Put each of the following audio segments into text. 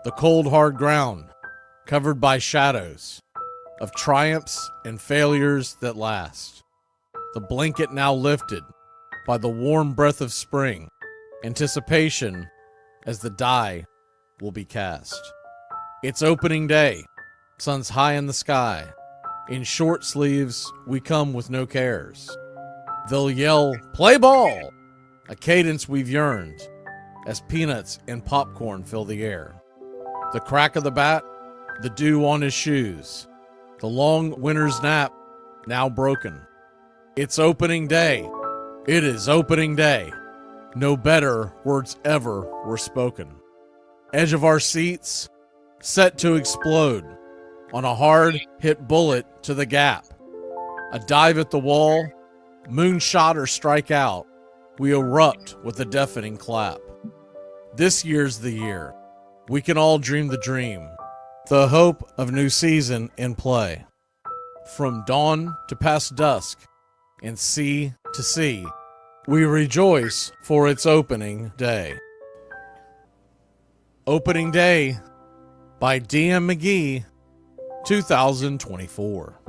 The cold hard ground, covered by shadows of triumphs and failures that last. The blanket now lifted by the warm breath of spring, anticipation as the die will be cast. It's opening day, sun's high in the sky. In short sleeves, we come with no cares. They'll yell, "Play ball!" a cadence we've yearned, as peanuts and popcorn fill the air. The crack of the bat, the dew on his shoes, the long winter's nap now broken. It's opening day. It is opening day. No better words ever were spoken. Edge of our seats, set to explode on a hard hit bullet to the gap. A dive at the wall, moonshot or strike out, we erupt with a deafening clap. This year's the year. We can all dream the dream, the hope of new season in play. From dawn to past dusk, and sea to sea, we rejoice for its opening day. Opening Day by D.M. McGee, 2024.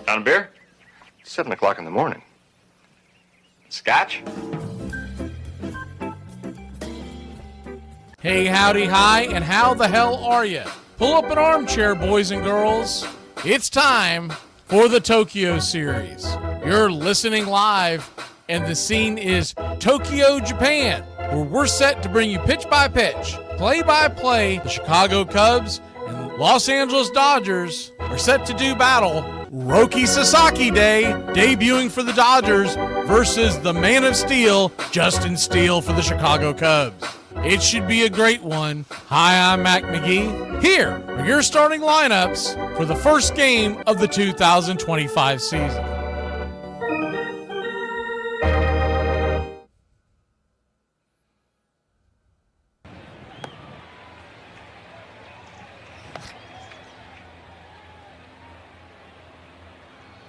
Down a beer? 7 o'clock in the morning. Scotch? Hey, howdy, hi, and how the hell are you? Pull up an armchair, boys and girls. It's time for the Tokyo Series. You're listening live, and the scene is Tokyo, Japan, where we're set to bring you pitch by pitch, play by play. The Chicago Cubs and Los Angeles Dodgers are set to do battle Roki Sasaki Day, debuting for the Dodgers versus the Man of Steel, Justin Steele, for the Chicago Cubs. It should be a great one. Hi, I'm Mac McGee. Here are your starting lineups for the first game of the 2025 season.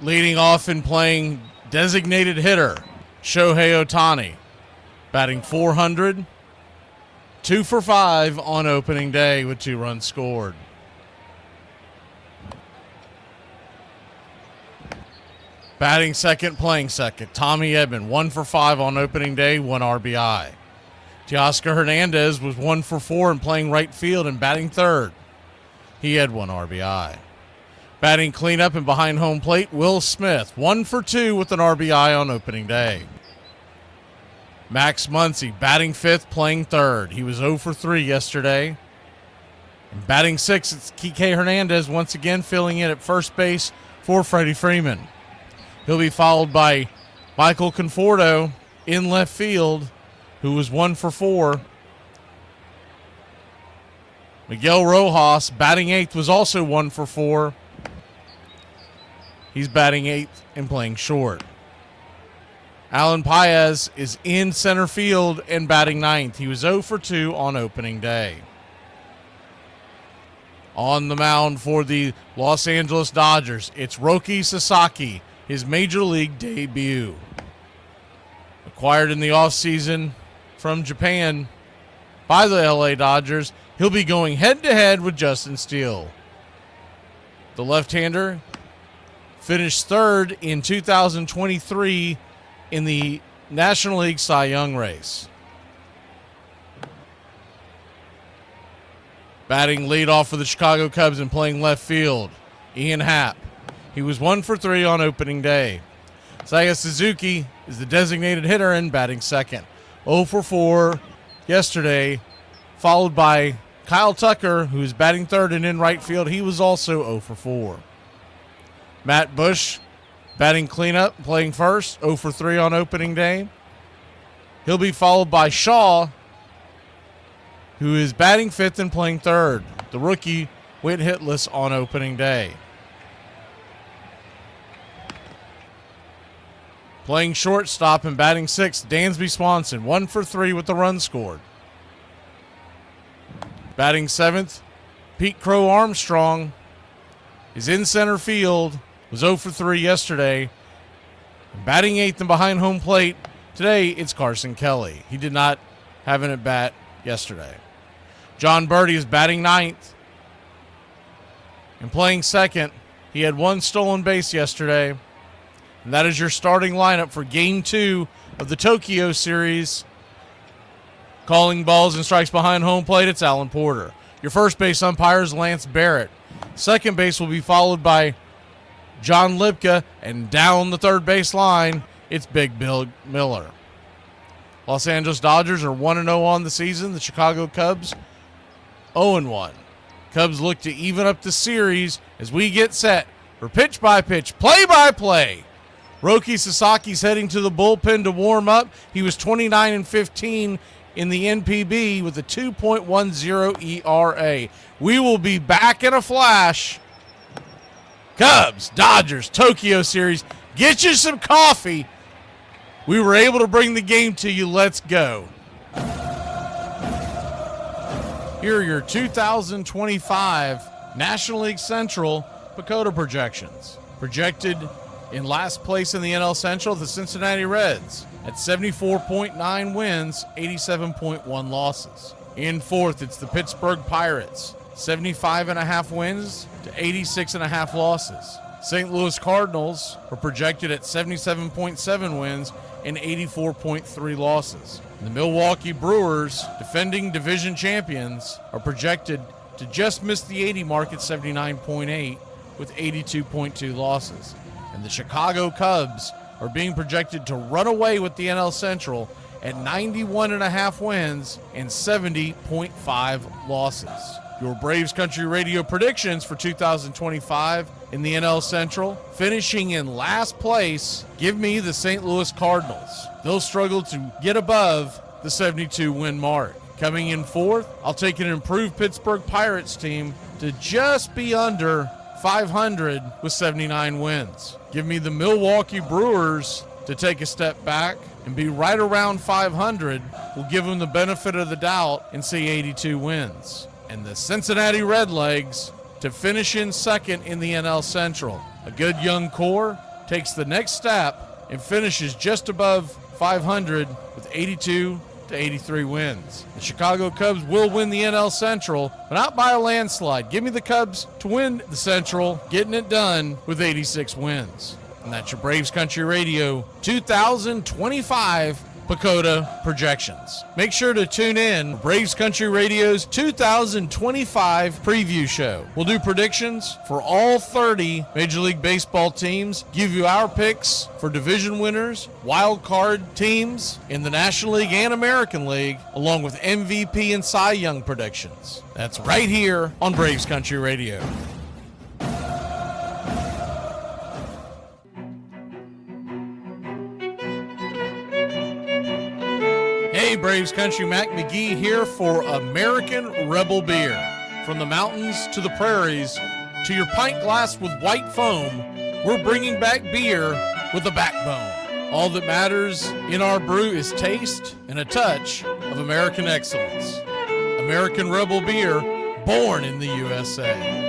Leading off and playing designated hitter, Shohei Ohtani, batting .400, 2 for 5 on opening day with 2 runs scored. Batting second, playing second, Tommy Edman, 1 for 5 on opening day, 1 RBI. Teoscar Hernandez was 1 for 4 and playing right field and batting third. He had 1 RBI. Batting cleanup and behind home plate, Will Smith, 1 for 2 with an RBI on opening day. Max Muncy, batting fifth, playing third. He was 0 for 3 yesterday. And batting sixth, it's Kike Hernandez once again filling in at first base for Freddie Freeman. He'll be followed by Michael Conforto in left field, who was 1 for 4. Miguel Rojas, batting eighth, was also 1 for 4. He's batting eighth and playing short. Alan Paez is in center field and batting ninth. He was 0 for 2 on opening day. On the mound for the Los Angeles Dodgers, it's Roki Sasaki, his major league debut. Acquired in the offseason from Japan by the LA Dodgers, he'll be going head-to-head with Justin Steele. The left-hander finished third in 2023 in the National League Cy Young race. Batting leadoff for the Chicago Cubs and playing left field, Ian Happ. He was 1 for 3 on opening day. Seiya Suzuki is the designated hitter and batting second. 0 for 4 yesterday, followed by Kyle Tucker, who is batting third and in right field. He was also 0 for 4. Matt Bush, batting cleanup, playing first, 0 for 3 on opening day. He'll be followed by Shaw, who is batting fifth and playing third. The rookie went hitless on opening day. Playing shortstop and batting sixth, Dansby Swanson, 1 for 3 with the run scored. Batting seventh, Pete Crow Armstrong is in center field, was 0 for 3 yesterday. And batting eighth and behind home plate, today it's Carson Kelly. He did not have an at-bat yesterday. John Birdie is batting ninth and playing second. He had 1 stolen base yesterday. And that is your starting lineup for Game 2 of the Tokyo Series. Calling balls and strikes behind home plate, it's Alan Porter. Your first base umpire is Lance Barrett. Second base will be followed by John Lipka, and down the third base line, it's Big Bill Miller. Los Angeles Dodgers are 1-0 on the season. The Chicago Cubs 0-1. Cubs look to even up the series as we get set for pitch-by-pitch, play-by-play. Roki Sasaki's heading to the bullpen to warm up. He was 29-15 in the NPB with a 2.10 ERA. We will be back in a flash. Cubs, Dodgers, Tokyo Series. Get you some coffee. We were able to bring the game to you. Let's go. Here are your 2025 National League Central PECOTA projections. Projected in last place in the NL Central, the Cincinnati Reds at 74.9 wins, 87.1 losses. In fourth, it's the Pittsburgh Pirates, 75.5 wins to 86.5 losses. St. Louis Cardinals are projected at 77.7 wins and 84.3 losses. And the Milwaukee Brewers, defending division champions, are projected to just miss the 80 mark at 79.8 with 82.2 losses. And the Chicago Cubs are being projected to run away with the NL Central at 91.5 wins and 70.5 losses. Your Braves Country Radio predictions for 2025 in the NL Central. Finishing in last place, give me the St. Louis Cardinals. They'll struggle to get above the 72-win mark. Coming in fourth, I'll take an improved Pittsburgh Pirates team to just be under 500 with 79 wins. Give me the Milwaukee Brewers to take a step back and be right around 500. We'll give them the benefit of the doubt and see 82 wins. And the Cincinnati Redlegs to finish in second in the NL Central. A good young core takes the next step and finishes just above 500 with 82 to 83 wins. The Chicago Cubs will win the NL Central, but not by a landslide. Give me the Cubs to win the Central, getting it done with 86 wins. And that's your Braves Country Radio 2025 Pacoda projections. Make sure to tune in for Braves Country Radio's 2025 preview show. We'll do predictions for all 30 Major League Baseball teams, give you our picks for division winners, wild card teams in the National League and American League, along with MVP and Cy Young predictions. That's right here on Braves Country Radio. Hey Braves Country, Mac McGee here for American Rebel Beer. From the mountains to the prairies to your pint glass with white foam, we're bringing back beer with a backbone. All that matters in our brew is taste and a touch of American excellence. American Rebel Beer, born in the USA.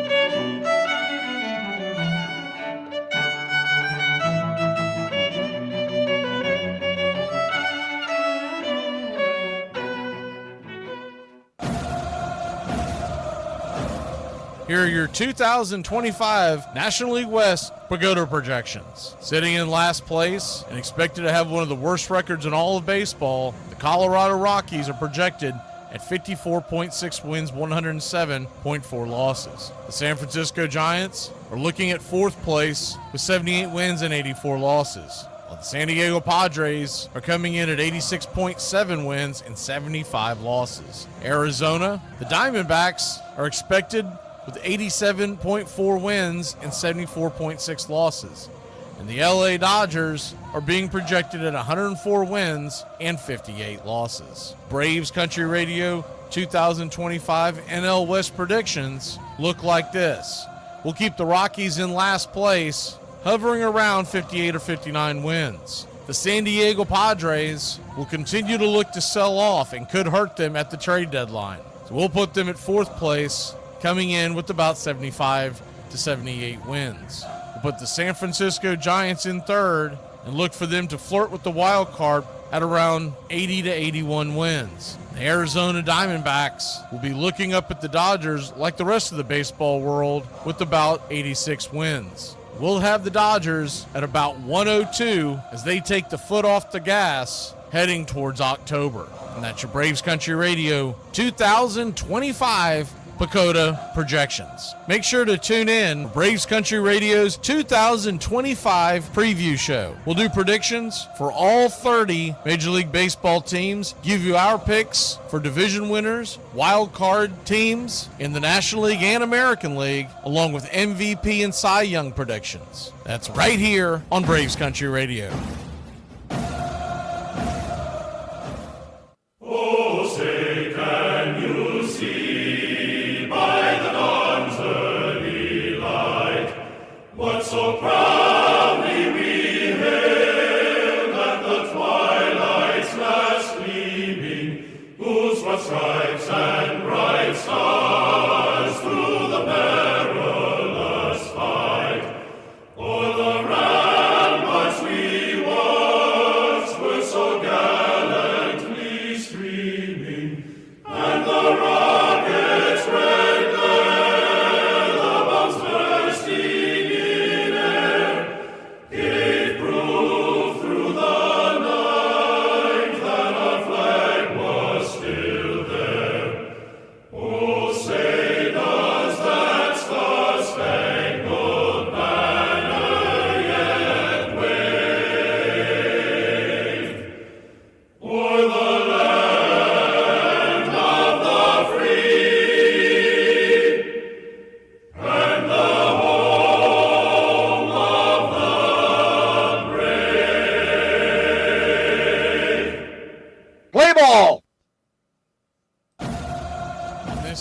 Here are your 2025 National League West Pagoda projections. Sitting in last place and expected to have one of the worst records in all of baseball, the Colorado Rockies are projected at 54.6 wins, 107.4 losses. The San Francisco Giants are looking at fourth place with 78 wins and 84 losses. While the San Diego Padres are coming in at 86.7 wins and 75 losses. Arizona, the Diamondbacks are expected with 87.4 wins and 74.6 losses. And the LA Dodgers are being projected at 104 wins and 58 losses. Braves Country Radio 2025 NL West predictions look like this. We'll keep the Rockies in last place, hovering around 58 or 59 wins. The San Diego Padres will continue to look to sell off and could hurt them at the trade deadline. So we'll put them at fourth place, coming in with about 75 to 78 wins. We'll put the San Francisco Giants in third and look for them to flirt with the wild card at around 80 to 81 wins. The Arizona Diamondbacks will be looking up at the Dodgers like the rest of the baseball world with about 86 wins. We'll have the Dodgers at about 102 as they take the foot off the gas heading towards October. And that's your Braves Country Radio 2025 Pacoda projections. Make sure to tune in for Braves Country Radio's 2025 preview show. We'll do predictions for all 30 Major League Baseball teams, give you our picks for division winners, wild card teams in the National League and American League, along with MVP and Cy Young predictions. That's right here on Braves Country Radio. So proudly we hailed at the twilight's last gleaming, whose broad stripes and bright stars through the perilous fight, o'er the ramparts we watched were so gallantly streaming, and the rockets' red glare, the bombs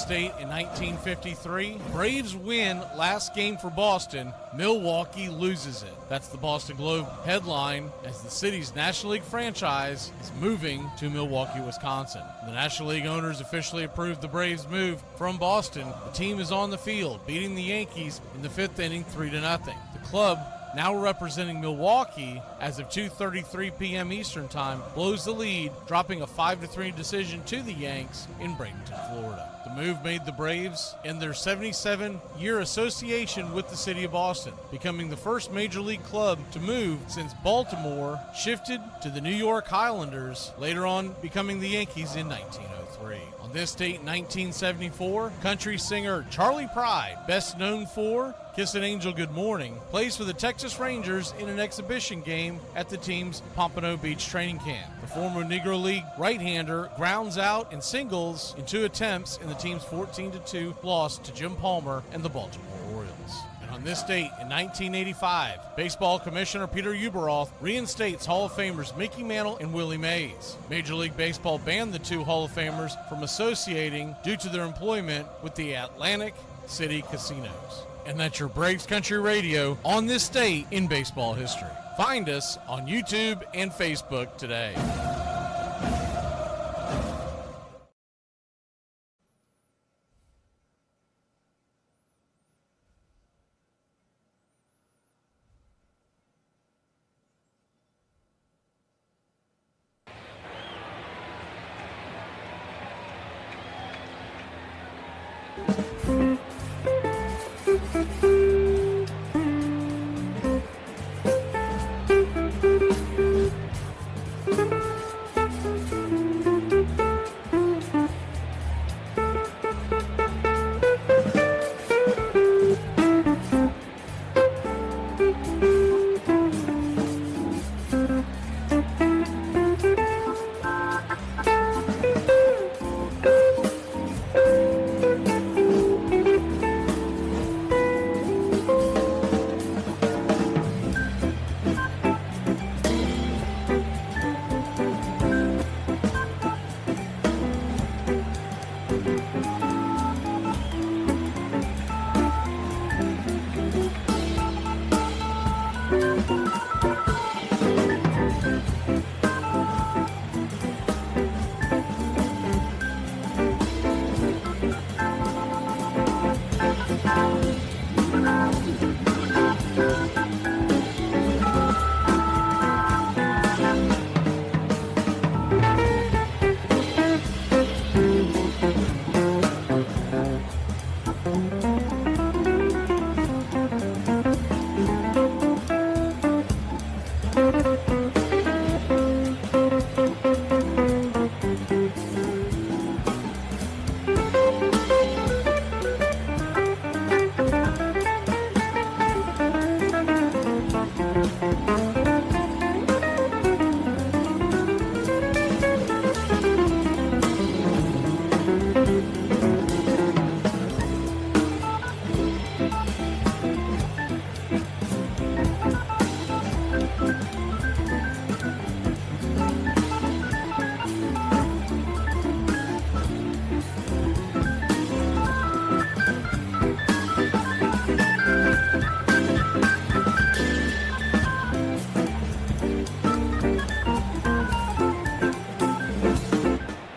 bursting In 1953, Braves win last game for Boston. Milwaukee loses it. That's the Boston Globe headline as the city's National League franchise is moving to Milwaukee, Wisconsin. The National League owners officially approved the Braves move from Boston. The team is on the field, beating the Yankees in the fifth inning 3-0. The club now representing Milwaukee as of 2:33 p.m. Eastern Time, blows the lead, dropping a 5-3 decision to the Yanks in Bradenton, Florida. The move made the Braves end their 77-year association with the city of Boston, becoming the first major league club to move since Baltimore shifted to the New York Highlanders, later on becoming the Yankees in 1903. On this date, 1974, country singer Charlie Pride, best known for Kiss an Angel Good Morning, plays for the Texas Rangers in an exhibition game at the team's Pompano Beach training camp. The former Negro League right-hander grounds out and singles in 2 attempts in the team's 14-2 loss to Jim Palmer and the Baltimore Orioles. And on this date, in 1985, Baseball Commissioner Peter Ueberroth reinstates Hall of Famers Mickey Mantle and Willie Mays. Major League Baseball banned the 2 Hall of Famers from associating due to their employment with the Atlantic City casinos. And that's your Braves Country Radio on this date in baseball history. Find us on YouTube and Facebook today.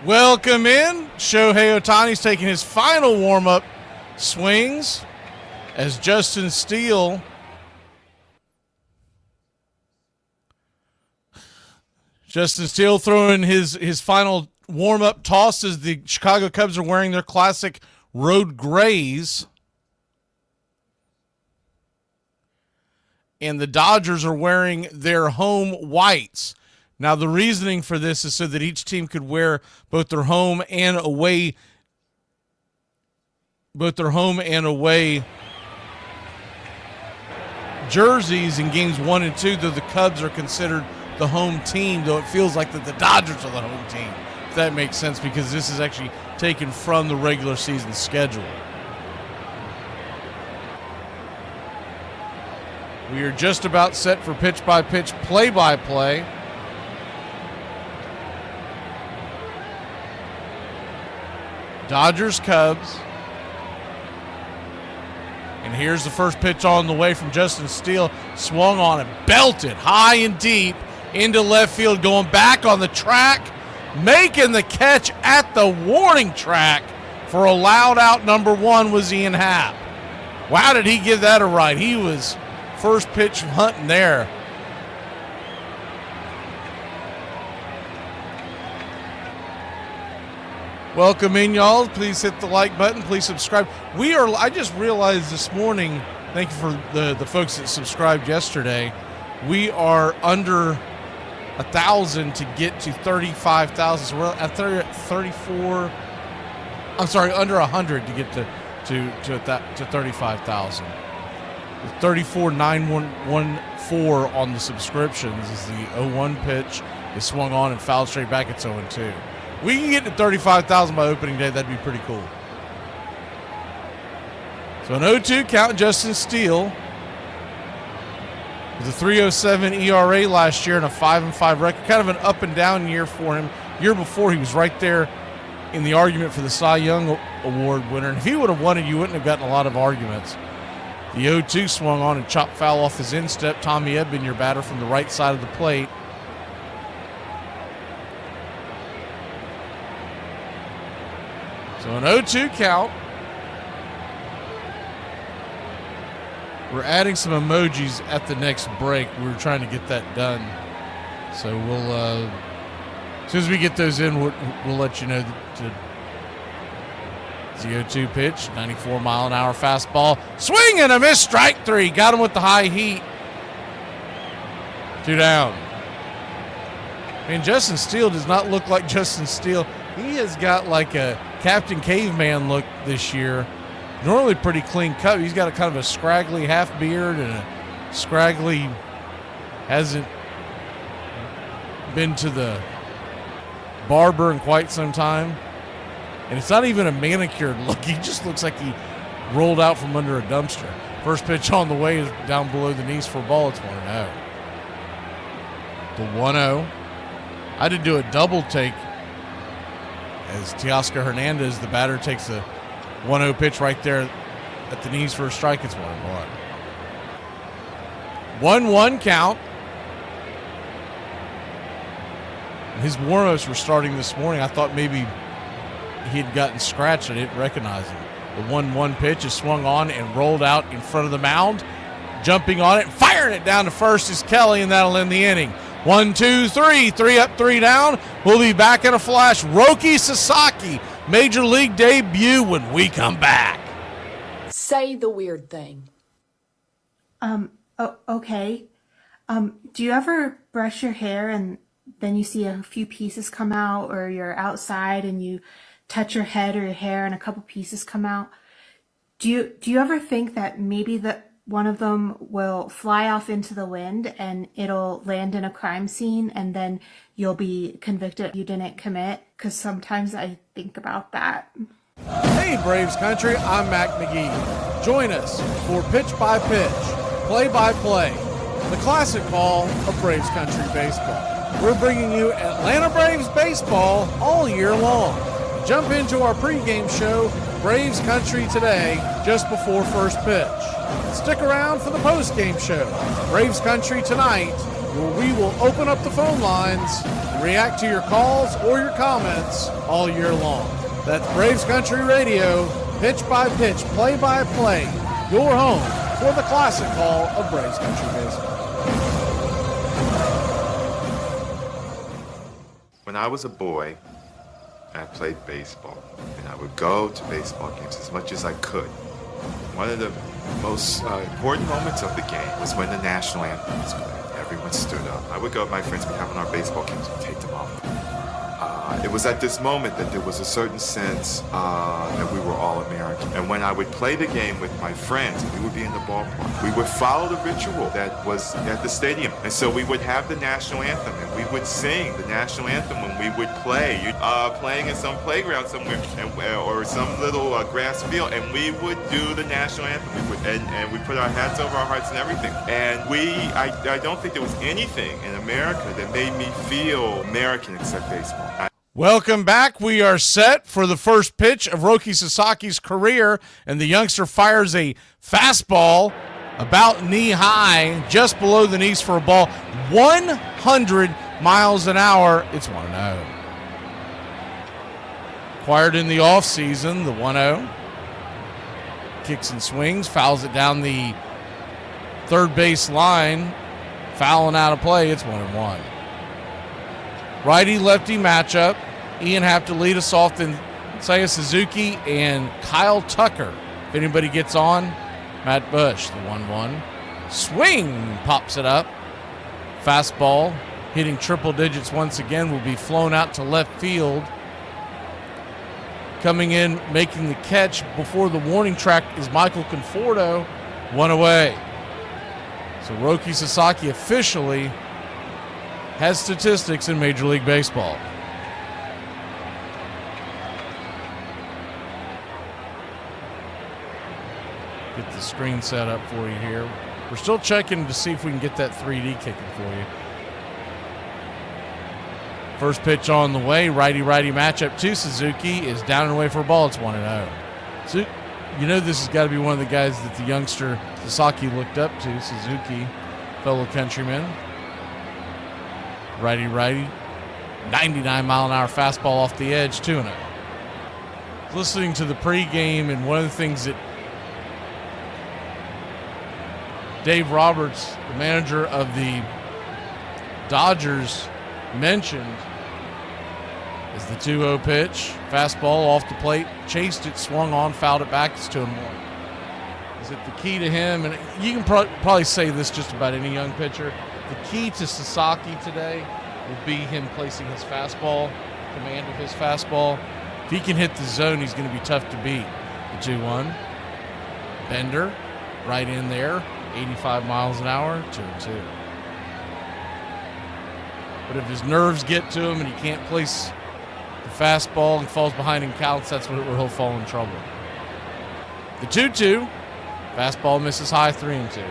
Welcome in. Shohei Ohtani's taking his final warm-up swings as Justin Steele throwing his final warm-up toss as the Chicago Cubs are wearing their classic road grays. And the Dodgers are wearing their home whites. Now, the reasoning for this is so that each team could wear both their home and away jerseys in games 1 and 2, though the Cubs are considered the home team, though it feels like that the Dodgers are the home team, if that makes sense, because this is actually taken from the regular season schedule. We are just about set for pitch-by-pitch, play-by-play. Dodgers, Cubs. And here's the first pitch on the way from Justin Steele. Swung on and belted high and deep into left field, going back on the track, making the catch at the warning track for allowed out number 1 was Ian Happ. Wow, did he give that a ride. He was first pitch hunting there. Welcome in, y'all. Please hit the like button. Please subscribe. I just realized this morning, thank you for the folks that subscribed yesterday, we are under 1,000 to get to 35,000. So we're at 34. I'm sorry, under 100 to get to 35,000. 34,914 on the subscriptions is the 0-1 pitch. Is swung on and fouled straight back. It's 0-2. We can get to 35,000 by opening day. That'd be pretty cool. So an 0-2 count, Justin Steele with a 3.07 ERA last year and a 5-5 record. Kind of an up and down year for him. Year before, he was right there in the argument for the Cy Young Award winner. And if he would have won it, you wouldn't have gotten a lot of arguments. The 0-2 swung on and chopped foul off his instep. Tommy Edman, your batter from the right side of the plate. So an 0-2 count. We're adding some emojis at the next break. We were trying to get that done. So we'll, as soon as we get those in, we'll let you know. The 0-2 pitch, 94-mile-an-hour fastball. Swing and a miss, strike three. Got him with the high heat. 2 down. And Justin Steele does not look like Justin Steele. He has got like a Captain Caveman look this year. Normally pretty clean cut. He's got a kind of a scraggly half beard and a scraggly, hasn't been to the barber in quite some time. And it's not even a manicured look. He just looks like he rolled out from under a dumpster. First pitch on the way is down below the knees for a ball. It's 1-0. The 1-0. I did do a double take as Teoscar Hernandez, the batter, takes a 1-0 pitch right there at the knees for a strike. It's 1-1. 1-1 count. His warm-ups were starting this morning. I thought maybe he had gotten scratched. I didn't recognize him. The 1-1 pitch is swung on and rolled out in front of the mound. Jumping on it, firing it down to first is Kelly, and that'll end the inning. 1, 2, 3. 3 up, 3 down. We'll be back in a flash. Roki Sasaki, Major League debut when we come back. Say the weird thing. Okay. Do you ever brush your hair and then you see a few pieces come out, or you're outside and you touch your head or your hair and a couple pieces come out? Do you ever think that maybe one of them will fly off into the wind and it'll land in a crime scene and then you'll be convicted you didn't commit? Because sometimes I think about that. Hey, Braves Country, I'm Mac McGee. Join us for Pitch by Pitch, Play by Play, the classic call of Braves Country baseball. We're bringing you Atlanta Braves baseball all year long. Jump into our pregame show, Braves Country Today, just before first pitch. Stick around for the postgame show, Braves Country Tonight, where we will open up the phone lines and react to your calls or your comments all year long. That's Braves Country Radio, pitch by pitch, play by play, your home for the classic call of Braves Country baseball. When I was a boy, I played baseball, and I would go to baseball games as much as I could. One of the most important moments of the game was when the national anthem was played. Everyone stood up. I would go with my friends, we'd have on our baseball games, we'd take them off. It was at this moment that there was a certain sense that we were all American. And when I would play the game with my friends, we would be in the ballpark. We would follow the ritual that was at the stadium. And so we would have the national anthem, and we would sing the national anthem when we would play, playing in some playground somewhere, or some little grass field, and we would do the national anthem. And we put our hats over our hearts and everything. And I don't think there was anything in America that made me feel American except baseball. Welcome back. We are set for the first pitch of Roki Sasaki's career, and the youngster fires a fastball about knee-high, just below the knees for a ball. 100 miles an hour. It's 1-0. Acquired in the offseason, the 1-0. Kicks and swings, fouls it down the third base line, fouling out of play. It's 1-1. Righty-lefty matchup. Ian have to lead us off, then Seiya Suzuki and Kyle Tucker. If anybody gets on, Matt Bush, the 1-1. Swing, pops it up. Fastball, hitting triple digits once again, will be flown out to left field. Coming in, making the catch before the warning track is Michael Conforto. One away. So Roki Sasaki officially has statistics in Major League Baseball. Get the screen set up for you here. We're still checking to see if we can get that 3D kicking for you. First pitch on the way. Righty-righty matchup to Suzuki is down and away for a ball. It's 1-0. So, you know this has got to be one of the guys that the youngster Sasaki looked up to. Suzuki, fellow countryman. Righty-righty. 99-mile-an-hour fastball off the edge, 2-0. Listening to the pregame, and one of the things that Dave Roberts, the manager of the Dodgers, mentioned is the 2-0 pitch. Fastball off the plate, chased it, swung on, fouled it back. It's 2-1. Is it the key to him? And you can probably say this just about any young pitcher. The key to Sasaki today will be him placing his fastball, command of his fastball. If he can hit the zone, he's going to be tough to beat. The 2-1. Bender, right in there. 85 miles an hour, 2-2. But if his nerves get to him and he can't place the fastball and falls behind in counts, that's where he'll fall in trouble. The 2-2, fastball misses high, 3-2.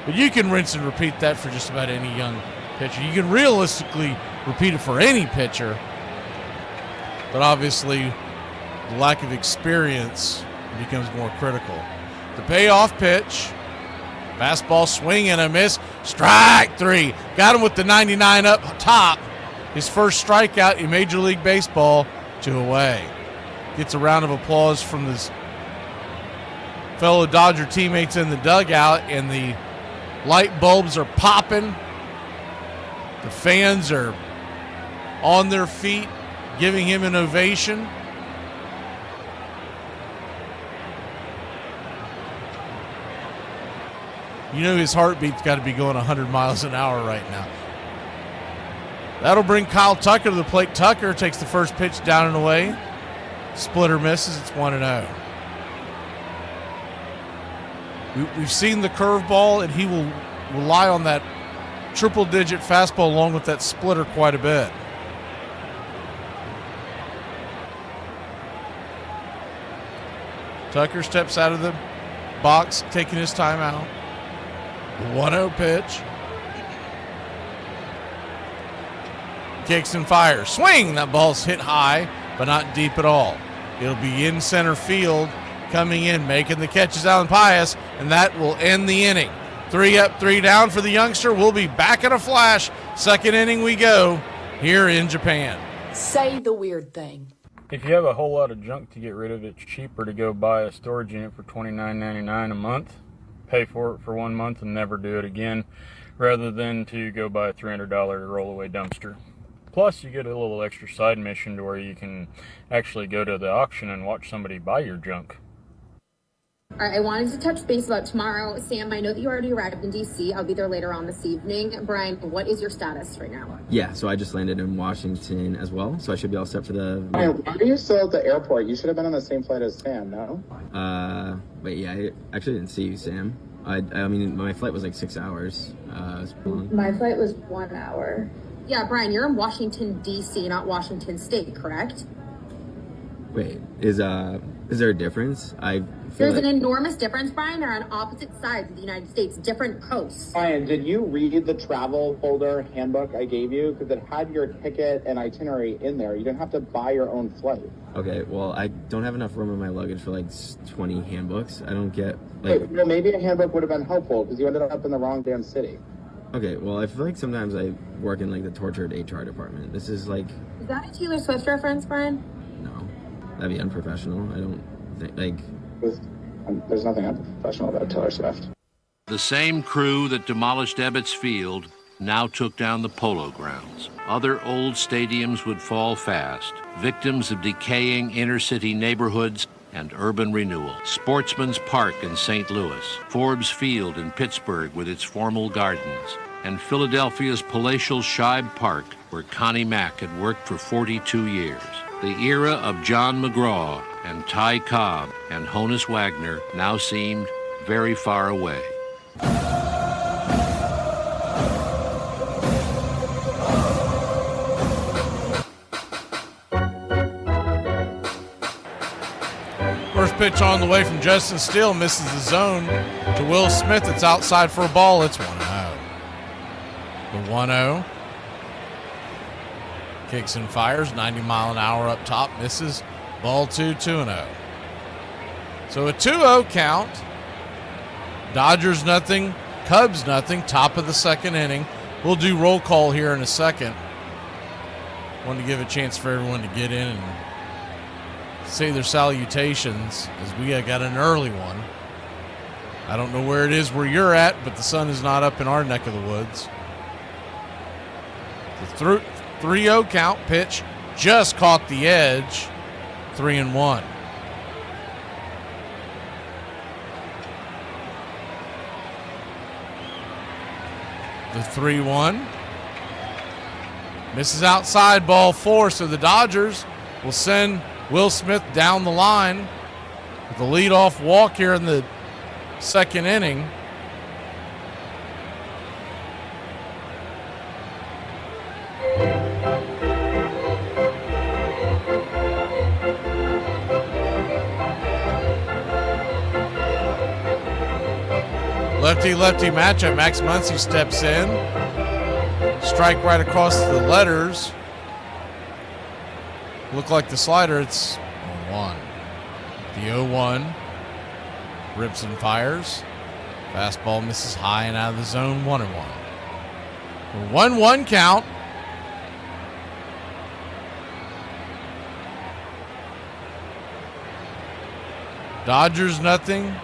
But you can rinse and repeat that for just about any young pitcher. You can realistically repeat it for any pitcher, but obviously the lack of experience becomes more critical. The payoff pitch. Fastball swing and a miss. Strike 3. Got him with the 99 up top. His first strikeout in Major League Baseball, 2 away. Gets a round of applause from his fellow Dodger teammates in the dugout, and the light bulbs are popping. The fans are on their feet, giving him an ovation. You know his heartbeat's got to be going 100 miles an hour right now. That'll bring Kyle Tucker to the plate. Tucker takes the first pitch down and away. Splitter misses. It's 1-0. We've seen the curveball, and he will rely on that triple-digit fastball along with that splitter quite a bit. Tucker steps out of the box, taking his time out. 1-0 pitch. Kicks and fires. Swing! That ball's hit high, but not deep at all. It'll be in center field. Coming in, making the catches, Alan Pius, and that will end the inning. 3 up, 3 down for the youngster. We'll be back in a flash. Second inning we go here in Japan. Say the weird thing. If you have a whole lot of junk to get rid of, it's cheaper to go buy a storage unit for $29.99 a month. Pay for it for 1 month and never do it again, rather than to go buy a $300 rollaway dumpster. Plus, you get a little extra side mission to where you can actually go to the auction and watch somebody buy your junk. All right, I wanted to touch base about tomorrow. Sam, I know that you already arrived in D.C. I'll be there later on this evening. Brian, what is your status right now? Yeah, so I just landed in Washington as well, so I should be all set for the... Brian, why are you still at the airport? You should have been on the same flight as Sam, no? Wait, yeah, I actually didn't see you, Sam. I mean, my flight was like 6 hours. My flight was 1 hour. Yeah, Brian, you're in Washington, D.C., not Washington State, correct? Wait, is there a difference? There's an enormous difference, Brian. They're on opposite sides of the United States, different coasts. Brian, did you read the travel folder handbook I gave you? Because it had your ticket and itinerary in there. You didn't have to buy your own flight. Okay, well, I don't have enough room in my luggage for like 20 handbooks. I don't get like... Well, maybe a handbook would have been helpful because you ended up in the wrong damn city. Okay, well, I feel like sometimes I work in like the tortured HR department. This is like... Is that a Taylor Swift reference, Brian? No, that'd be unprofessional. I don't think, like... There's nothing unprofessional about Taylor Swift. The same crew that demolished Ebbets Field now took down the Polo Grounds. Other old stadiums would fall fast, victims of decaying inner-city neighborhoods and urban renewal. Sportsman's Park in St. Louis, Forbes Field in Pittsburgh with its formal gardens, and Philadelphia's palatial Shibe Park, where Connie Mack had worked for 42 years. The era of John McGraw and Ty Cobb and Honus Wagner now seemed very far away. First pitch on the way from Justin Steele, misses the zone to Will Smith. It's outside for a ball. It's 1-0. The 1-0. Kicks and fires, 90 mile an hour up top, misses. Ball 2-0. So a 2-0 count. Dodgers nothing, Cubs nothing, top of the second inning. We'll do roll call here in a second. Want to give a chance for everyone to get in and say their salutations, as we got an early one. I don't know where it is where you're at, but the sun is not up in our neck of the woods. The 3-0 count, pitch just caught the edge. 3-1. The 3-1. Misses outside, ball 4, so the Dodgers will send Will Smith down the line with a leadoff walk here in the second inning. Lefty-lefty matchup. Max Muncy steps in. Strike right across the letters. Look like the slider. It's 0-1. The 0-1. Rips and fires. Fastball misses high and out of the zone. 1-1. 1-1 count. Dodgers nothing.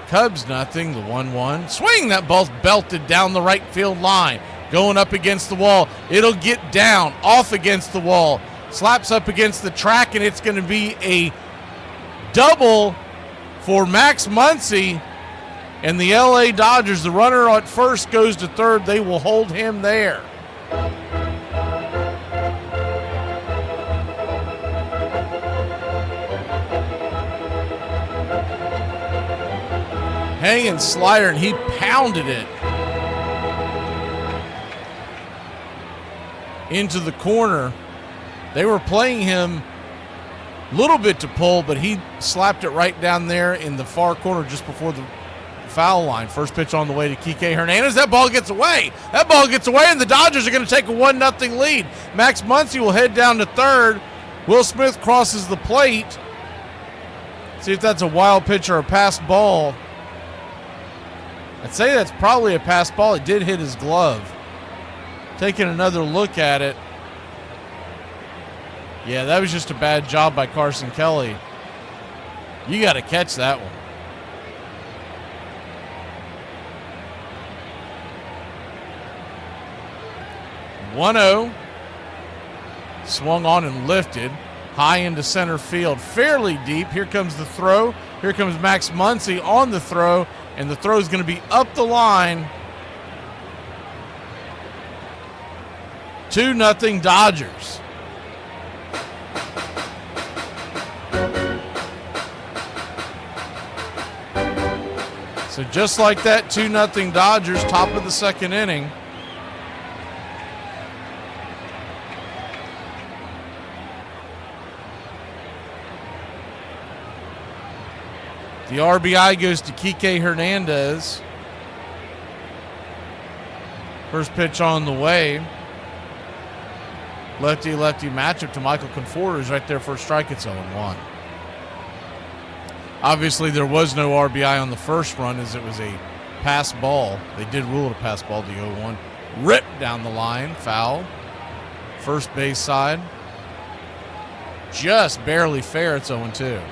Cubs nothing. The 1-1. Swing! That ball's belted down the right field line. Going up against the wall. It'll get down. Off against the wall. Slaps up against the track, and it's going to be a double for Max Muncy and the LA Dodgers. The runner at first goes to third. They will hold him there. Hanging slider, and he pounded it into the corner. They were playing him a little bit to pull, but he slapped it right down there in the far corner just before the foul line. First pitch on the way to Kike Hernandez. That ball gets away. That ball gets away, and the Dodgers are going to take a 1-0 lead. Max Muncy will head down to third. Will Smith crosses the plate. See if that's a wild pitch or a pass ball. I'd say that's probably a pass ball. It did hit his glove. Taking another look at it. Yeah, that was just a bad job by Carson Kelly. You got to catch that one. One-0. Swung on and lifted. High into center field. Fairly deep. Here comes the throw. Here comes Max Muncy on the throw. And the throw is going to be up the line. 2-0 Dodgers. So just like that, 2-0 Dodgers, top of the second inning. The RBI goes to Kike Hernandez. First pitch on the way. Lefty-lefty matchup to Michael Conforto, who's right there for a strike. It's 0-1. Obviously, there was no RBI on the first run as it was a pass ball. They did rule it a pass ball, the 0-1. Ripped down the line, foul. First base side. Just barely fair, it's 0-2.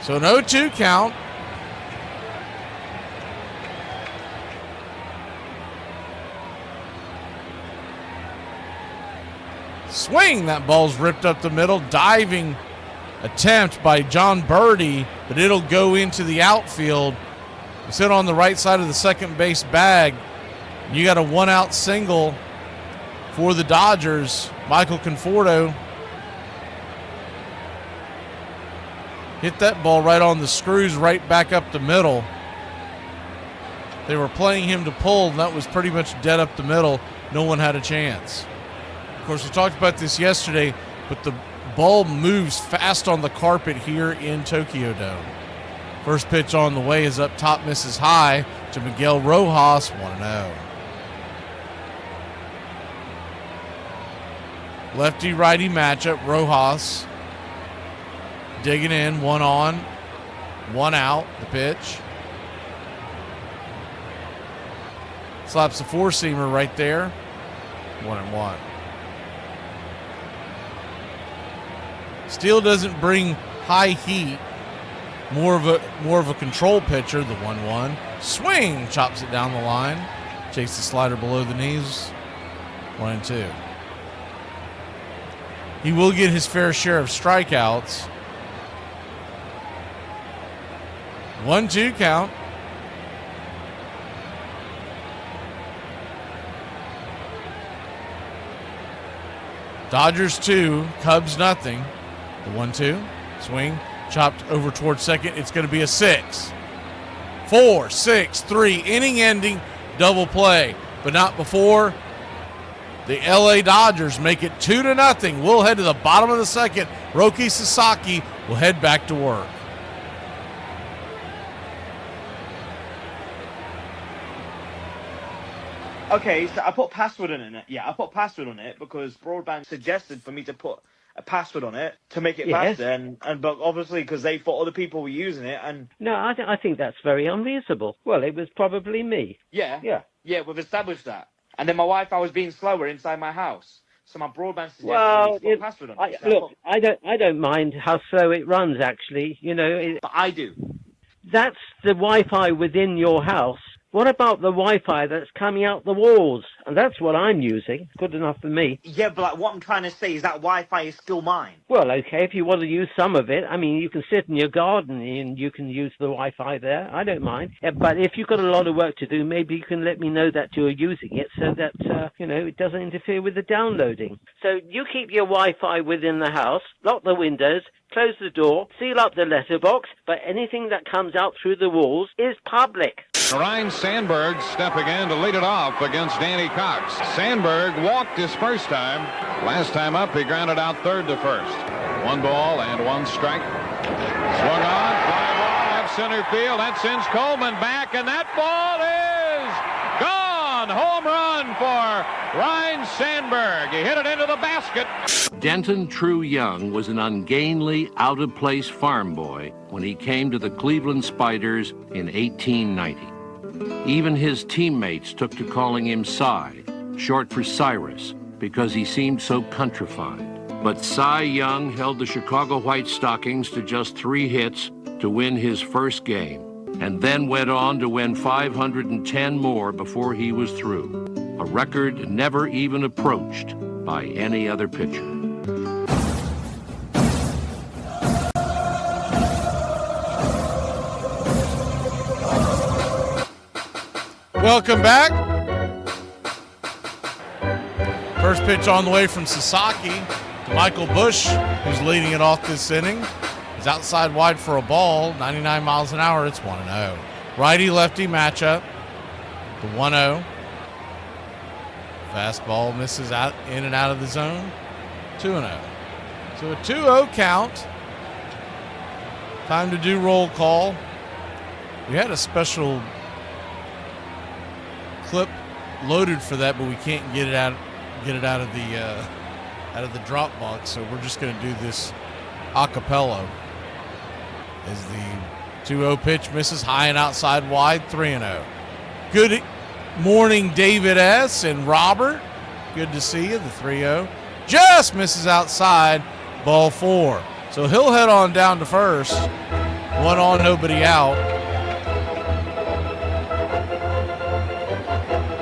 So an 0-2 count. Swing! That ball's ripped up the middle. Diving attempt by John Birdie, but it'll go into the outfield. It's hit on the right side of the second base bag. You got a 1-out single for the Dodgers. Michael Conforto hit that ball right on the screws, right back up the middle. They were playing him to pull, and that was pretty much dead up the middle. No one had a chance. Of course, we talked about this yesterday, but the ball moves fast on the carpet here in Tokyo Dome. First pitch on the way is up top, misses high to Miguel Rojas, 1-0. Lefty-righty matchup, Rojas digging in, 1 on, 1 out, the pitch. Slaps a four-seamer right there, 1-1. Steele doesn't bring high heat, more of a control pitcher, the 1-1. Swing, chops it down the line, takes the slider below the knees, 1-2. He will get his fair share of strikeouts. 1-2 count. Dodgers 2, Cubs nothing. The 1-2, swing, chopped over towards second. It's going to be a 6. 4, 6, 3, inning ending, double play, but not before the LA Dodgers make it 2-0. We'll head to the bottom of the second. Roki Sasaki will head back to work. Okay, so I put password on it. Yeah, I put password on it because Broadband suggested for me to put a password on it to make it faster, and but obviously because they thought other people were using it, and no, I think that's very unreasonable. Well, it was probably me. Yeah, we've established that. And then my Wi-Fi was being slower inside my house, so my broadband suggested to put a password on it. Look, I don't mind how slow it runs. Actually, you know, but I do. That's the Wi-Fi within your house. What about the Wi-Fi that's coming out the walls? And that's what I'm using. Good enough for me. Yeah, but like, what I'm trying to say is that Wi-Fi is still mine. Well, okay, if you want to use some of it, I mean, you can sit in your garden and you can use the Wi-Fi there. I don't mind. But if you've got a lot of work to do, maybe you can let me know that you're using it so that, it doesn't interfere with the downloading. So you keep your Wi-Fi within the house, lock the windows, close the door, seal up the letterbox, but anything that comes out through the walls is public. Ryan Sandberg stepping in to lead it off against Danny Cox. Sandberg walked his first time. Last time up, he grounded out third to first. 1 ball and 1 strike. Swung on, fly ball, left center field. That sends Coleman back, and that ball is gone. Home run for Ryan Sandberg. He hit it into the basket. Denton True Young was an ungainly, out-of-place farm boy when he came to the Cleveland Spiders in 1890. Even his teammates took to calling him Cy, short for Cyrus, because he seemed so countrified. But Cy Young held the Chicago White Stockings to just 3 hits to win his first game, and then went on to win 510 more before he was through, a record never even approached by any other pitcher. Welcome back. First pitch on the way from Sasaki to Michael Busch, who's leading it off this inning. He's outside wide for a ball, 99 miles an hour. It's 1-0. Righty-lefty matchup, the 1-0. Fastball misses out in and out of the zone, 2-0. So a 2-0 count. Time to do roll call. We had a special clip loaded for that, but we can't get it out of the drop box, so we're just going to do this a cappella. As the 2-0 pitch misses high and outside wide, 3-0. Good morning, David S. and Robert. Good to see you. The 3-0 just misses outside, ball 4. So he'll head on down to first. 1 on, nobody out.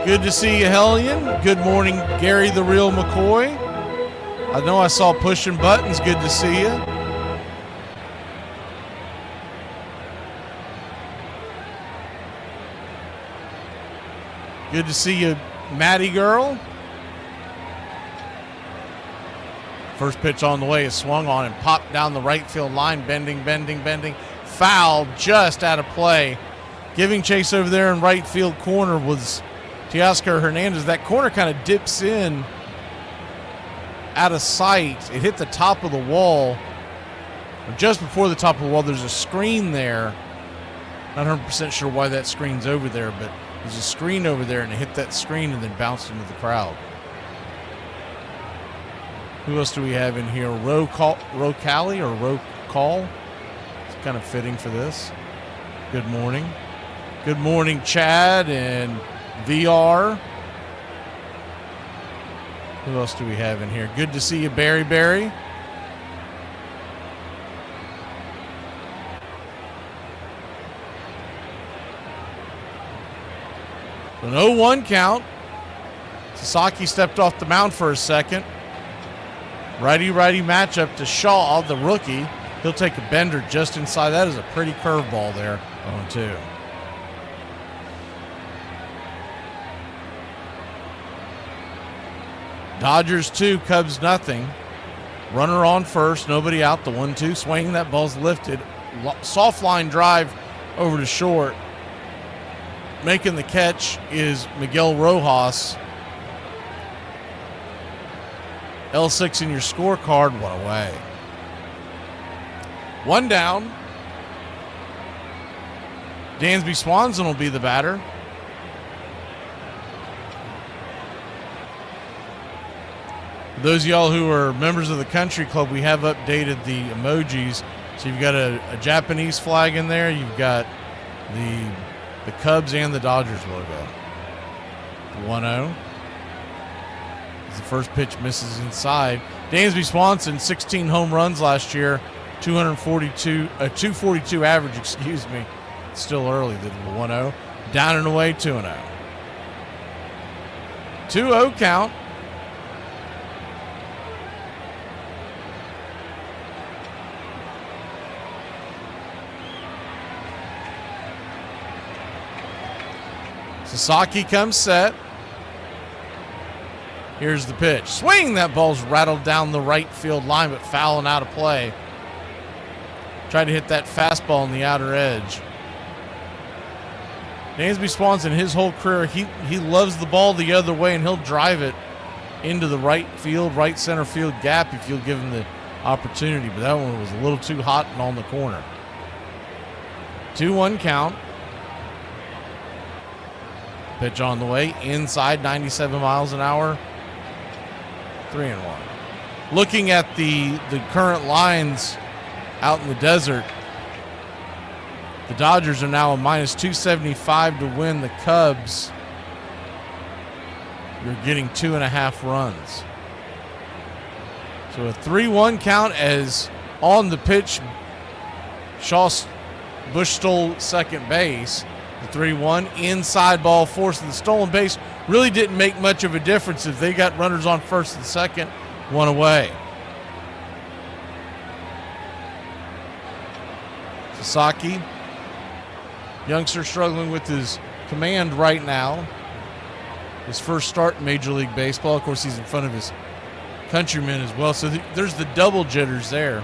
Good to see you, Hellion. Good morning, Gary the Real McCoy. I know I saw pushing buttons. Good to see you. Good to see you, Maddie girl. First pitch on the way is swung on and popped down the right field line. Bending. Foul just out of play. Giving chase over there in right field corner was Teoscar Hernandez. That corner kind of dips in out of sight. It hit the top of the wall. Just before the top of the wall, there's a screen there. Not 100% sure why that screen's over there, but there's a screen over there, and it hit that screen and then bounced into the crowd. Who else do we have in here? Rocali or Rocall? It's kind of fitting for this. Good morning. Good morning, Chad and VR. Who else do we have in here? Good to see you, Barry. An 0-1 count. Sasaki stepped off the mound for a second. Righty-righty matchup to Shaw, the rookie. He'll take a bender just inside. That is a pretty curveball there. 0-2. Dodgers 2, Cubs nothing. Runner on first, nobody out. The 1-2 swing. That ball's lifted. Soft line drive over to short. Making the catch is Miguel Rojas. L6 in your scorecard. What a way. One down. Dansby Swanson will be the batter. For those of y'all who are members of the country club, we have updated the emojis. So you've got a Japanese flag in there. You've got the Cubs and the Dodgers logo. 1-0. The first pitch misses inside. Dansby Swanson, 16 home runs last year, 242 average, excuse me. It's still early, the 1-0. Down and away, 2-0. 2-0 count. Sasaki comes set. Here's the pitch. Swing! That ball's rattled down the right field line, but fouling out of play. Tried to hit that fastball on the outer edge. Dansby Swanson, his whole career, he loves the ball the other way, and he'll drive it into the right center field gap if you'll give him the opportunity. But that one was a little too hot and on the corner. 2-1 count. Pitch on the way, inside, 97 miles an hour. 3-1. Looking at the current lines out in the desert, the Dodgers are now a -275 to win. The Cubs, you're getting 2.5 runs. So a 3-1 count as on the pitch, Bush stole second base. The 3-1 inside ball forcing the stolen base. Really didn't make much of a difference if they got runners on first and second, one away. Sasaki, youngster struggling with his command right now. His first start in Major League Baseball. Of course, he's in front of his countrymen as well. So there's the double jitters there.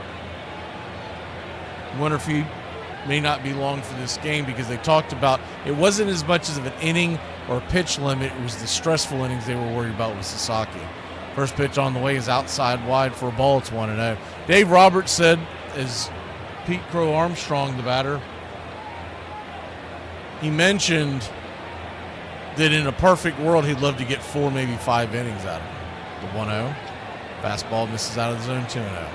Wonder if he may not be long for this game because they talked about it wasn't as much as of an inning or a pitch limit. It was the stressful innings they were worried about with Sasaki. First pitch on the way is outside wide for a ball. It's 1-0. Dave Roberts said, as Pete Crow Armstrong, the batter, he mentioned that in a perfect world he'd love to get 4, maybe 5 innings out of it. The 1-0. Fastball misses out of the zone, 2-0.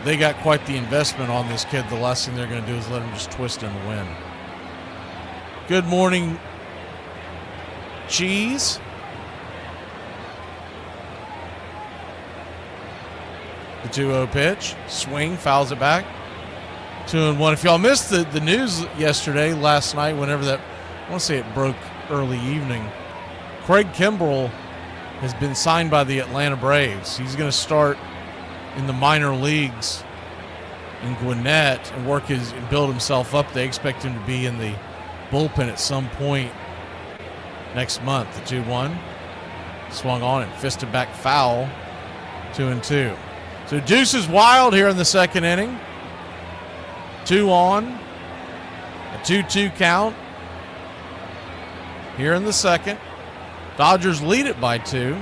They got quite the investment on this kid. The last thing they're going to do is let him just twist in the wind. Good morning, Cheese. The 2-0 pitch. Swing, fouls it back. 2-1. If y'all missed the news yesterday, last night, whenever that, I want to say it broke early evening, Craig Kimbrell has been signed by the Atlanta Braves. He's going to start in the minor leagues in Gwinnett and build himself up. They expect him to be in the bullpen at some point next month. The 2-1 swung on and fisted back foul. 2-2. So Deuce is wild here in the second inning. 2 on. A 2-2 count here in the second. Dodgers lead it by 2.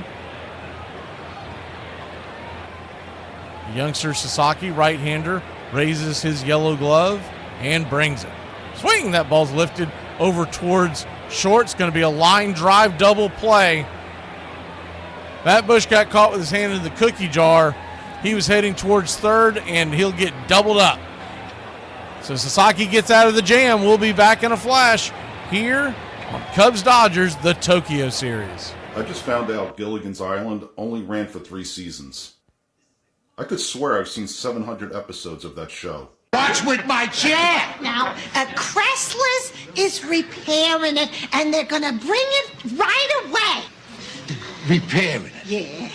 Youngster Sasaki, right-hander, raises his yellow glove and brings it. Swing! That ball's lifted over towards short. It's going to be a line drive double play. Matt Bush got caught with his hand in the cookie jar. He was heading towards third, and he'll get doubled up. So Sasaki gets out of the jam. We'll be back in a flash here on Cubs-Dodgers, the Tokyo Series. I just found out Gilligan's Island only ran for 3 seasons. I could swear I've seen 700 episodes of that show. Watch with my chair! Now, Chrysler's is repairing it, and they're gonna bring it right away. Repairing it? Yeah.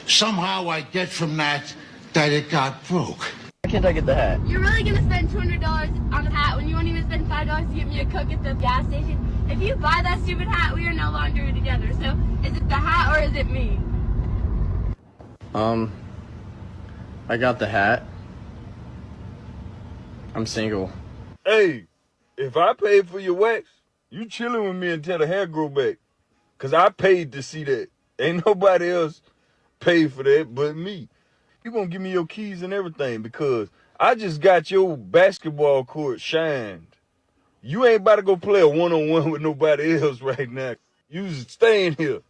Somehow I get from that it got broke. Why can't I get the hat? You're really gonna spend $200 on a hat when you won't even spend $5 to get me a Coke at the gas station? If you buy that stupid hat, we are no longer together. So, is it the hat or is it me? I got the hat. I'm single. Hey, if I paid for your wax, you chilling with me until the hair grow back. Cause I paid to see that. Ain't nobody else paid for that but me. You gonna give me your keys and everything because I just got your basketball court shined. You ain't about to go play a one-on-one with nobody else right now. You staying here.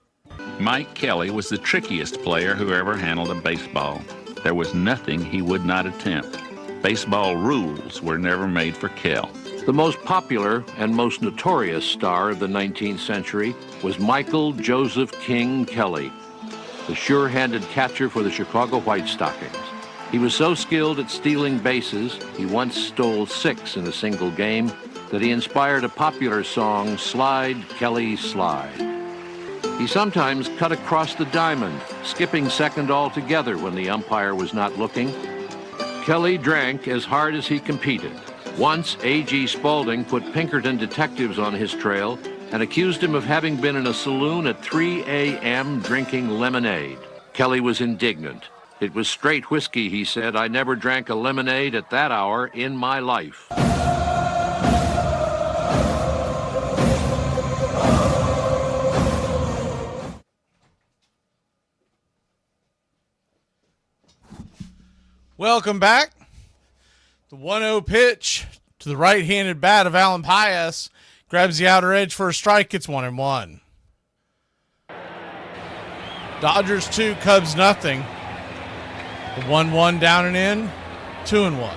Mike Kelly was the trickiest player who ever handled a baseball. There was nothing he would not attempt. Baseball rules were never made for Kel. The most popular and most notorious star of the 19th century was Michael Joseph King Kelly, the sure-handed catcher for the Chicago White Stockings. He was so skilled at stealing bases, he once stole 6 in a single game, that he inspired a popular song, Slide, Kelly, Slide. He sometimes cut across the diamond, skipping second altogether when the umpire was not looking. Kelly drank as hard as he competed. Once, A.G. Spaulding put Pinkerton detectives on his trail and accused him of having been in a saloon at 3 a.m. drinking lemonade. Kelly was indignant. It was straight whiskey, he said. I never drank a lemonade at that hour in my life. Welcome back. The 1-0 pitch to the right-handed bat of Alan Paez grabs the outer edge for a strike. It's 1-1. Dodgers 2, Cubs nothing. The 1-1 down and in, 2-1.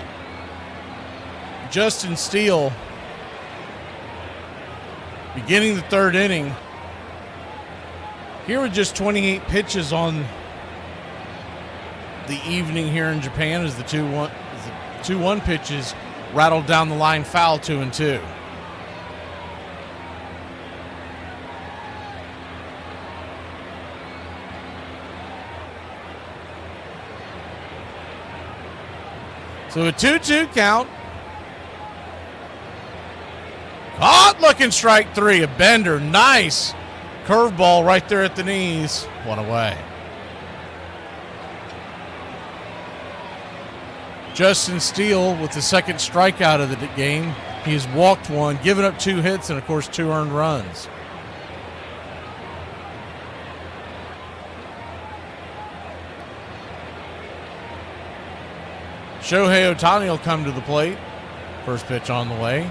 Justin Steele beginning the third inning. Here with just 28 pitches on the evening here in Japan as the 2-1 pitches rattled down the line foul, 2-2. So a 2-2 count. Caught looking strike 3, a bender, nice curveball right there at the knees, 1 away. Justin Steele with the second strikeout of the game. He has walked 1, given up 2 hits, and of course 2 earned runs. Shohei Ohtani will come to the plate. First pitch on the way.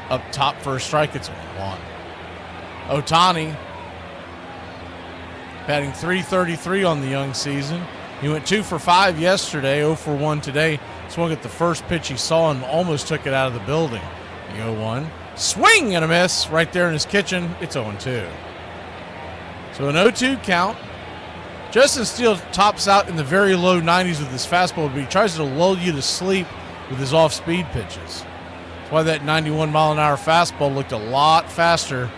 Up top for a strike, it's 1. Ohtani batting .333 on the young season. He went 2 for 5 yesterday, 0 for 1 today. Swung at the first pitch he saw and almost took it out of the building. The 0-1. Swing and a miss right there in his kitchen. It's 0-2. So an 0-2 count. Justin Steele tops out in the very low 90s with his fastball, but he tries to lull you to sleep with his off-speed pitches. That's why that 91-mile-an-hour fastball looked a lot faster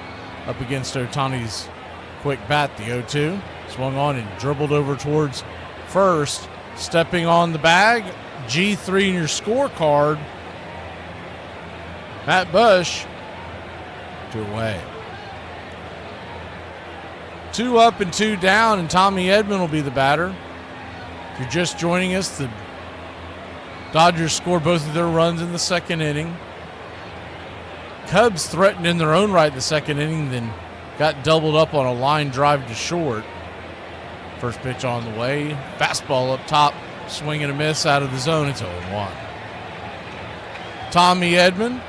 up against Ohtani's quick bat, the 0-2. Swung on and dribbled over towards first. Stepping on the bag. G3 in your scorecard. Matt Bush. 2 away. 2 up and 2 down, and Tommy Edman will be the batter. If you're just joining us, the Dodgers scored both of their runs in the second inning. Cubs threatened in their own right in the second inning, then got doubled up on a line drive to short. First pitch on the way. Fastball up top, swing and a miss out of the zone. It's 0-1. Tommy Edman.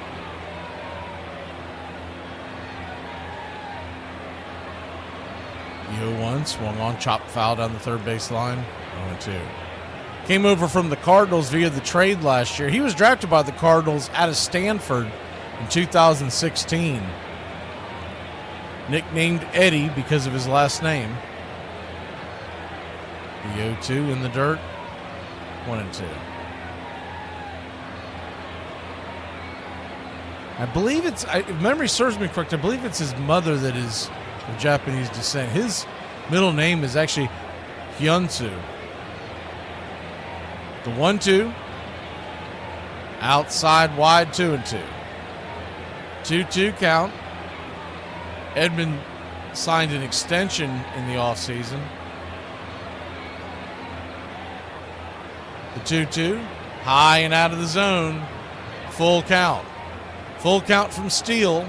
The 0-1 swung on, chopped foul down the third base line. 0-2. Came over from the Cardinals via the trade last year. He was drafted by the Cardinals out of Stanford in 2016. Nicknamed Eddie because of his last name. The 0-2 in the dirt. 1-2. I believe it's, if memory serves me correct, I believe it's his mother that is of Japanese descent. His middle name is actually Hyunsu. The 1-2. Outside wide, 2-2. 2-2 count. Edman signed an extension in the offseason. The 2-2. High and out of the zone. Full count. Full count from Steele.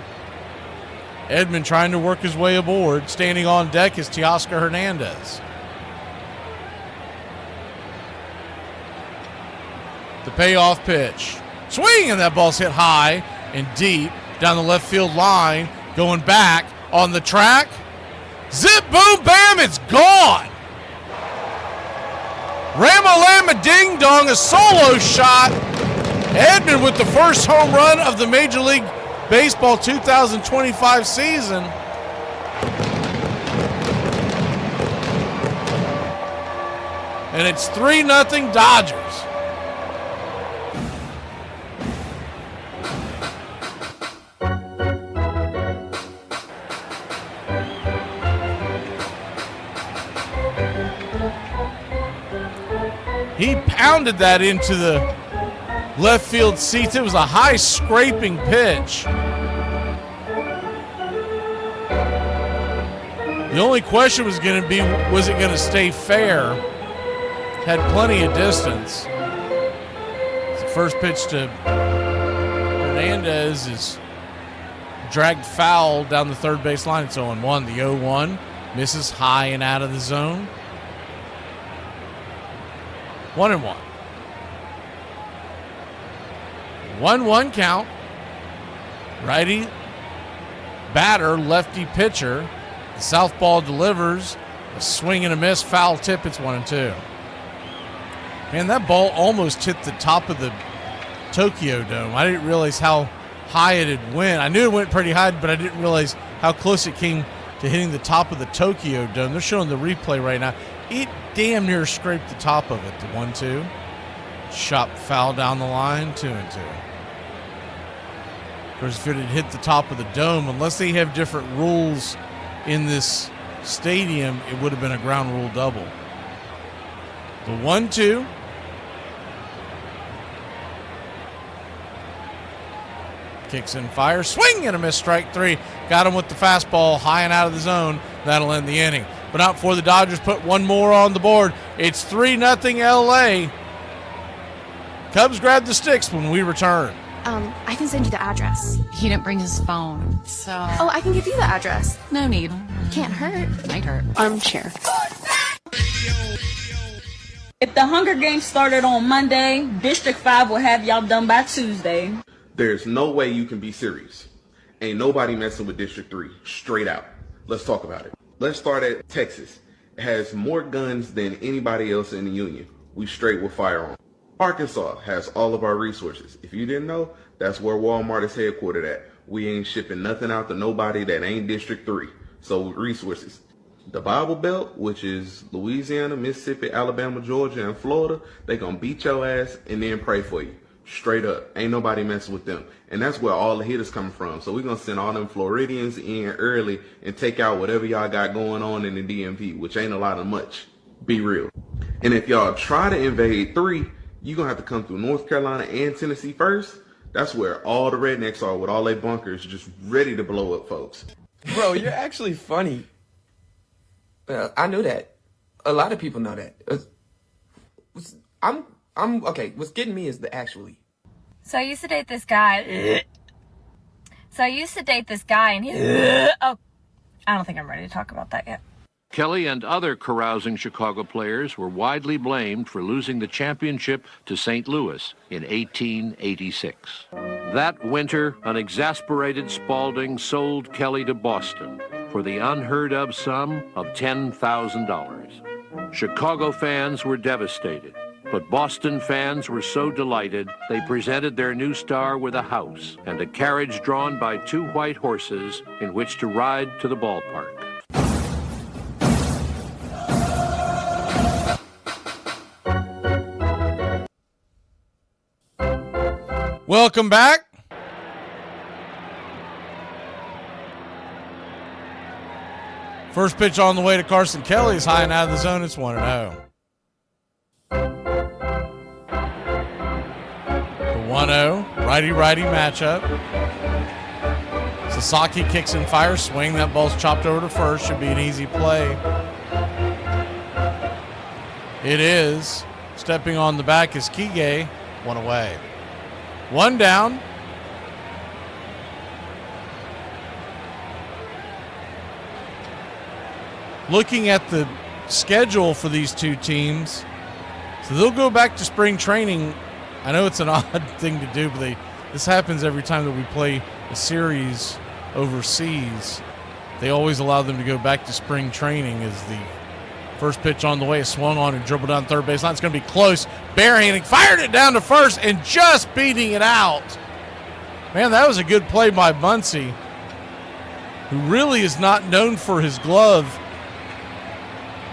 Edman trying to work his way aboard. Standing on deck is Teoscar Hernandez. The payoff pitch. Swing, and that ball's hit high and deep down the left field line. Going back on the track. Zip, boom, bam, it's gone. Ramalama ding dong, a solo shot. Edman with the first home run of the Major League Baseball 2025 season. And it's 3-0 Dodgers. He pounded that into the left field seats. It was a high scraping pitch. The only question was going to be, was it going to stay fair? Had plenty of distance. The first pitch to Hernandez is dragged foul down the third base line. It's 0-1. The 0-1 misses high and out of the zone. 1-1. 1-1 count. Righty batter, lefty pitcher. The southpaw delivers. A swing and a miss, foul tip. It's 1-2. Man, that ball almost hit the top of the Tokyo Dome. I didn't realize how high it had went. I knew it went pretty high, but I didn't realize how close it came to hitting the top of the Tokyo Dome. They're showing the replay right now. It damn near scraped the top of it. The 1-2. Shot foul down the line. 2-2. Of course, if it had hit the top of the dome, unless they have different rules in this stadium, it would have been a ground rule double. The 1-2. Kicks in, fire, swing and a miss, strike 3. Got him with the fastball, high and out of the zone. That'll end the inning. But not before the Dodgers put one more on the board. It's 3-0 LA. Cubs grab the sticks when we return. I can send you the address. He didn't bring his phone, so... Oh, I can give you the address. No need. Can't hurt. Might hurt. Armchair. If the Hunger Games started on Monday, District 5 will have y'all done by Tuesday. There's no way you can be serious. Ain't nobody messing with District 3. Straight out. Let's talk about it. Let's start at Texas. It has more guns than anybody else in the union. We straight with firearms. Arkansas has all of our resources. If you didn't know, that's where Walmart is headquartered at. We ain't shipping nothing out to nobody that ain't District 3. So resources. The Bible Belt, which is Louisiana, Mississippi, Alabama, Georgia, and Florida, they gonna beat your ass and then pray for you. Straight up. Ain't nobody messing with them. And that's where all the hitters come from. So we're going to send all them Floridians in early and take out whatever y'all got going on in the DMV, which ain't a lot of much. Be real. And if y'all try to invade 3, you're going to have to come through North Carolina and Tennessee first. That's where all the rednecks are with all their bunkers just ready to blow up folks. Bro, you're actually funny. I knew that. A lot of people know that. I'm okay. What's getting me is the actually. So I used to date this guy. And he. Oh, I don't think I'm ready to talk about that yet. Kelly and other carousing Chicago players were widely blamed for losing the championship to St. Louis in 1886. That winter, an exasperated Spaulding sold Kelly to Boston for the unheard-of sum of $10,000. Chicago fans were devastated, but Boston fans were so delighted they presented their new star with a house and a carriage drawn by 2 white horses in which to ride to the ballpark. Welcome back. First pitch on the way to Carson Kelly is high and out of the zone. It's 1-0. The 1-0 righty-righty matchup. Sasaki kicks and fires, swing. That ball's chopped over to first. Should be an easy play. It is. Stepping on the back is Kige. 1 away. 1 down. Looking at the schedule for these 2 teams, so they'll go back to spring training. I know it's an odd thing to do, but this happens every time that we play a series overseas. They always allow them to go back to spring training. As the first pitch on the way is swung on and dribbled down third baseline. It's going to be close. Barehanding, fired it down to first and just beating it out. Man, that was a good play by Muncy, who really is not known for his glove.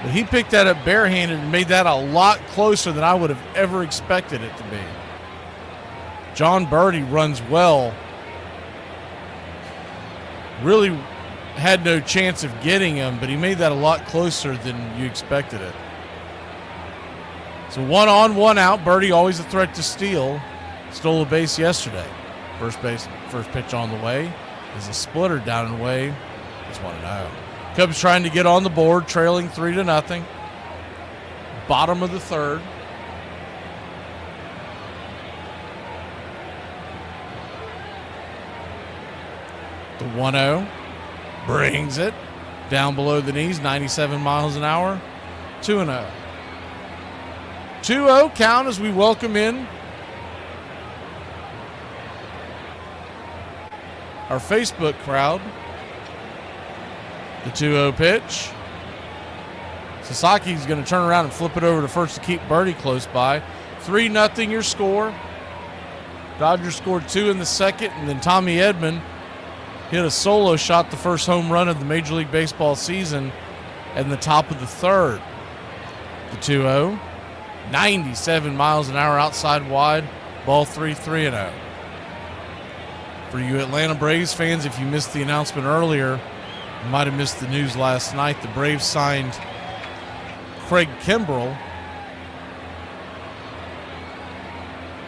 But he picked that up barehanded and made that a lot closer than I would have ever expected it to be. John Birdie runs well. Really had no chance of getting him, but he made that a lot closer than you expected it. So 1 on, 1 out. Birdie always a threat to steal. Stole a base yesterday. First pitch on the way is a splitter down and away. It's 1-0. Cubs trying to get on the board, trailing 3-0. Bottom of the third. The 1-0 brings it down below the knees, 97 miles an hour. 2-0. 2-0 count as we welcome in our Facebook crowd. The 2-0 pitch. Sasaki's going to turn around and flip it over to first to keep Birdie close by. 3-0 your score. Dodgers scored 2 in the second, and then Tommy Edman hit a solo shot, the first home run of the Major League Baseball season, in the top of the third. The 2-0. 97 miles an hour outside wide. Ball 3-0. For you Atlanta Braves fans, if you missed the announcement earlier, you might have missed the news last night. The Braves signed Craig Kimbrell.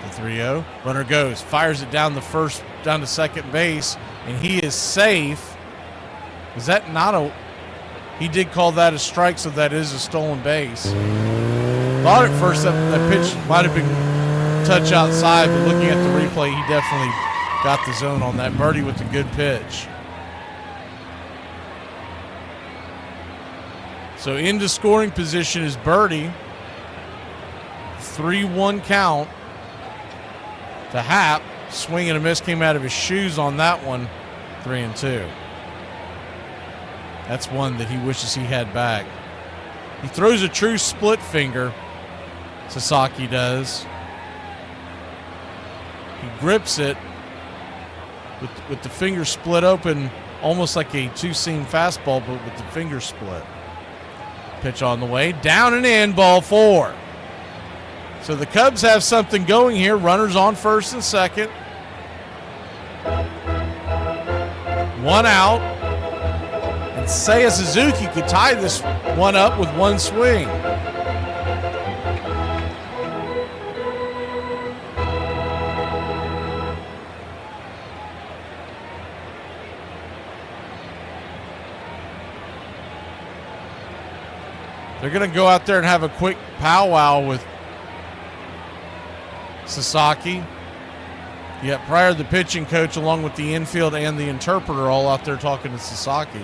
The 3-0. Runner goes, fires it down to second base, and he is safe. Was that not a... He did call that a strike, so that is a stolen base. Thought at first that pitch might have been touch outside, but looking at the replay, he definitely got the zone on that. Birdie with a good pitch. So into scoring position is Birdie. 3-1 count to Happ. Swing and a miss, came out of his shoes on that one. 3-2. That's one that he wishes he had back. He throws a true split finger. Sasaki does. He grips it with the finger split open, almost like a two-seam fastball, but with the finger split. Pitch on the way, down and in, ball 4. So the Cubs have something going here. Runners on first and second. 1 out. And Seiya Suzuki could tie this one up with one swing. They're going to go out there and have a quick powwow with Sasaki. Yeah, prior the pitching coach along with the infield and the interpreter all out there talking to Sasaki.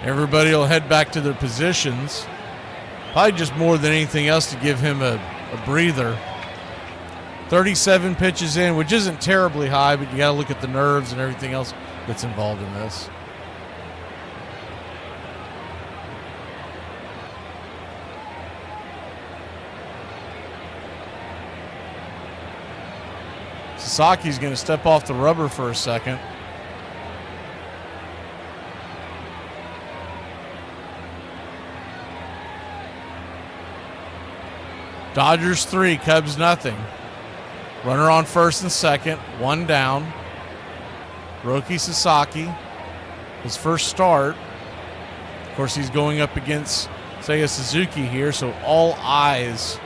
Everybody will head back to their positions. Probably just more than anything else to give him a breather. 37 pitches in, which isn't terribly high, but you got to look at the nerves and everything else that's involved in this. Sasaki's going to step off the rubber for a second. Dodgers 3, Cubs nothing. Runner on first and second, 1 down. Roki Sasaki, his first start. Of course, he's going up against Seiya Suzuki here, so all eyes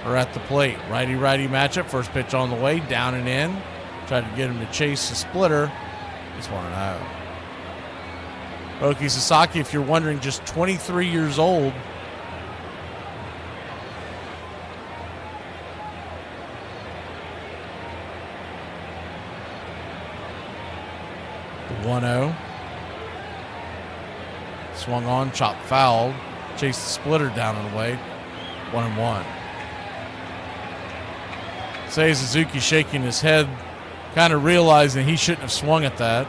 are at the plate. Righty-righty matchup, first pitch on the way, down and in. Tried to get him to chase the splitter. It's 1-0. Roki Sasaki, if you're wondering, just 23 years old. The 1-0. Swung on, chopped foul. Chased the splitter down and away. 1-1. Seiya Suzuki shaking his head, kind of realizing he shouldn't have swung at that.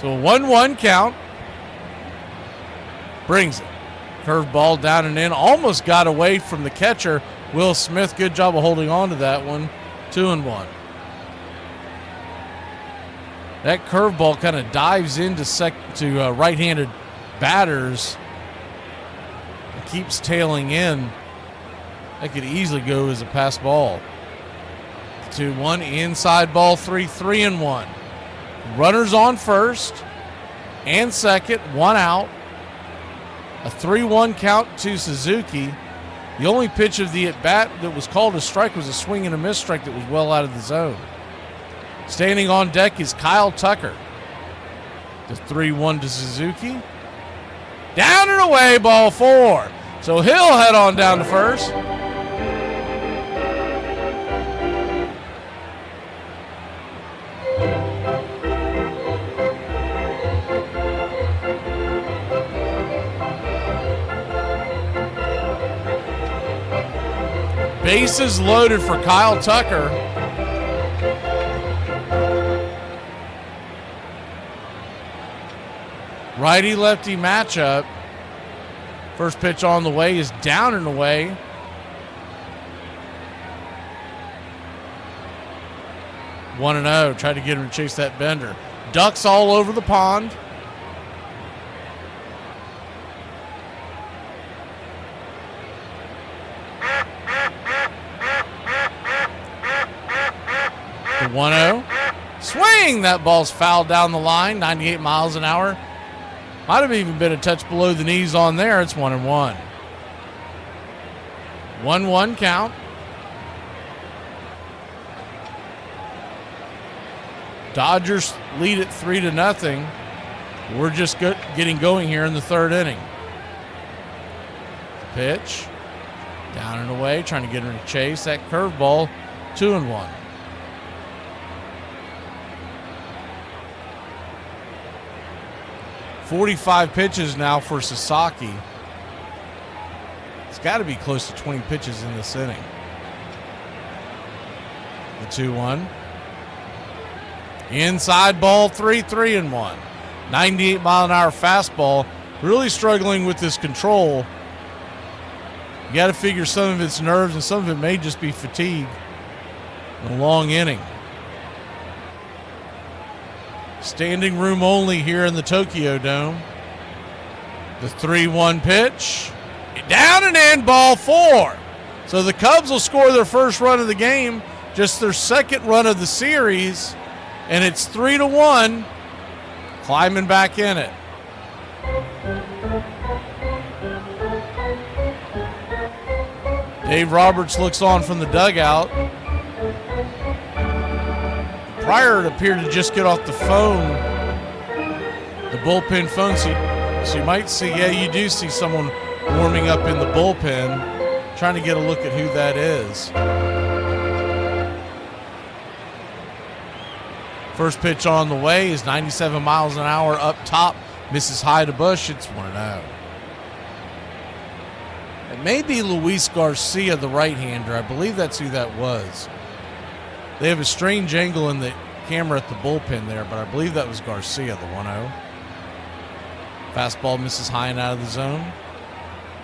So a 1-1 count. Brings it. Curveball down and in. Almost got away from the catcher, Will Smith. Good job of holding on to that one. 2-1. That curveball kind of dives into right-handed batters. It keeps tailing in. That could easily go as a pass ball. 2-1, inside ball 3-1. Runners on first and second, 1 out. A 3-1 count to Suzuki. The only pitch of the at-bat that was called a strike was a swing and a miss strike that was well out of the zone. Standing on deck is Kyle Tucker. The 3-1 to Suzuki. Down and away, ball 4. So he'll head on down to first. Bases loaded for Kyle Tucker. Righty-lefty matchup. First pitch on the way is down and away. One and 0. Tried to get him to chase that bender. Ducks all over the pond. The 1-0. Swing! That ball's fouled down the line. 98 miles an hour. Might have even been a touch below the knees on there. It's 1-1. 1-1 count. Dodgers lead it 3-0. We're just getting going here in the third inning. Pitch. Down and away. Trying to get him to chase that curveball. 2-1. .45 pitches now for Sasaki. It's got to be close to 20 pitches in this inning. The 2-1. Inside ball 3-1. 98 mile an hour fastball. Really struggling with this control. You got to figure some of it's nerves and some of it may just be fatigue. A long inning. Standing room only here in the Tokyo Dome. The 3-1 pitch. Down and in, ball 4. So the Cubs will score their first run of the game, just their second run of the series, and it's 3-1, climbing back in it. Dave Roberts looks on from the dugout. Pryor appeared to just get off the phone, the bullpen phone. So you might see, yeah, you do see someone warming up in the bullpen, trying to get a look at who that is. First pitch on the way is 97 miles an hour up top, misses high to Bush. It's 1-0. It may be Luis Garcia, the right-hander. I believe that's who that was. They have a strange angle in the camera at the bullpen there, but I believe that was Garcia, the 1-0. Fastball misses high and out of the zone.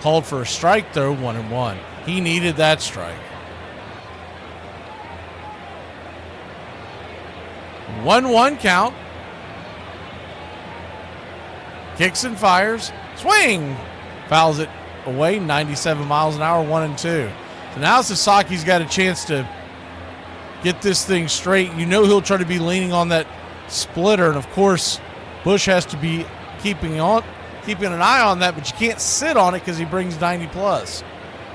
Called for a strike, though, 1-1. He needed that strike. 1-1 count. Kicks and fires. Swing! Fouls it away, 97 miles an hour, 1-2. So now Sasaki's got a chance to get this thing straight. You know he'll try to be leaning on that splitter, and of course Bush has to be keeping an eye on that, but you can't sit on it because he brings 90 plus.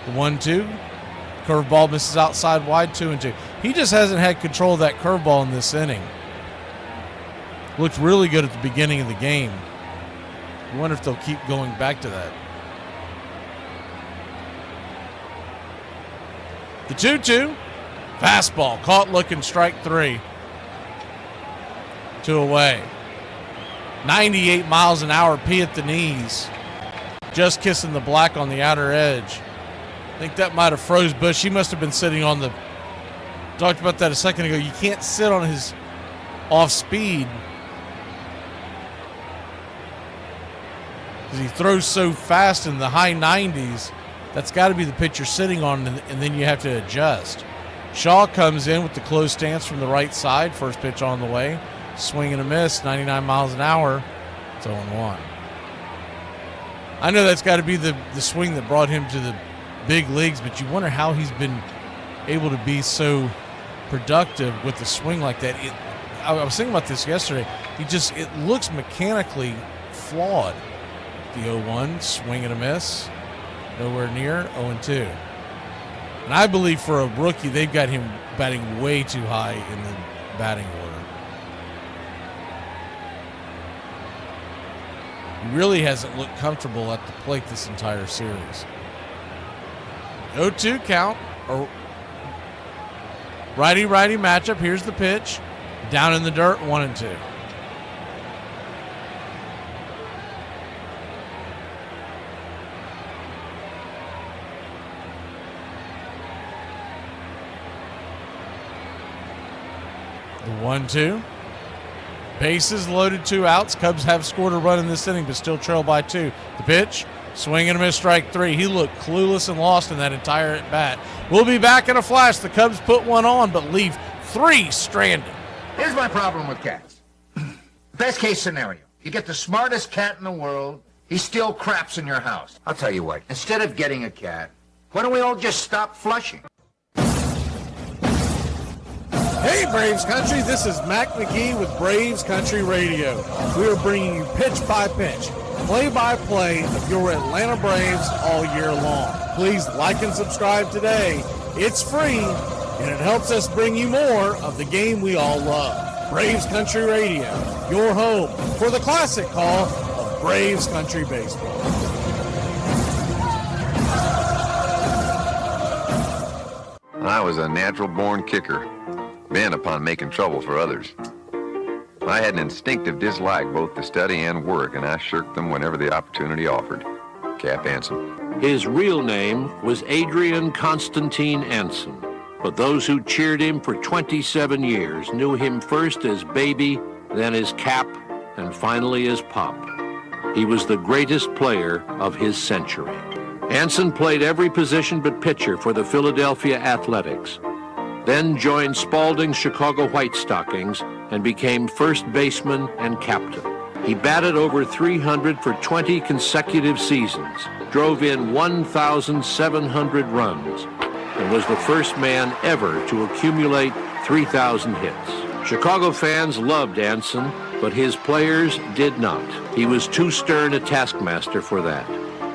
The 1-2. Curveball misses outside wide, 2-2. He just hasn't had control of that curveball in this inning. Looked really good at the beginning of the game. I wonder if they'll keep going back to that. The 2-2. Fastball. Caught looking, strike 3. 2 away. 98 miles an hour, P at the knees. Just kissing the black on the outer edge. I think that might have froze Bush. He must have been sitting on the... Talked about that a second ago. You can't sit on his off speed because he throws so fast in the high 90s. That's got to be the pitch you're sitting on, and then you have to adjust. Shaw comes in with the closed stance from the right side. First pitch on the way. Swing and a miss, 99 miles an hour. It's 0-1. I know that's got to be the swing that brought him to the big leagues, but you wonder how he's been able to be so productive with a swing like that. I was thinking about this yesterday. It looks mechanically flawed. The 0-1, swing and a miss. Nowhere near, 0-2. And I believe for a rookie, they've got him batting way too high in the batting order. He really hasn't looked comfortable at the plate this entire series. 0-2 count. Righty-righty matchup. Here's the pitch. Down in the dirt, 1-2. The 1-2. Bases loaded, 2 outs. Cubs have scored a run in this inning, but still trail by 2. The pitch, swing and a miss, strike 3. He looked clueless and lost in that entire at bat. We'll be back in a flash. The Cubs put 1 on, but leave 3 stranded. Here's my problem with cats. Best case scenario, you get the smartest cat in the world, he still craps in your house. I'll tell you what, instead of getting a cat, why don't we all just stop flushing? Hey, Braves Country, this is Mac McGee with Braves Country Radio. We are bringing you pitch by pitch, play-by-play of your Atlanta Braves all year long. Please like and subscribe today. It's free, and it helps us bring you more of the game we all love. Braves Country Radio, your home for the classic call of Braves Country Baseball. I was a natural-born kicker, bent upon making trouble for others. I had an instinctive dislike both to study and work, and I shirked them whenever the opportunity offered. Cap Anson. His real name was Adrian Constantine Anson, but those who cheered him for 27 years knew him first as Baby, then as Cap, and finally as Pop. He was the greatest player of his century. Anson played every position but pitcher for the Philadelphia Athletics. then joined Spalding's Chicago White Stockings and became first baseman and captain. He batted over .300 for 20 consecutive seasons, drove in 1,700 runs, and was the first man ever to accumulate 3,000 hits. Chicago fans loved Anson, but his players did not. He was too stern a taskmaster for that,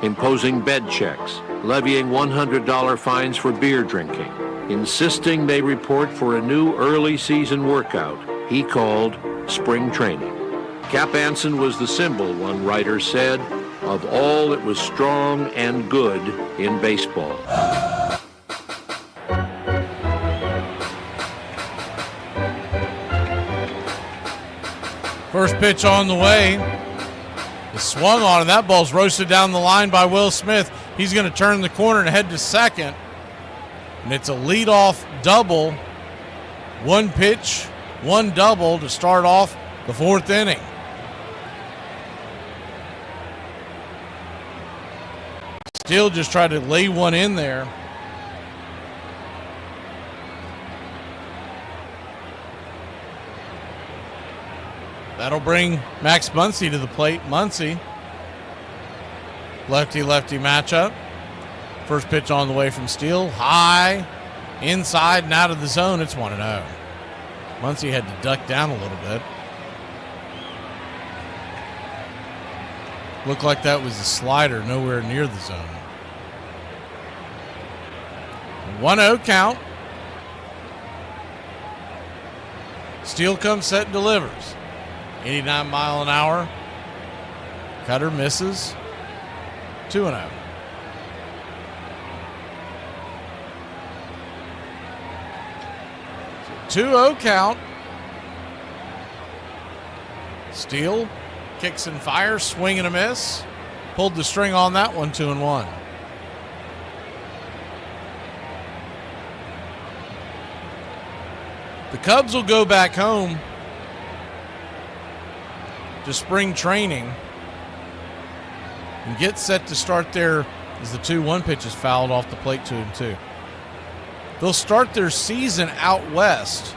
imposing bed checks, levying $100 fines for beer drinking, insisting they report for a new early season workout he called spring training. Cap Anson was the symbol, one writer said, of all that was strong and good in baseball. First pitch on the way. It's swung on, and that ball's roasted down the line by Will Smith. He's going to turn the corner and head to second. And it's a leadoff double. One pitch, one double to start off the fourth inning. Steele just tried to lay one in there. That'll bring Max Muncy to the plate. Muncy, lefty-lefty matchup. First pitch on the way from Steele. High, inside and out of the zone. It's 1-0. Muncy had to duck down a little bit. Looked like that was a slider, nowhere near the zone. 1-0 count. Steele comes set and delivers. 89 mile an hour. Cutter misses. 2-0. So 2-0 count. Steele kicks and fires, swing and a miss. Pulled the string on that one, 2-1. The Cubs will go back home to spring training and get set to start their, as the 2-1 pitch is fouled off the plate, 2-2. They'll start their season out west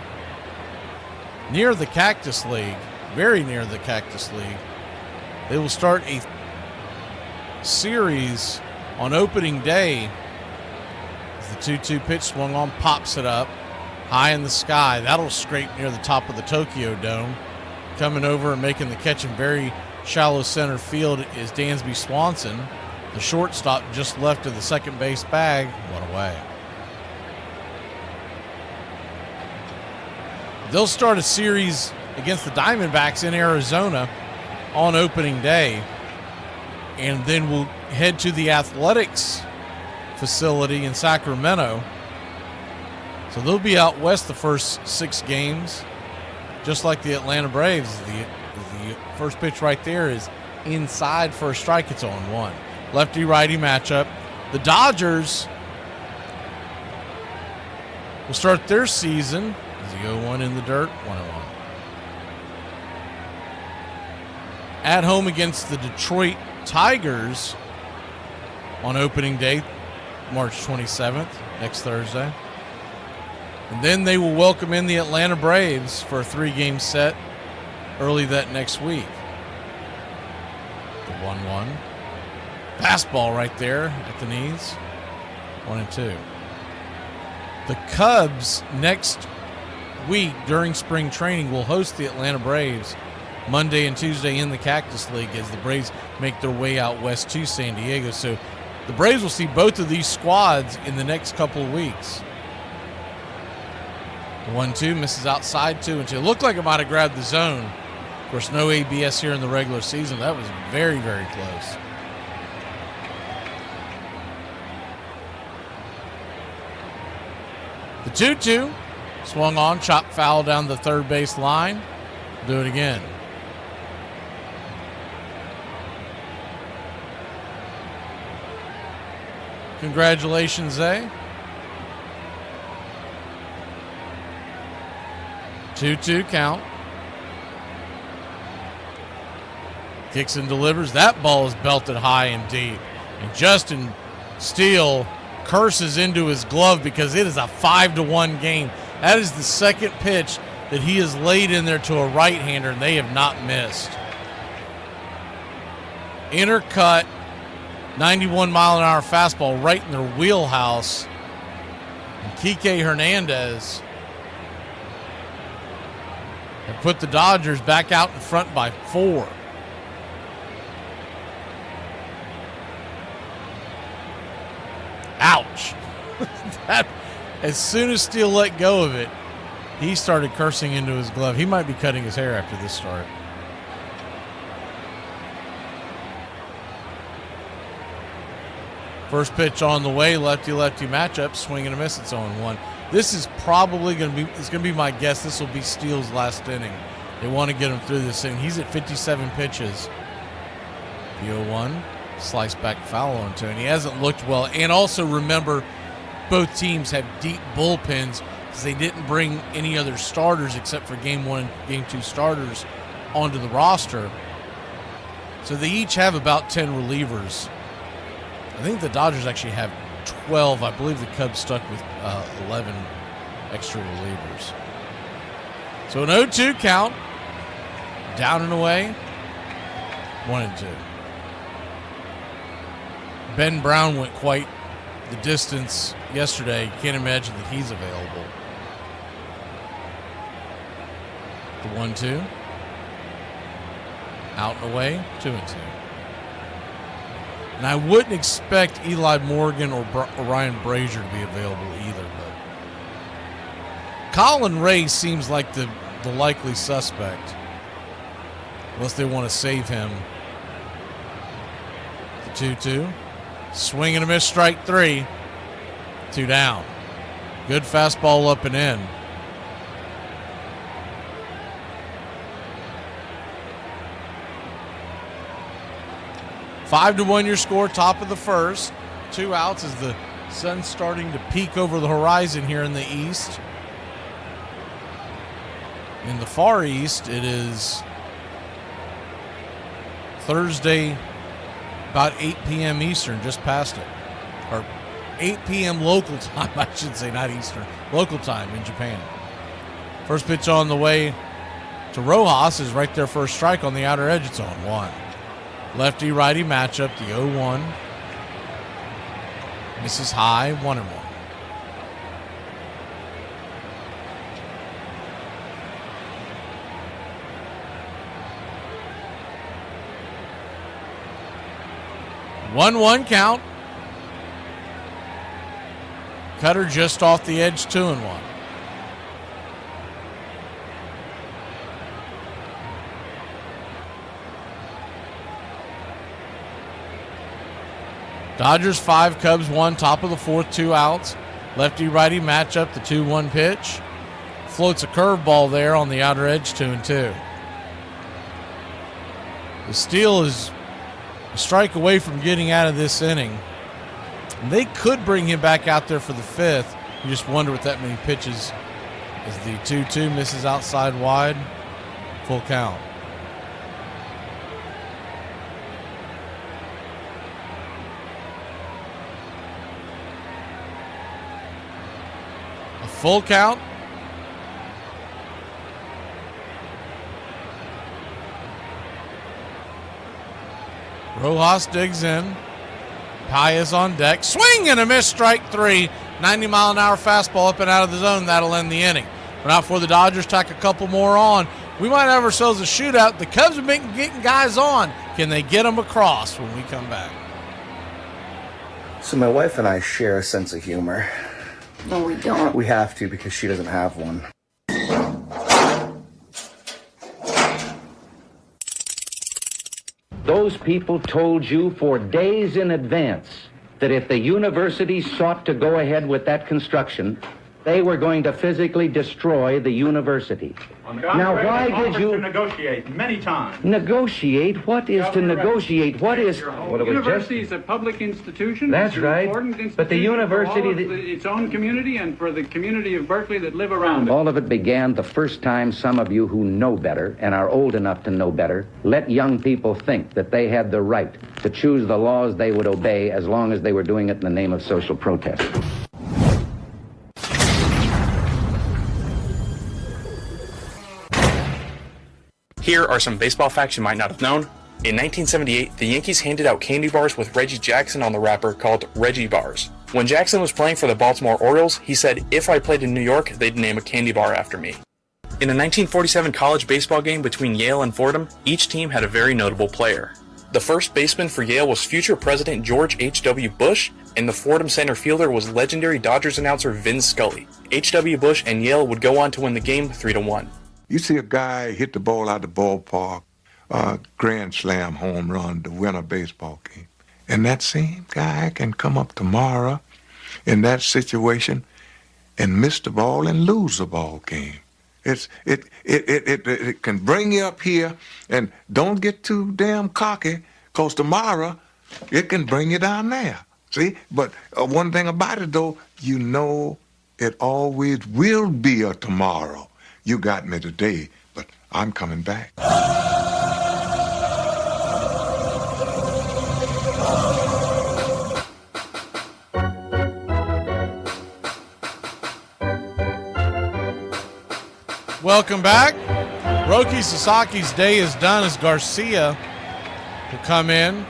near the Cactus League, very near the Cactus League. They will start a series on opening day. As the 2-2 pitch swung on, pops it up high in the sky. That'll scrape near the top of the Tokyo Dome. Coming over and making the catch in very shallow center field is Dansby Swanson. The shortstop just left of the second base bag. One away. They'll start a series against the Diamondbacks in Arizona on opening day. And then we'll head to the Athletics facility in Sacramento. So they'll be out west the first 6 games. Just like the Atlanta Braves, the first pitch right there is inside for a strike. It's 0-1. Lefty-righty matchup. The Dodgers will start their season as the 0-1 in the dirt, 1-1. At home against the Detroit Tigers on opening day, March 27th, next Thursday. And then they will welcome in the Atlanta Braves for a 3-game set early that next week. The 1-1. Fastball right there at the knees. 1-2. The Cubs next week during spring training will host the Atlanta Braves Monday and Tuesday in the Cactus League as the Braves make their way out west to San Diego. So the Braves will see both of these squads in the next couple of weeks. 1-2, misses outside, 2-2. Looked like it might have grabbed the zone. Of course, no ABS here in the regular season. That was very, very close. The 2-2 swung on, chopped foul down the third base line. Do it again. Congratulations, Zay. 2-2 count. Kicks and delivers. That ball is belted high and deep. And Justin Steele curses into his glove because it is a 5-1 game. That is the second pitch that he has laid in there to a right-hander, and they have not missed. Intercut, 91-mile-an-hour fastball right in their wheelhouse. And Kike Hernandez have put the Dodgers back out in front by 4. Ouch. As soon as Steele let go of it, he started cursing into his glove. He might be cutting his hair after this start. First pitch on the way, lefty-lefty matchup, swing and a miss. It's 0-1. This is probably going to be my guess. This will be Steele's last inning. They want to get him through this inning. He's at 57 pitches. The 0-1, slice back foul onto him. He hasn't looked well. And also remember, both teams have deep bullpens because they didn't bring any other starters except for Game 1 and Game 2 starters onto the roster. So they each have about 10 relievers. I think the Dodgers actually have 12. I believe the Cubs stuck with 11 extra relievers. So an 0-2 count. Down and away. 1-2. Ben Brown went quite the distance yesterday. You can't imagine that he's available. The 1-2. Out and away. 2-2. And I wouldn't expect Eli Morgan or Ryan Brazier to be available either. But Colin Ray seems like the likely suspect, unless they want to save him. The 2-2. Swing and a miss, strike 3. 2 down. Good fastball up and in. Five to 1 your score, top of the first. 2 outs as the sun's starting to peek over the horizon here in the east. In the far east, it is Thursday, about 8 p.m. Eastern, just past it. Or 8 p.m. local time, I should say, not Eastern. Local time in Japan. First pitch on the way to Rojas is right there for a strike on the outer edge. It's 0-1. Lefty-righty matchup, the 0-1. Misses high, 1-1. One count. Cutter just off the edge, 2-1. Dodgers 5, Cubs 1, top of the fourth, 2 outs. Lefty-righty matchup, the 2-1 pitch. Floats a curveball there on the outer edge, 2-2. The Steele is a strike away from getting out of this inning. And they could bring him back out there for the 5th. You just wonder with that many pitches as the 2-2 misses outside wide. Full count. Full count. Rojas digs in. Paez on deck. Swing and a miss, strike 3. 90-mile-an-hour fastball up and out of the zone. That'll end the inning. But now for the Dodgers, tack a couple more on. We might have ourselves a shootout. The Cubs have been getting guys on. Can they get them across when we come back? So my wife and I share a sense of humor. No, we don't. We have to because she doesn't have one. Those people told you for days in advance that if the university sought to go ahead with that construction, they were going to physically destroy the university. Now, why did you negotiate many times? Negotiate? What is to negotiate? What is? Well, university is a public institution. That's it's right. But the university, its own community, and for the community of Berkeley that live around it. All of it began the first time some of you who know better and are old enough to know better let young people think that they had the right to choose the laws they would obey as long as they were doing it in the name of social protest. Here are some baseball facts you might not have known. In 1978, the Yankees handed out candy bars with Reggie Jackson on the wrapper called Reggie Bars. When Jackson was playing for the Baltimore Orioles, he said, "If I played in New York, they'd name a candy bar after me." In a 1947 college baseball game between Yale and Fordham, each team had a very notable player. The first baseman for Yale was future President George H.W. Bush, and the Fordham center fielder was legendary Dodgers announcer Vin Scully. H.W. Bush and Yale would go on to win the game 3-1. You see a guy hit the ball out the ballpark, grand slam home run to win a baseball game. And that same guy can come up tomorrow in that situation and miss the ball and lose the ball game. It can bring you up here, and don't get too damn cocky, because tomorrow it can bring you down there. See? But one thing about it, though, you know it always will be a tomorrow. You got me today, but I'm coming back. Welcome back. Roki Sasaki's day is done as Garcia will come in.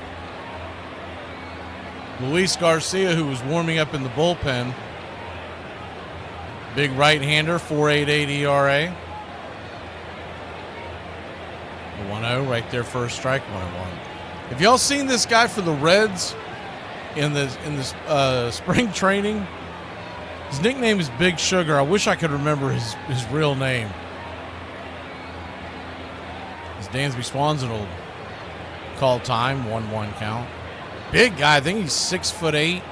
Luis Garcia, who was warming up in the bullpen. Big right-hander, 4.88 ERA. 1-0 right there, first strike, 1-1. Have y'all seen this guy for the Reds in this spring training? His nickname is Big Sugar. I wish I could remember his real name. As Dansby Swanson will call time, 1-1 count. Big guy. I think he's 6'8".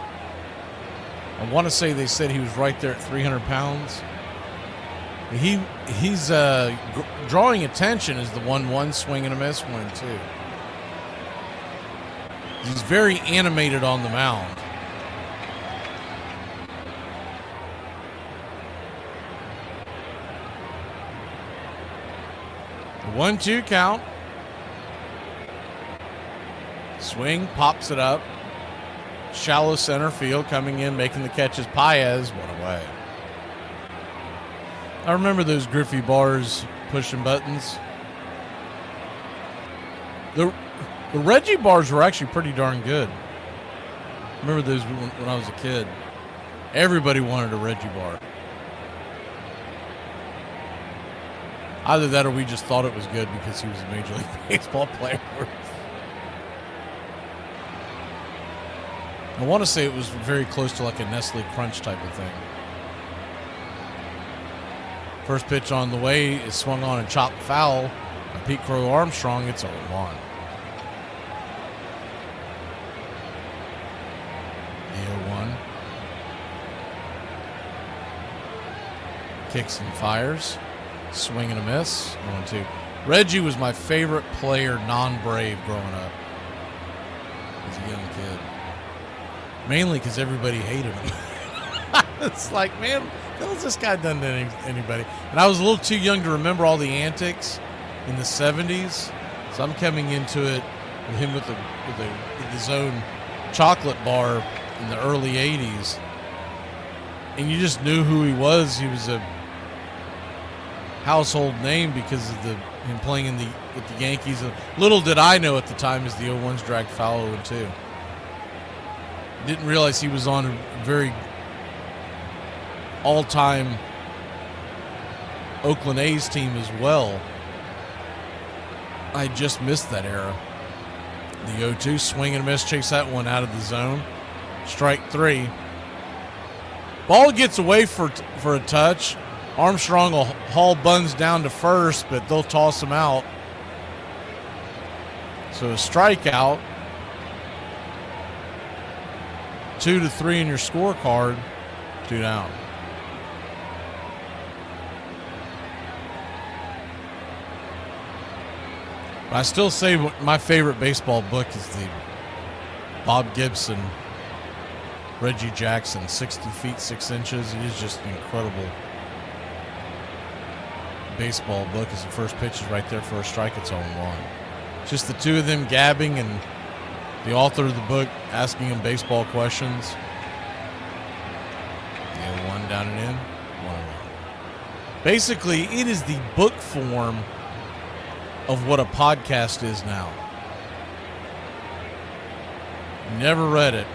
I want to say they said he was right there at 300 pounds. He's drawing attention as the 1-1 swing and a miss, 1-2. He's very animated on the mound. The 1-2 count. Swing, pops it up. Shallow center field, coming in, making the catches. Paez, one away. I remember those Griffey bars pushing buttons. The Reggie bars were actually pretty darn good. I remember those when I was a kid. Everybody wanted a Reggie bar. Either that or we just thought it was good because he was a Major League Baseball player. I want to say it was very close to like a Nestle Crunch type of thing. First pitch on the way is swung on and chopped foul by Pete Crow Armstrong. It's 0-1. The 0-1. Kicks and fires. Swing and a miss. 1-2. Reggie was my favorite player, non-Brave, growing up as a young kid. Mainly because everybody hated him. It's like, man, what has this guy done to anybody? And I was a little too young to remember all the antics in the 70s. So I'm coming into it with him with his own chocolate bar in the early 80s. And you just knew who he was. He was a household name because of him playing with the Yankees. Little did I know at the time as the 0-1s dragged foul 0-2. Didn't realize he was on a very all-time Oakland A's team as well. I just missed that era. The 0-2 swing and a miss, chase that one out of the zone. Strike 3. Ball gets away for a touch. Armstrong will haul Buns down to first, but they'll toss him out. So a strikeout. 2-3 in your scorecard. 2 down. But I still say my favorite baseball book is the Bob Gibson, Reggie Jackson, 60 feet, 6 inches. It is just an incredible baseball book. As the first pitch is right there for a strike, it's 0-1. Just the two of them gabbing and the author of the book asking him baseball questions. The 0-1 down and in, 1-1. Basically, it is the book form of what a podcast is now. Never read it.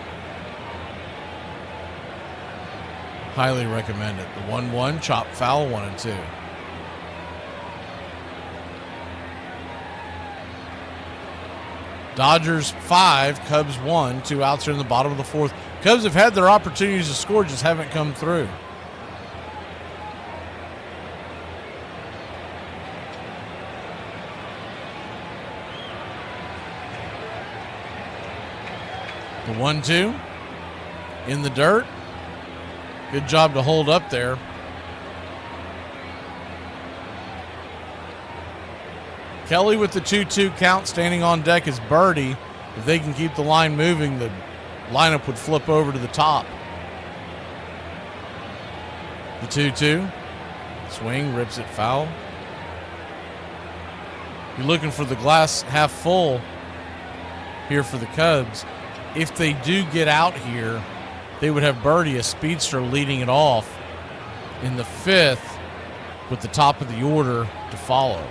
Highly recommend it. The 1-1, chop foul, 1-2. Dodgers 5, Cubs 1, 2 outs are in the bottom of the fourth. Cubs have had their opportunities to score, just haven't come through. The 1-2 in the dirt. Good job to hold up there. Kelly with the 2-2 count, standing on deck is Birdie. If they can keep the line moving, the lineup would flip over to the top. The 2-2. Swing, rips it foul. You're looking for the glass half full here for the Cubs. If they do get out here, they would have Birdie, a speedster, leading it off in the fifth with the top of the order to follow.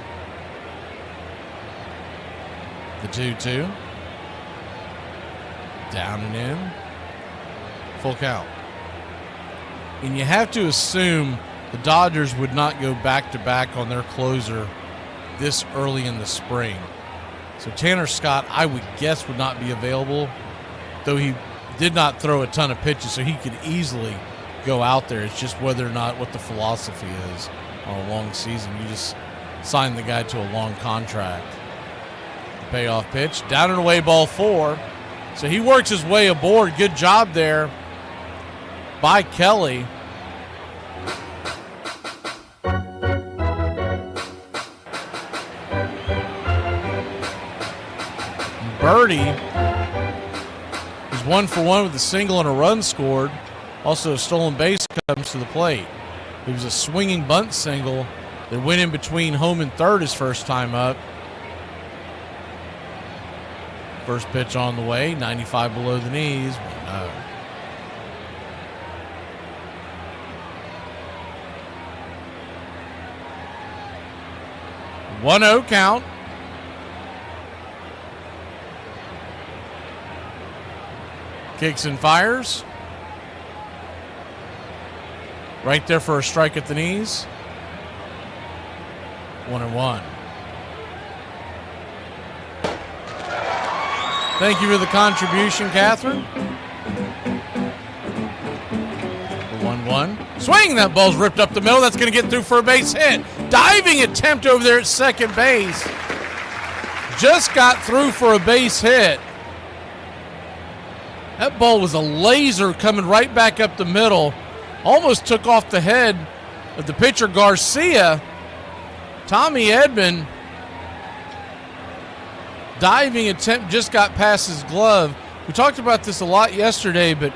The 2-2. Down and in. Full count. And you have to assume the Dodgers would not go back-to-back on their closer this early in the spring. So Tanner Scott, I would guess, would not be available, though he did not throw a ton of pitches, so he could easily go out there. It's just whether or not what the philosophy is on a long season. You just sign the guy to a long contract. The payoff pitch, down and away, ball 4. So he works his way aboard. Good job there by Kelly. Birdie is 1 for 1 with a single and a run scored. Also, a stolen base comes to the plate. It was a swinging bunt single that went in between home and third his first time up. First pitch on the way, 95 below the knees. 1-0 count. Kicks and fires. Right there for a strike at the knees. 1-1. Thank you for the contribution, Catherine. The 1-1. Swing! That ball's ripped up the middle. That's going to get through for a base hit. Diving attempt over there at second base. Just got through for a base hit. That ball was a laser coming right back up the middle. Almost took off the head of the pitcher, Garcia. Tommy Edman, diving attempt, just got past his glove. We talked about this a lot yesterday, but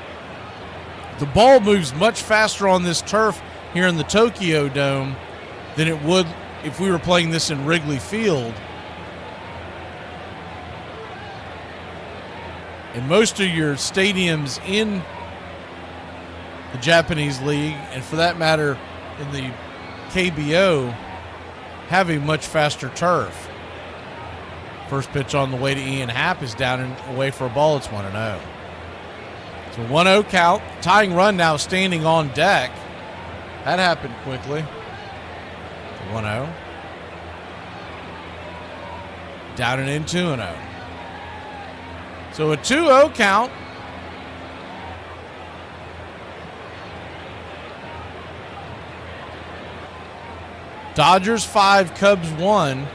the ball moves much faster on this turf here in the Tokyo Dome than it would if we were playing this in Wrigley Field. And most of your stadiums in the Japanese League, and for that matter in the KBO, have a much faster turf. First pitch on the way to Ian Happ is down and away for a ball. It's 1-0. So 1-0 count. Tying run now standing on deck. That happened quickly. 1-0. Down and in, 2-0. So a 2-0 count. Dodgers 5, Cubs 1.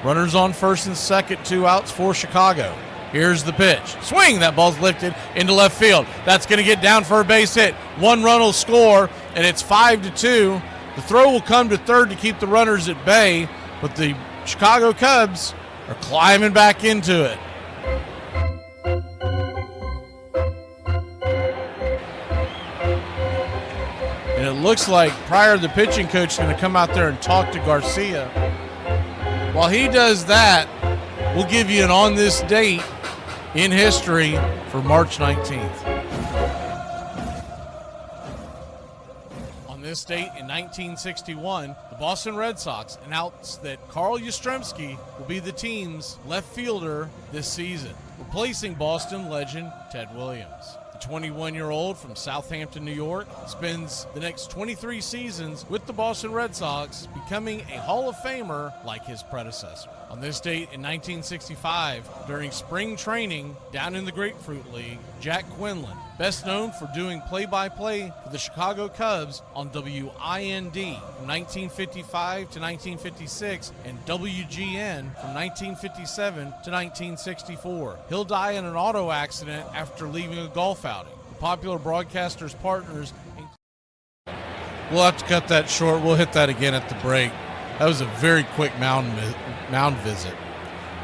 Runners on first and second, 2 outs for Chicago. Here's the pitch. Swing! That ball's lifted into left field. That's going to get down for a base hit. 1 run will score, and it's 5-2. The throw will come to third to keep the runners at bay, but the Chicago Cubs are climbing back into it. And it looks like Pryor, the pitching coach, is going to come out there and talk to Garcia. While he does that, we'll give you an on this date in history for March 19th. On On this date in 1961, the Boston Red Sox announced that Carl Yastrzemski will be the team's left fielder this season, replacing Boston legend Ted Williams. The 21-year-old from Southampton, New York, spends the next 23 seasons with the Boston Red Sox, becoming a Hall of Famer like his predecessor. On this date in 1965, during spring training down in the Grapefruit League, Jack Quinlan, best known for doing play-by-play for the Chicago Cubs on WIND from 1955 to 1956 and WGN from 1957 to 1964. He'll die in an auto accident after leaving a golf outing. The popular broadcaster's partners. We'll have to cut that short. We'll hit that again at the break. That was a very quick mound visit.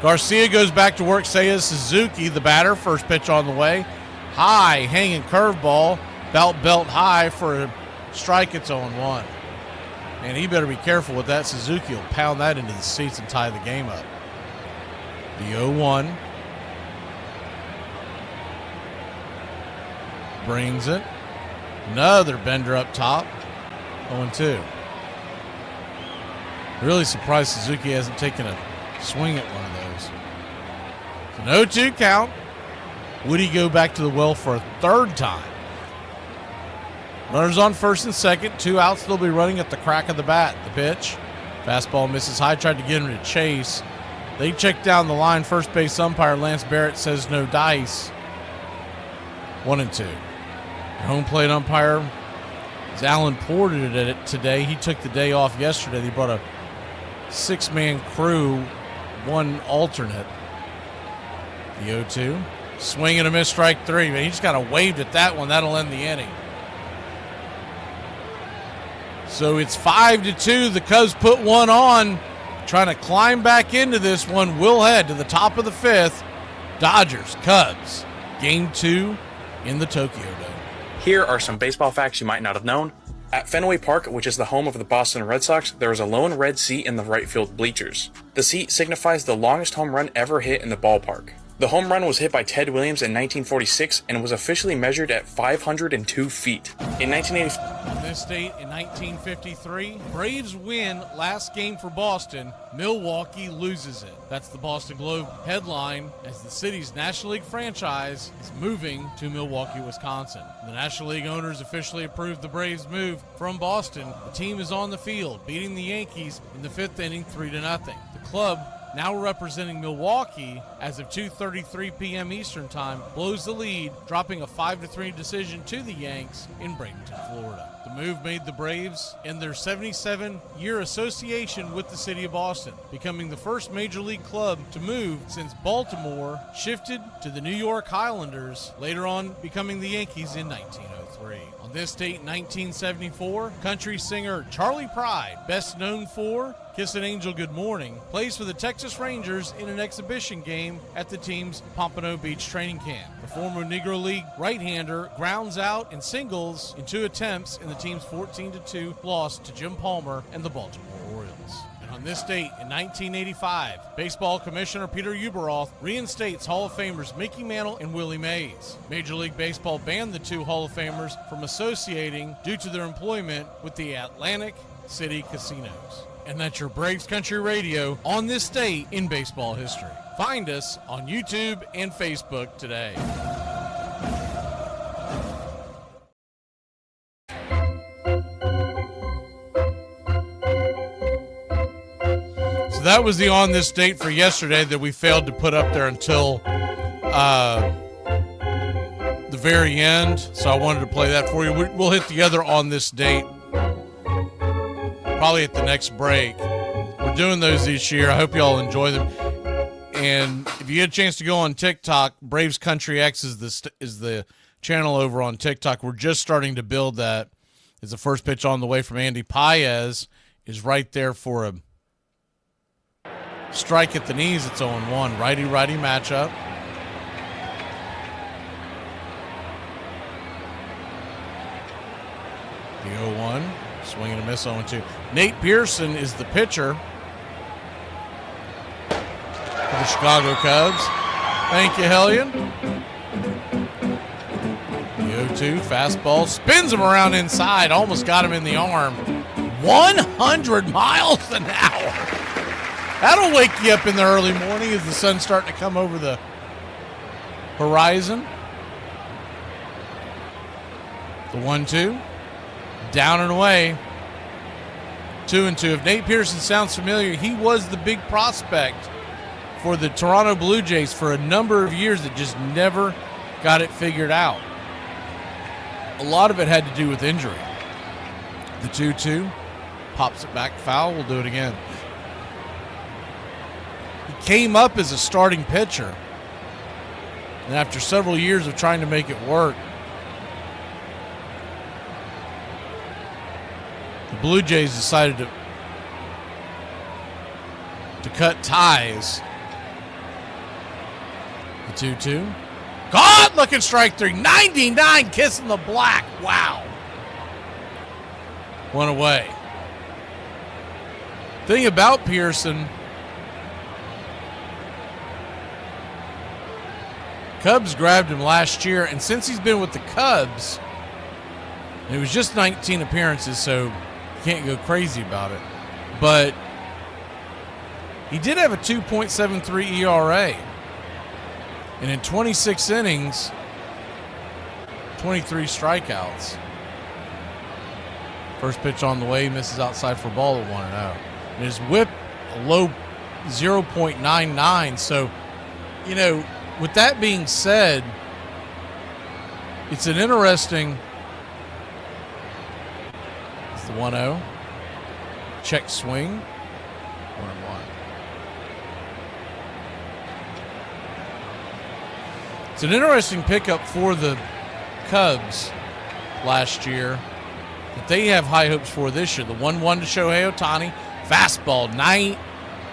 Garcia goes back to work. Seiya Suzuki, the batter, first pitch on the way. High, hanging curveball, belt high for a strike. It's 0-1. And he better be careful with that. Suzuki will pound that into the seats and tie the game up. The 0-1. Brings it. Another bender up top. 0-2. Really surprised Suzuki hasn't taken a swing at one of those. It's an 0-2 count. Would he go back to the well for a third time? Runners on first and second. 2 outs. They'll be running at the crack of the bat. The pitch. Fastball misses high. Tried to get him to chase. They check down the line. First base umpire Lance Barrett says no dice. 1-2. Home plate umpire is Alan Porter at it today. He took the day off yesterday. They brought a 6-man crew, 1 alternate. The 0-2. Swing and a miss, strike 3. Man, he just kind of waved at that one. That'll end the inning. So it's 5-2. The Cubs put one on. Trying to climb back into this one. Will head to the top of the 5th. Dodgers, Cubs. Game 2 in the Tokyo Dome. Here are some baseball facts you might not have known. At Fenway Park, which is the home of the Boston Red Sox, there is a lone red seat in the right field bleachers. The seat signifies the longest home run ever hit in the ballpark. The home run was hit by Ted Williams in 1946 and was officially measured at 502 feet. In 1980, on this date in 1953, Braves win last game for Boston. Milwaukee loses it. That's the Boston Globe headline as the city's National League franchise is moving to Milwaukee, Wisconsin. The National League owners officially approved the Braves move from Boston. The team is on the field, beating the Yankees in the 5th inning 3-0. The club, now representing Milwaukee as of 2:33 p.m. Eastern Time, blows the lead, dropping a 5-3 decision to the Yanks in Bradenton, Florida. The move made the Braves end their 77-year association with the city of Boston, becoming the first major league club to move since Baltimore shifted to the New York Highlanders, later on becoming the Yankees in 1903. On this date, 1974, country singer Charlie Pride, best known for Kiss an Angel Good Morning, plays for the Texas Rangers in an exhibition game at the team's Pompano Beach training camp. The former Negro League right-hander grounds out and singles in 2 attempts in the team's 14-2 loss to Jim Palmer and the Baltimore Orioles. And on this date, in 1985, Baseball Commissioner Peter Ueberroth reinstates Hall of Famers Mickey Mantle and Willie Mays. Major League Baseball banned the 2 Hall of Famers from associating due to their employment with the Atlantic City casinos. And that's your Braves Country Radio on this date in baseball history. Find us on YouTube and Facebook today. So that was the on this date for yesterday that we failed to put up there until the very end. So I wanted to play that for you. We'll hit the other on this date probably at the next break. We're doing those this year. I hope y'all enjoy them. And if you get a chance to go on TikTok, Braves Country X is the channel over on TikTok. We're just starting to build that. It's the first pitch on the way from Andy Paez is right there for a strike at the knees. It's 0-1. Righty-righty matchup. The 0-1. Swing and a miss, 0-2. Nate Pearson is the pitcher for the Chicago Cubs. Thank you, Hellion. The 2-2, fastball, spins him around inside, almost got him in the arm. 100 miles an hour. That'll wake you up in the early morning as the sun's starting to come over the horizon. The 1-2, down and away. 2-2. If Nate Pearson sounds familiar, he was the big prospect for the Toronto Blue Jays for a number of years that just never got it figured out. A lot of it had to do with injury. The 2-2, pops it back foul, we'll do it again. He came up as a starting pitcher, and after several years of trying to make it work, the Blue Jays decided to cut ties. The 2-2. Caught, looking strike 3. 99, kissing the black. Wow. One away. Thing about Pearson, Cubs grabbed him last year, and since he's been with the Cubs, it was just 19 appearances, so you can't go crazy about it. But he did have a 2.73 ERA. And in 26 innings, 23 strikeouts. First pitch on the way, misses outside for a ball at 1-0. And his whip, a low 0.99. So, you know, with that being said, it's an interesting. It's the 1-0. Check swing. 1-1. It's an interesting pickup for the Cubs last year that they have high hopes for this year. The 1-1 to Shohei Ohtani. Fastball,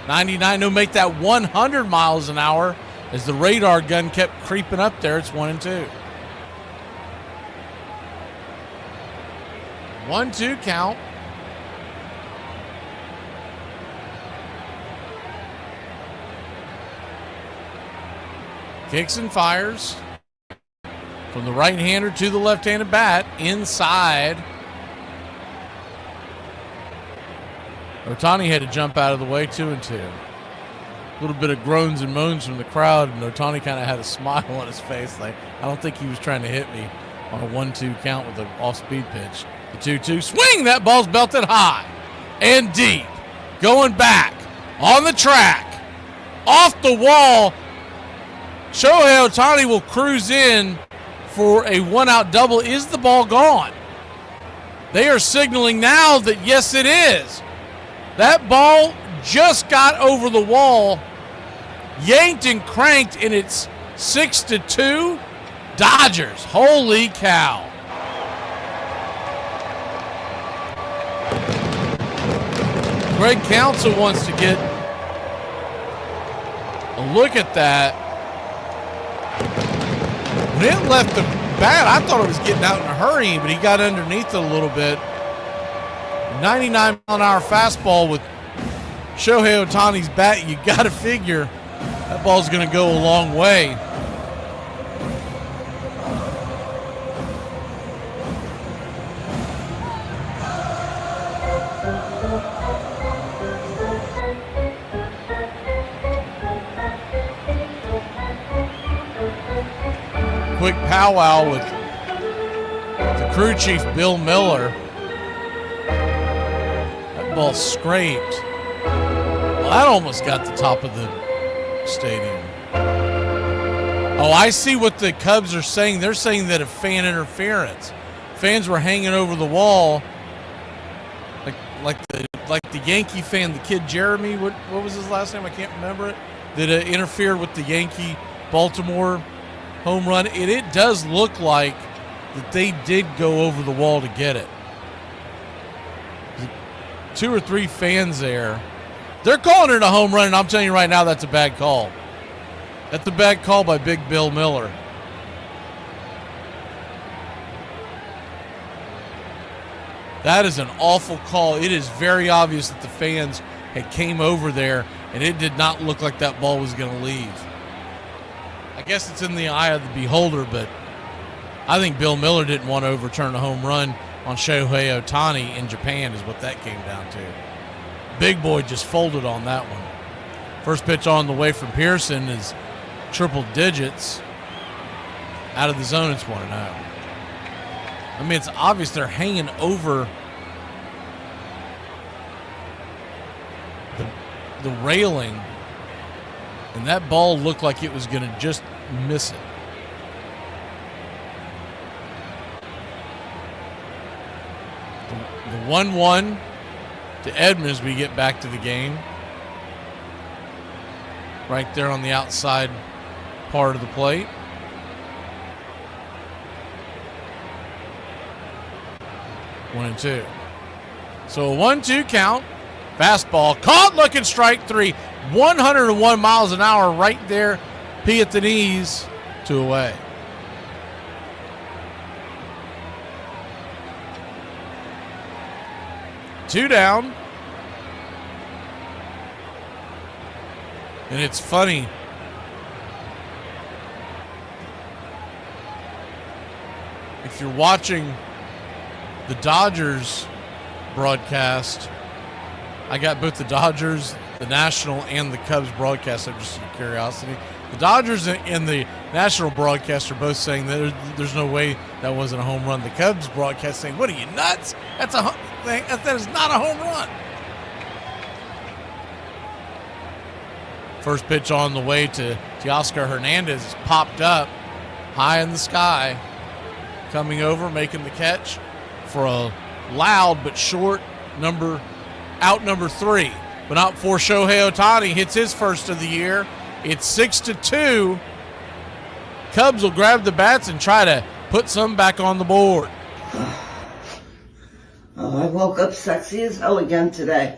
99. No, make that 100 miles an hour as the radar gun kept creeping up there. It's 1-2. 1-2 count. Kicks and fires from the right-hander to the left-handed bat inside. Ohtani had to jump out of the way, 2-2. A little bit of groans and moans from the crowd, and Ohtani kind of had a smile on his face. Like, I don't think he was trying to hit me on a 1-2 count with an off-speed pitch. The 2-2 swing. That ball's belted high and deep. Going back on the track, off the wall. Shohei Ohtani will cruise in for a one-out double. Is the ball gone? They are signaling now that yes, it is. That ball just got over the wall, yanked and cranked, and it's 6-2 Dodgers. Holy cow. Greg Counsell wants to get a look at that. When it left the bat, I thought it was getting out in a hurry, but he got underneath it a little bit. 99-mile-an-hour fastball with Shohei Ohtani's bat. You got to figure that ball's going to go a long way. Quick powwow with the crew chief, Bill Miller. That ball scraped. Well, that almost got the top of the stadium. Oh, I see what the Cubs are saying. They're saying that a fan interference. Fans were hanging over the wall, like the Yankee fan, the kid Jeremy. What was his last name? I can't remember it. That interfered with the Yankee Baltimore home run. It does look like that they did go over the wall to get it. 2 or 3 fans there. They're calling it a home run, and I'm telling you right now, that's a bad call. That's a bad call by Big Bill Miller. That is an awful call. It is very obvious that the fans had came over there, and it did not look like that ball was going to leave. I guess it's in the eye of the beholder, but I think Bill Miller didn't want to overturn a home run on Shohei Ohtani in Japan is what that came down to. Big boy just folded on that one. First pitch on the way from Pearson is triple digits. Out of the zone, it's 1-0. I mean, it's obvious they're hanging over the railing, and that ball looked like it was going to just miss it. The 1-1 to Edman as we get back to the game. Right there on the outside part of the plate. One and two. So a 1-2 count. Fastball caught, looking strike three. 101 miles an hour right there. P at the knees, 2 away. Two down. And it's funny. If you're watching the Dodgers broadcast, I got both the Dodgers, the National, and the Cubs broadcast. I'm just out of curiosity. The Dodgers and the National broadcast are both saying that there's no way that wasn't a home run. The Cubs broadcast saying, "What are you, nuts? That is not a home run." First pitch on the way to Teoscar Hernandez is popped up high in the sky. Coming over, making the catch for a loud but short out number 3. But not before Shohei Ohtani hits his first of the year. It's 6-2. Cubs will grab the bats and try to put some back on the board. Oh, I woke up sexy as hell again today.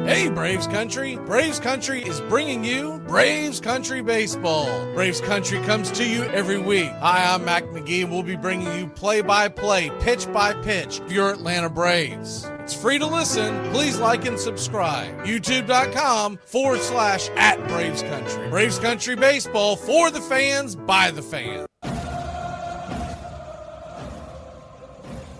Hey, Braves Country. Braves Country is bringing you Braves Country Baseball. Braves Country comes to you every week. Hi, I'm Mac McGee. We'll be bringing you play-by-play, pitch-by-pitch of your Atlanta Braves. It's free to listen. Please like and subscribe. YouTube.com/@Braves Country. Braves Country Baseball for the fans, by the fans.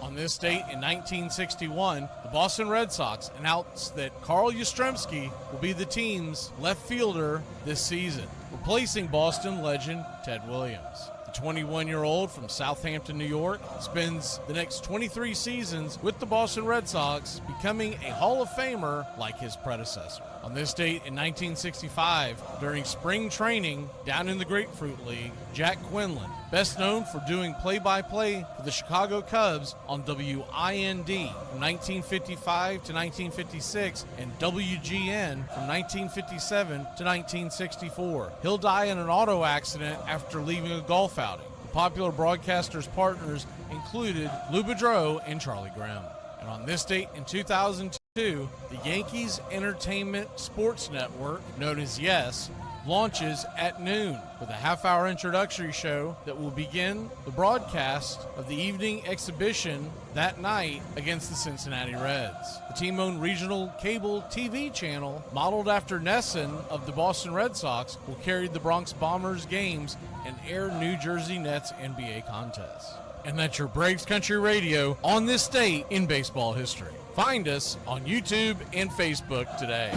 On this date in 1961, the Boston Red Sox announced that Carl Yastrzemski will be the team's left fielder this season, replacing Boston legend Ted Williams. The 21-year-old from Southampton, New York, spends the next 23 seasons with the Boston Red Sox, becoming a Hall of Famer like his predecessor. On this date in 1965, during spring training down in the Grapefruit League, Jack Quinlan, best known for doing play-by-play for the Chicago Cubs on WIND from 1955 to 1956 and WGN from 1957 to 1964. He'll die in an auto accident after leaving a golf outing. The popular broadcaster's partners included Lou Boudreau and Charlie Grimm. And on this date in 2002, the Yankees Entertainment Sports Network, known as YES, launches at noon with a half-hour introductory show that will begin the broadcast of the evening exhibition that night against the Cincinnati Reds. The team-owned regional cable TV channel, modeled after Nesson of the Boston Red Sox, will carry the Bronx Bombers games and air New Jersey Nets NBA contests. And that's your Braves Country Radio on this date in baseball history. Find us on YouTube and Facebook today.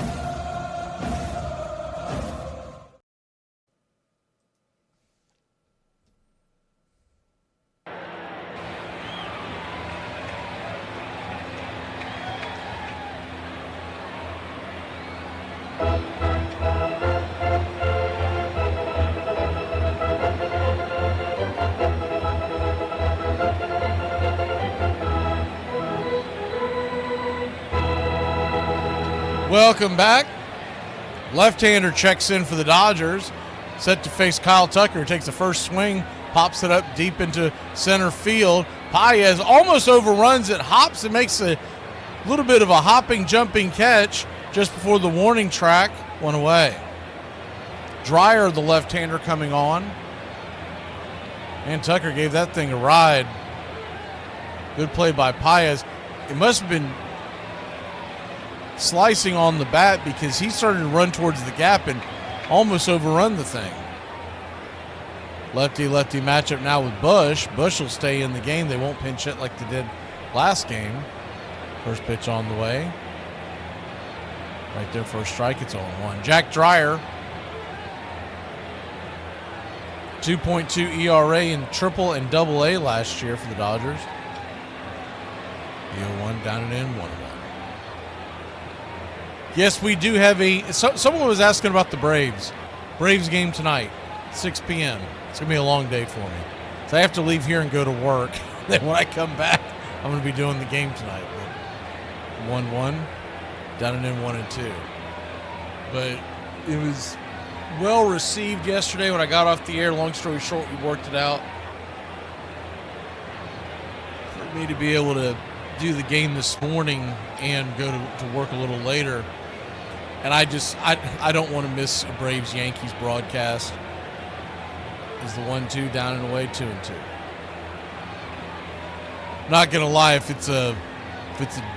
Welcome back. Left-hander checks in for the Dodgers. Set to face Kyle Tucker. Takes the first swing. Pops it up deep into center field. Paez almost overruns it. Hops and makes a little bit of a hopping, jumping catch just before the warning track. 1 away. Dreyer, the left-hander, coming on. And Tucker gave that thing a ride. Good play by Paez. It must have been slicing on the bat because he started to run towards the gap and almost overrun the thing. Lefty-lefty matchup now with Bush. Bush will stay in the game. They won't pinch hit like they did last game. First pitch on the way. Right there for a strike. It's 0-1. Jack Dreyer. 2.2 ERA in triple and double A last year for the Dodgers. The 0-1 down and in, 1-1. Yes, we do have someone was asking about the Braves. Braves game tonight, 6 p.m. It's going to be a long day for me. So I have to leave here and go to work. Then when I come back, I'm going to be doing the game tonight. 1-1, down and in 1-2. But it was well received yesterday when I got off the air. Long story short, we worked it out for me to be able to do the game this morning and go to work a little later. And I don't want to miss a Braves-Yankees broadcast. Is the 1-2 down and away, 2-2. Not gonna lie, if it's a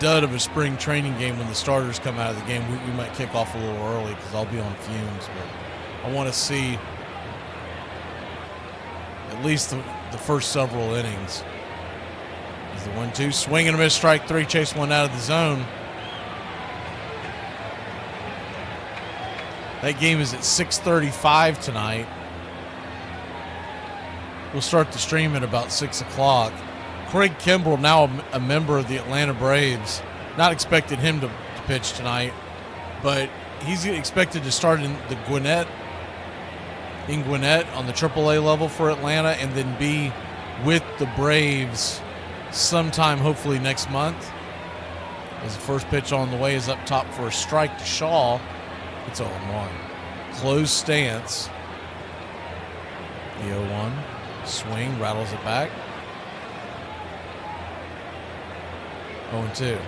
dud of a spring training game when the starters come out of the game, we might kick off a little early because I'll be on fumes. But I want to see at least the first several innings. Is the 1-2 swing and a miss, strike 3, chase one out of the zone. That game is at 6:35 tonight. We'll start the stream at about 6 o'clock. Craig Kimbrell, now a member of the Atlanta Braves. Not expected him to pitch tonight, but he's expected to start in Gwinnett on the AAA level for Atlanta, and then be with the Braves sometime, hopefully next month. As the first pitch on the way is up top for a strike to Shaw. It's 0-1. Closed stance. The 0-1. Swing, rattles it back. 0-2.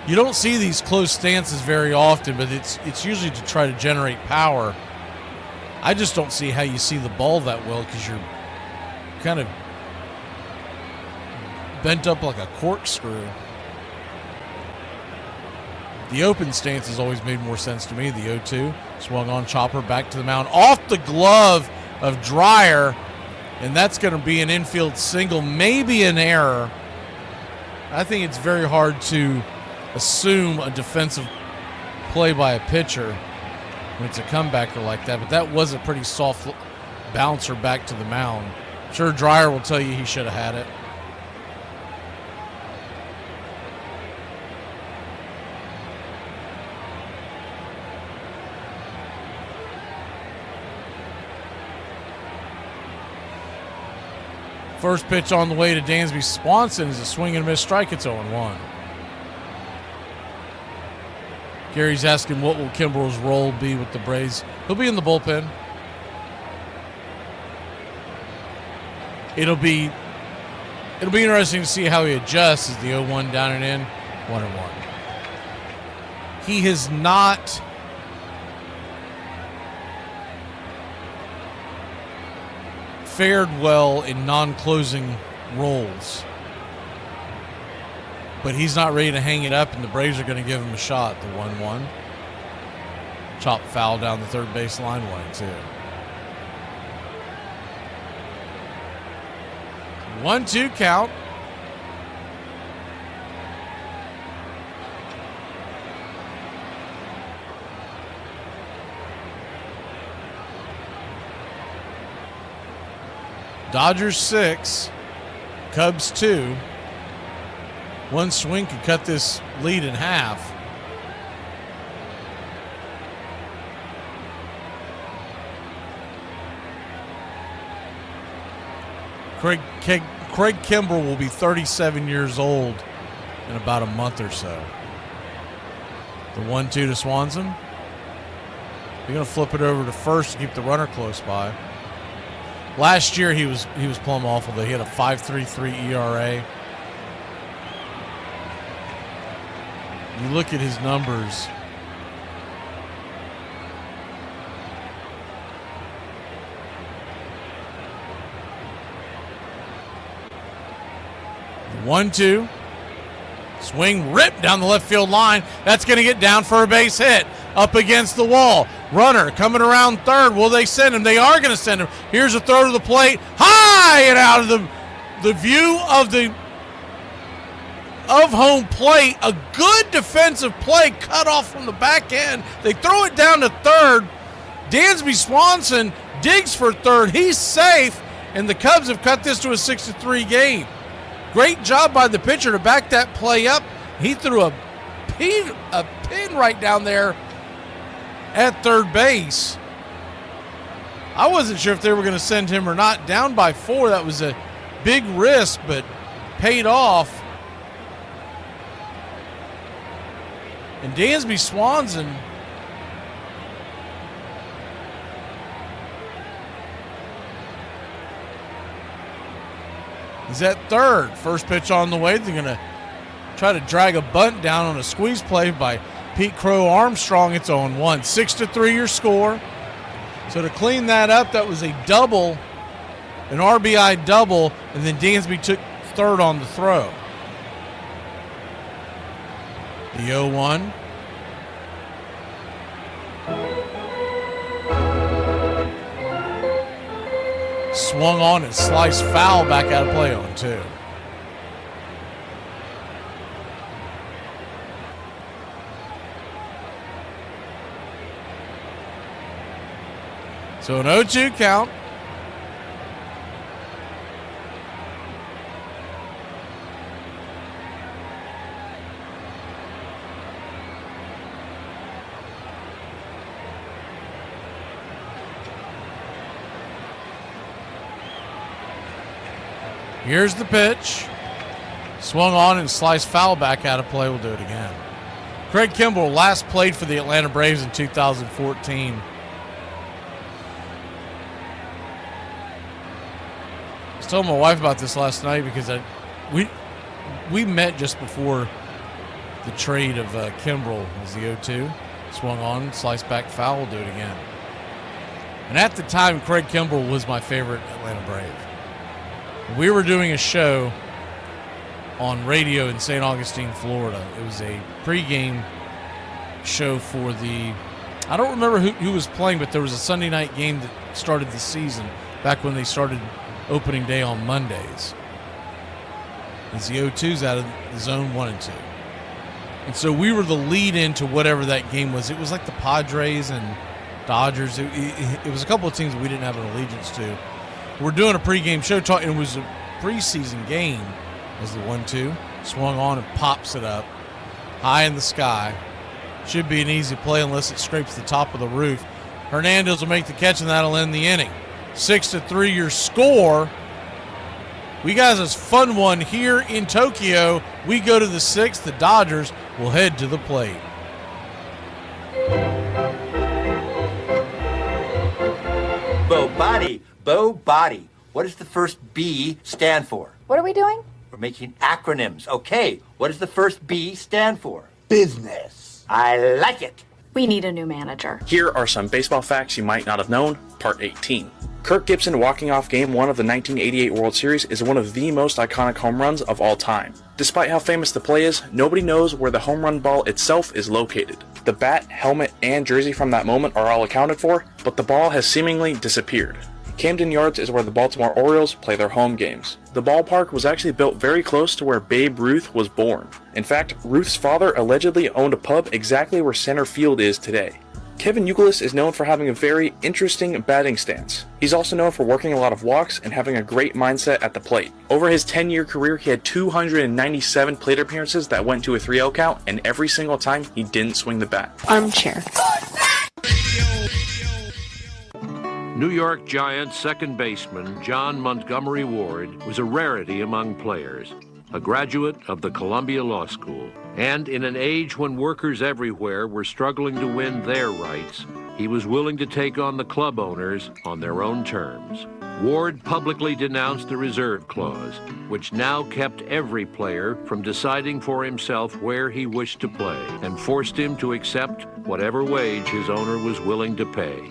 You don't see these close stances very often, but it's usually to try to generate power. I just don't see how you see the ball that well because you're kind of bent up like a corkscrew. The open stance has always made more sense to me. The 0-2 swung on, chopper back to the mound off the glove of Dreyer, and that's going to be an infield single, maybe an error. I think it's very hard to assume a defensive play by a pitcher when it's a comebacker like that, but that was a pretty soft bouncer back to the mound. I'm sure Dreyer will tell you he should have had it. First pitch on the way to Dansby Swanson is a swing and a miss strike. It's 0-1. Gary's asking what will Kimbrell's role be with the Braves. He'll be in the bullpen. It'll be interesting to see how he adjusts as the 0-1 down and in, 1-1. He has not fared well in non-closing roles, but he's not ready to hang it up, and the Braves are going to give him a shot. The 1-1 chop foul down the third base line, 1-2. 1-2 count. Dodgers 6, Cubs 2. One swing could cut this lead in half. Craig Kimbrell will be 37 years old in about a month or so. The 1-2 to Swanson. They're going to flip it over to first to keep the runner close by. Last year he was plumb awful. He had a 5.33 ERA. You look at his numbers. The 1-2. Swing ripped down the left field line. That's going to get down for a base hit. Up against the wall. Runner coming around third. Will they send him? They are going to send him. Here's a throw to the plate. High and out of the view of home plate. A good defensive play cut off from the back end. They throw it down to third. Dansby Swanson digs for third. He's safe, and the Cubs have cut this to a 6-3 game. Great job by the pitcher to back that play up. He threw a pin right down there at third base. I wasn't sure if they were going to send him or not. Down by 4, that was a big risk, but paid off. And Dansby Swanson is at third. First pitch on the way. They're going to try to drag a bunt down on a squeeze play by Pete Crow Armstrong. It's 0-1. 6-3 your score. So to clean that up, that was a double, an RBI double, and then Dansby took third on the throw. The 0-1. Swung on and sliced foul back out of play 0-2. So an 0-2 count. Here's the pitch. Swung on and sliced foul back out of play. We'll do it again. Craig Kimbrell last played for the Atlanta Braves in 2014. I was telling my wife about this last night because we met just before the trade of Kimbrell. Was the 0-2. Swung on, sliced back foul. We'll do it again. And at the time, Craig Kimbrell was my favorite Atlanta Brave. We were doing a show on radio in St. Augustine, Florida. It was a pregame show for the, I don't remember who was playing, but there was a Sunday night game that started the season back when they started opening day on Mondays. It's the 0-2s out of the zone 1 and 2. And so we were the lead into whatever that game was. It was like the Padres and Dodgers. It was a couple of teams that we didn't have an allegiance to. We're doing a pregame show. It was a preseason game as the 1-2. Swung on and pops it up high in the sky. Should be an easy play unless it scrapes the top of the roof. Hernandez will make the catch, and that'll end the inning. 6-3 your score. We got this fun one here in Tokyo. We go to the 6th. The Dodgers will head to the plate. Bo Body. What does the first B stand for? What are we doing? We're making acronyms. Okay, what does the first B stand for? Business. I like it. We need a new manager. Here are some baseball facts you might not have known, Part 18. Kirk Gibson walking off Game 1 of the 1988 World Series is one of the most iconic home runs of all time. Despite how famous the play is, nobody knows where the home run ball itself is located. The bat, helmet, and jersey from that moment are all accounted for, but the ball has seemingly disappeared. Camden Yards is where the Baltimore Orioles play their home games. The ballpark was actually built very close to where Babe Ruth was born. In fact, Ruth's father allegedly owned a pub exactly where center field is today. Kevin Youkilis is known for having a very interesting batting stance. He's also known for working a lot of walks and having a great mindset at the plate. Over his 10-year career, he had 297 plate appearances that went to a 3-0 count, and every single time he didn't swing the bat. Armchair. New York Giants second baseman John Montgomery Ward was a rarity among players, a graduate of the Columbia Law School. And in an age when workers everywhere were struggling to win their rights, he was willing to take on the club owners on their own terms. Ward publicly denounced the reserve clause, which now kept every player from deciding for himself where he wished to play, and forced him to accept whatever wage his owner was willing to pay.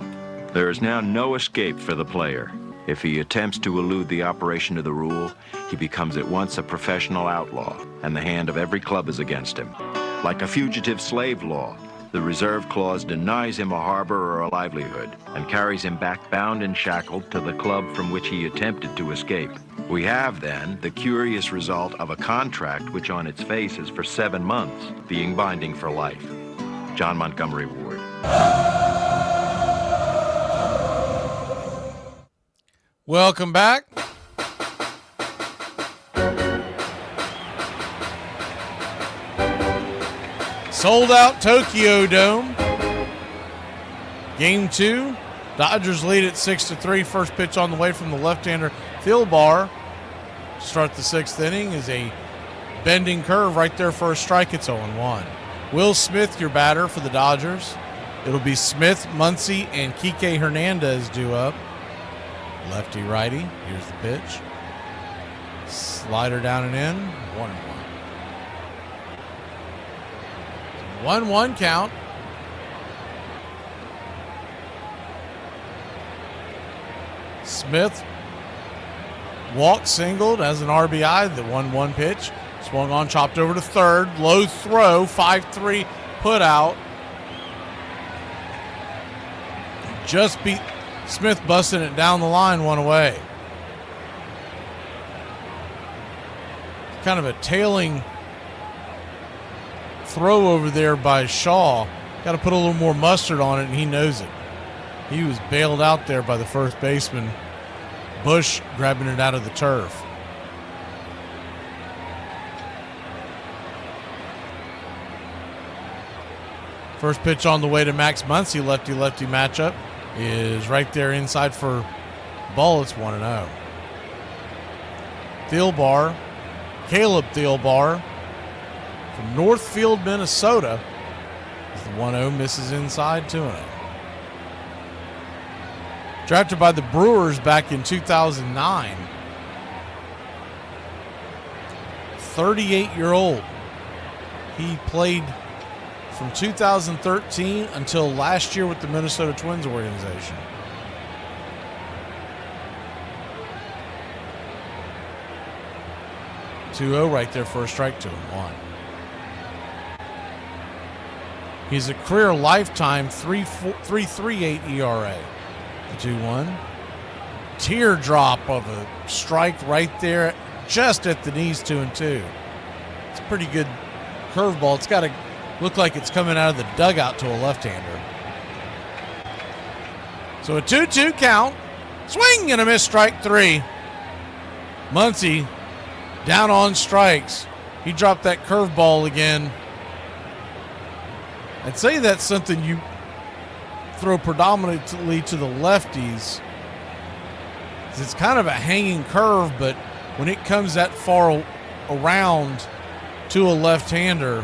There is now no escape for the player. If he attempts to elude the operation of the rule, he becomes at once a professional outlaw, and the hand of every club is against him. Like a fugitive slave law, The reserve clause denies him a harbor or a livelihood and carries him back bound and shackled to the club from which he attempted to escape. We have, then, the curious result of a contract which on its face is for 7 months, being binding for life. John Montgomery Ward. Welcome back. Sold out Tokyo Dome. Game 2. Dodgers lead at 6-3. First pitch on the way from the left-hander Thielbar. Start the 6th inning is a bending curve right there for a strike. It's 0-1. Will Smith, your batter for the Dodgers. It'll be Smith, Muncy, and Kike Hernandez due up. Lefty-righty. Here's the pitch. Slider down and in. 1-1. 1-1 count. Smith walked, singled as an RBI. The 1-1 pitch. Swung on, chopped over to third. Low throw, 5-3 put out. Just beat Smith, busting it down the line, one away. Kind of a tailing throw over there by Shaw. Got to put a little more mustard on it, and he knows it. He was bailed out there by the first baseman, Bush, grabbing it out of the turf. First pitch on the way to Max Muncy, lefty-lefty matchup, is right there inside for ball. It's 1-0. Thielbar, Caleb Thielbar, from Northfield, Minnesota. The 1-0 misses inside, 2-0. Drafted by the Brewers back in 2009. 38-year-old. He played from 2013 until last year with the Minnesota Twins organization. .20 right there for a strike, 2-1. He's a career lifetime 3.38 ERA. The 2-1. Teardrop of a strike right there, just at the knees, 2-2. It's a pretty good curveball. It's got to look like it's coming out of the dugout to a left-hander. So a 2-2 count. Swing and a miss, strike 3. Muncy down on strikes. He dropped that curveball again. I'd say that's something you throw predominantly to the lefties. It's kind of a hanging curve, but when it comes that far around to a left-hander,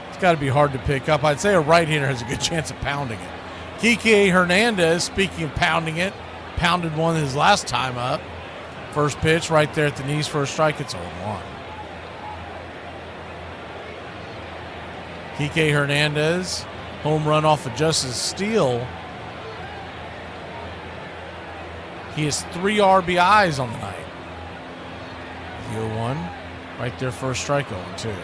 it's got to be hard to pick up. I'd say a right-hander has a good chance of pounding it. Kike Hernandez, speaking of pounding it, pounded one his last time up. First pitch right there at the knees for a strike. It's 0-1. Kike Hernandez, home run off of Justin Steele. He has 3 RBIs on the night. 0-1, right there for a strike, 0-2.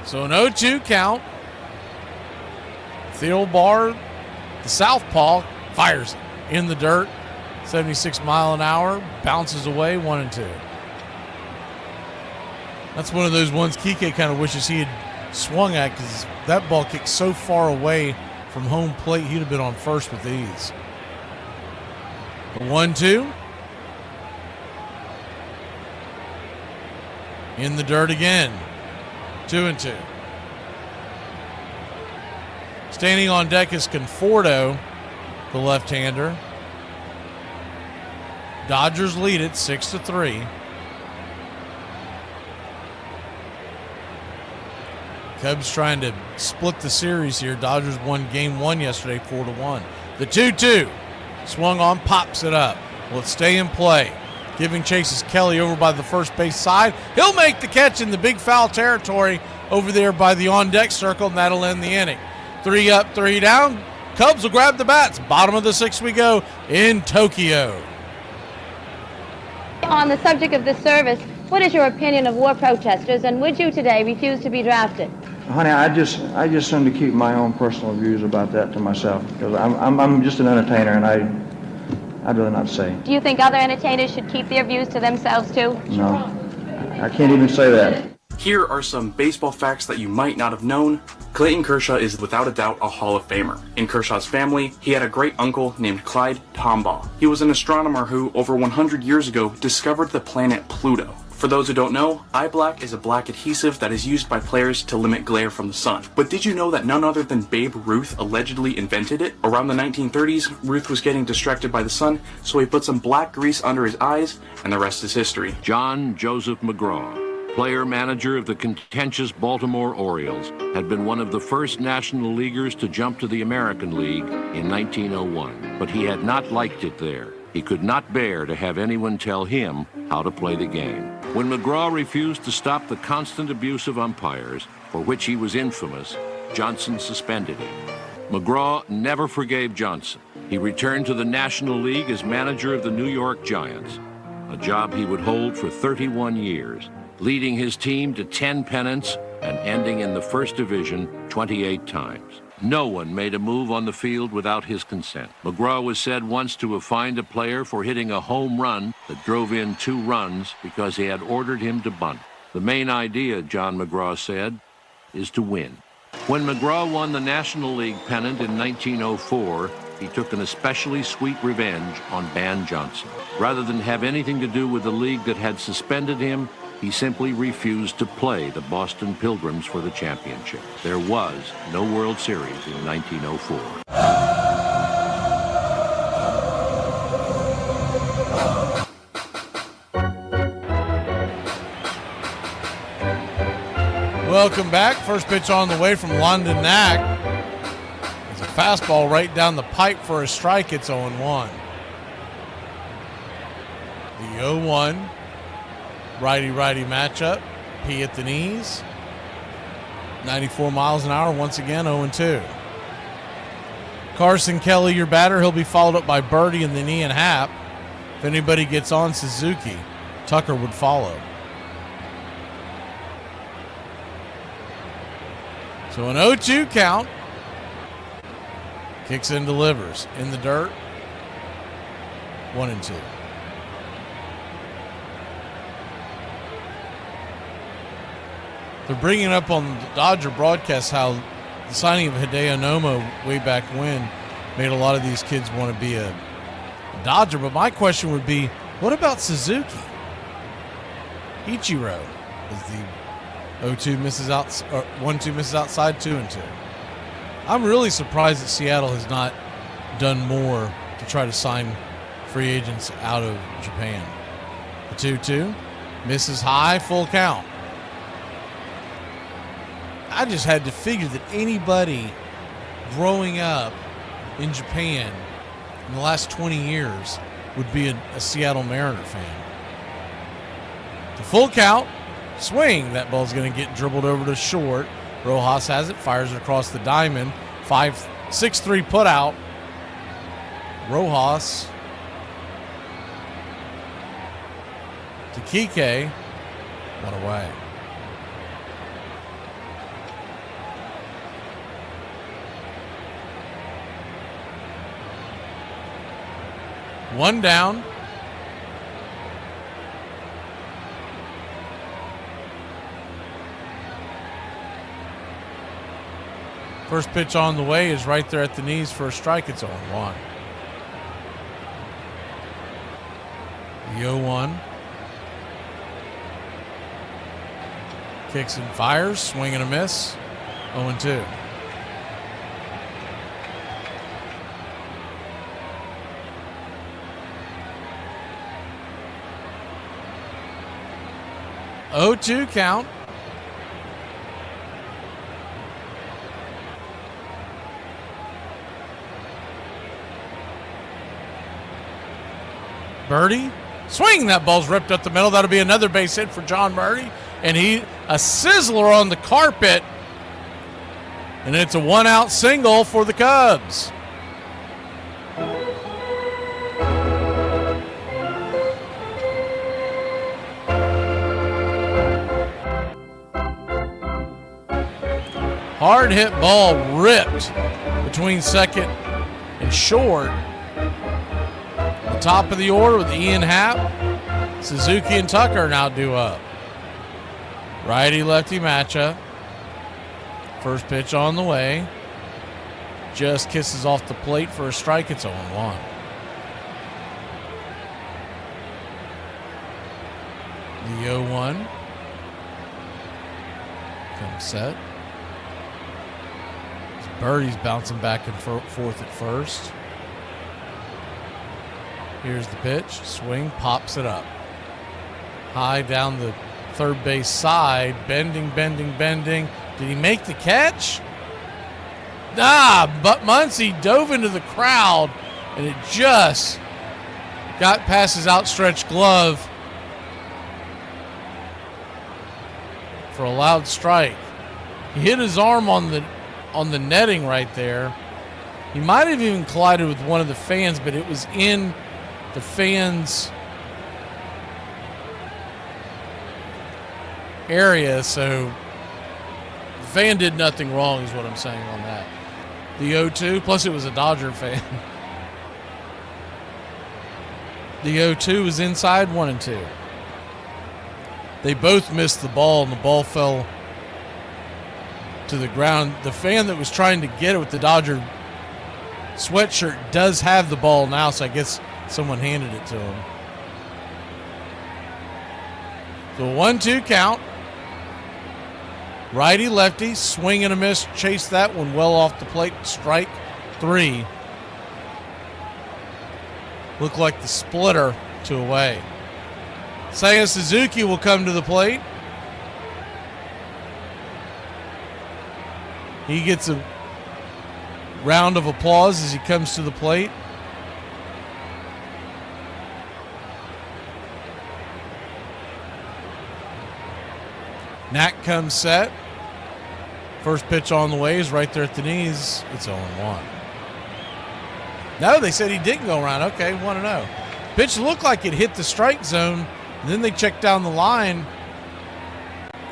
So an 0-2 count. Thielbar, the southpaw, fires it in the dirt. 76 mile an hour, bounces away, 1-2. That's one of those ones Kike kind of wishes he had swung at, because that ball kicked so far away from home plate, he'd have been on first with ease. 1-2. In the dirt again. 2-2. Standing on deck is Conforto, the left-hander. Dodgers lead it 6-3. Cubs trying to split the series here. Dodgers won game 1 yesterday, 4-1. The 2-2 swung on, pops it up. Will it stay in play? Giving chase is Kelly over by the first base side. He'll make the catch in the big foul territory over there by the on-deck circle, and that'll end the inning. 3 up, 3 down. Cubs will grab the bats. Bottom of the 6th we go in Tokyo. On the subject of this service, What is your opinion of war protesters, and would you today refuse to be drafted? Honey, I just seem to keep my own personal views about that to myself, because I'm just an entertainer, and I'd rather not say. Do you think other entertainers should keep their views to themselves too? No, I can't even say that. Here are some baseball facts that you might not have known. Clayton Kershaw is without a doubt a Hall of Famer. In Kershaw's family, he had a great uncle named Clyde Tombaugh. He was an astronomer who, over 100 years ago, discovered the planet Pluto. For those who don't know, eye black is a black adhesive that is used by players to limit glare from the sun. But did you know that none other than Babe Ruth allegedly invented it? Around the 1930s, Ruth was getting distracted by the sun, so he put some black grease under his eyes, and the rest is history. John Joseph McGraw, player-manager of the contentious Baltimore Orioles, had been one of the first National Leaguers to jump to the American League in 1901, but he had not liked it there. He could not bear to have anyone tell him how to play the game. When McGraw refused to stop the constant abuse of umpires, for which he was infamous, Johnson suspended him. McGraw never forgave Johnson. He returned to the National League as manager of the New York Giants, a job he would hold for 31 years, leading his team to 10 pennants and ending in the first division 28 times. No one made a move on the field without his consent. McGraw was said once to have fined a player for hitting a home run that drove in 2 runs because he had ordered him to bunt. The main idea, John McGraw said, is to win. When McGraw won the National League pennant in 1904, he took an especially sweet revenge on Ban Johnson. Rather than have anything to do with the league that had suspended him, he simply refused to play the Boston Pilgrims for the championship. There was no World Series in 1904. Welcome back. First pitch on the way from London Knack. It's a fastball right down the pipe for a strike. It's 0-1. The 0-1. Righty-righty matchup. P at the knees. 94 miles an hour once again, 0-2. Carson Kelly, your batter. He'll be followed up by Birdie in the knee and Happ. If anybody gets on Suzuki, Tucker would follow. So an 0-2 count. Kicks and delivers. In the dirt. 1-2. They're bringing up on the Dodger broadcast how the signing of Hideo Nomo way back when made a lot of these kids want to be a Dodger. But my question would be, what about Suzuki? Ichiro is the 0-2 misses out, or 1-2 misses outside, 2-2. I'm really surprised that Seattle has not done more to try to sign free agents out of Japan. The 2-2 misses high, full count. I just had to figure that anybody growing up in Japan in the last 20 years would be a Seattle Mariner fan. The full count, swing. That ball's going to get dribbled over to short. Rojas has it, fires it across the diamond. 6-3 put out. Rojas to Kike. One away. One down. First pitch on the way is right there at the knees for a strike. It's 0-1. The 0-1. Kicks and fires. Swing and a miss. 0-2. Oh-2 count. Birdie. Swing. That ball's ripped up the middle. That'll be another base hit for John Birdie. And a sizzler on the carpet. And it's a one-out single for the Cubs. Hard hit ball ripped between second and short. The top of the order with Ian Happ. Suzuki and Tucker now due up. Righty-lefty matchup. First pitch on the way. Just kisses off the plate for a strike. It's 0-1. The 0-1. Comes set. Birdie's bouncing back and forth at first. Here's the pitch. Swing, pops it up. High down the third base side. Bending. Did he make the catch? But Muncy dove into the crowd, and it just got past his outstretched glove for a loud strike. He hit his arm on the netting right there. He might have even collided with one of the fans, but it was in the fans' area, so the fan did nothing wrong is what I'm saying on that. The 0-2, plus it was a Dodger fan. The 0-2 was inside 1-2. They both missed the ball, and the ball fell to the ground. The fan that was trying to get it with the Dodger sweatshirt does have the ball now, so I guess someone handed it to him. So 1-2 count. Righty lefty, swing and a miss, chase that one well off the plate. Strike 3. Looked like the splitter to away. Seiya Suzuki will come to the plate. He gets a round of applause as he comes to the plate. Knack comes set. First pitch on the way is right there at the knees. It's 0-1. No, they said he didn't go around. Okay, 1-0. Pitch looked like it hit the strike zone, and then they checked down the line.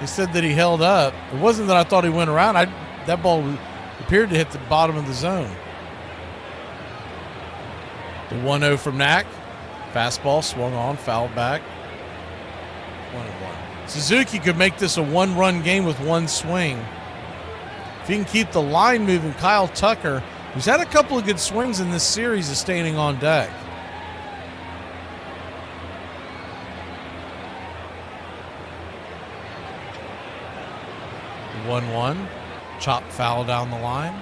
They said that he held up. It wasn't that I thought he went around. That ball appeared to hit the bottom of the zone. The 1-0 from Knack. Fastball swung on, fouled back. 1-1. Suzuki could make this a one-run game with one swing. If he can keep the line moving, Kyle Tucker, who's had a couple of good swings in this series, is standing on deck. The 1-1. Chop foul down the line.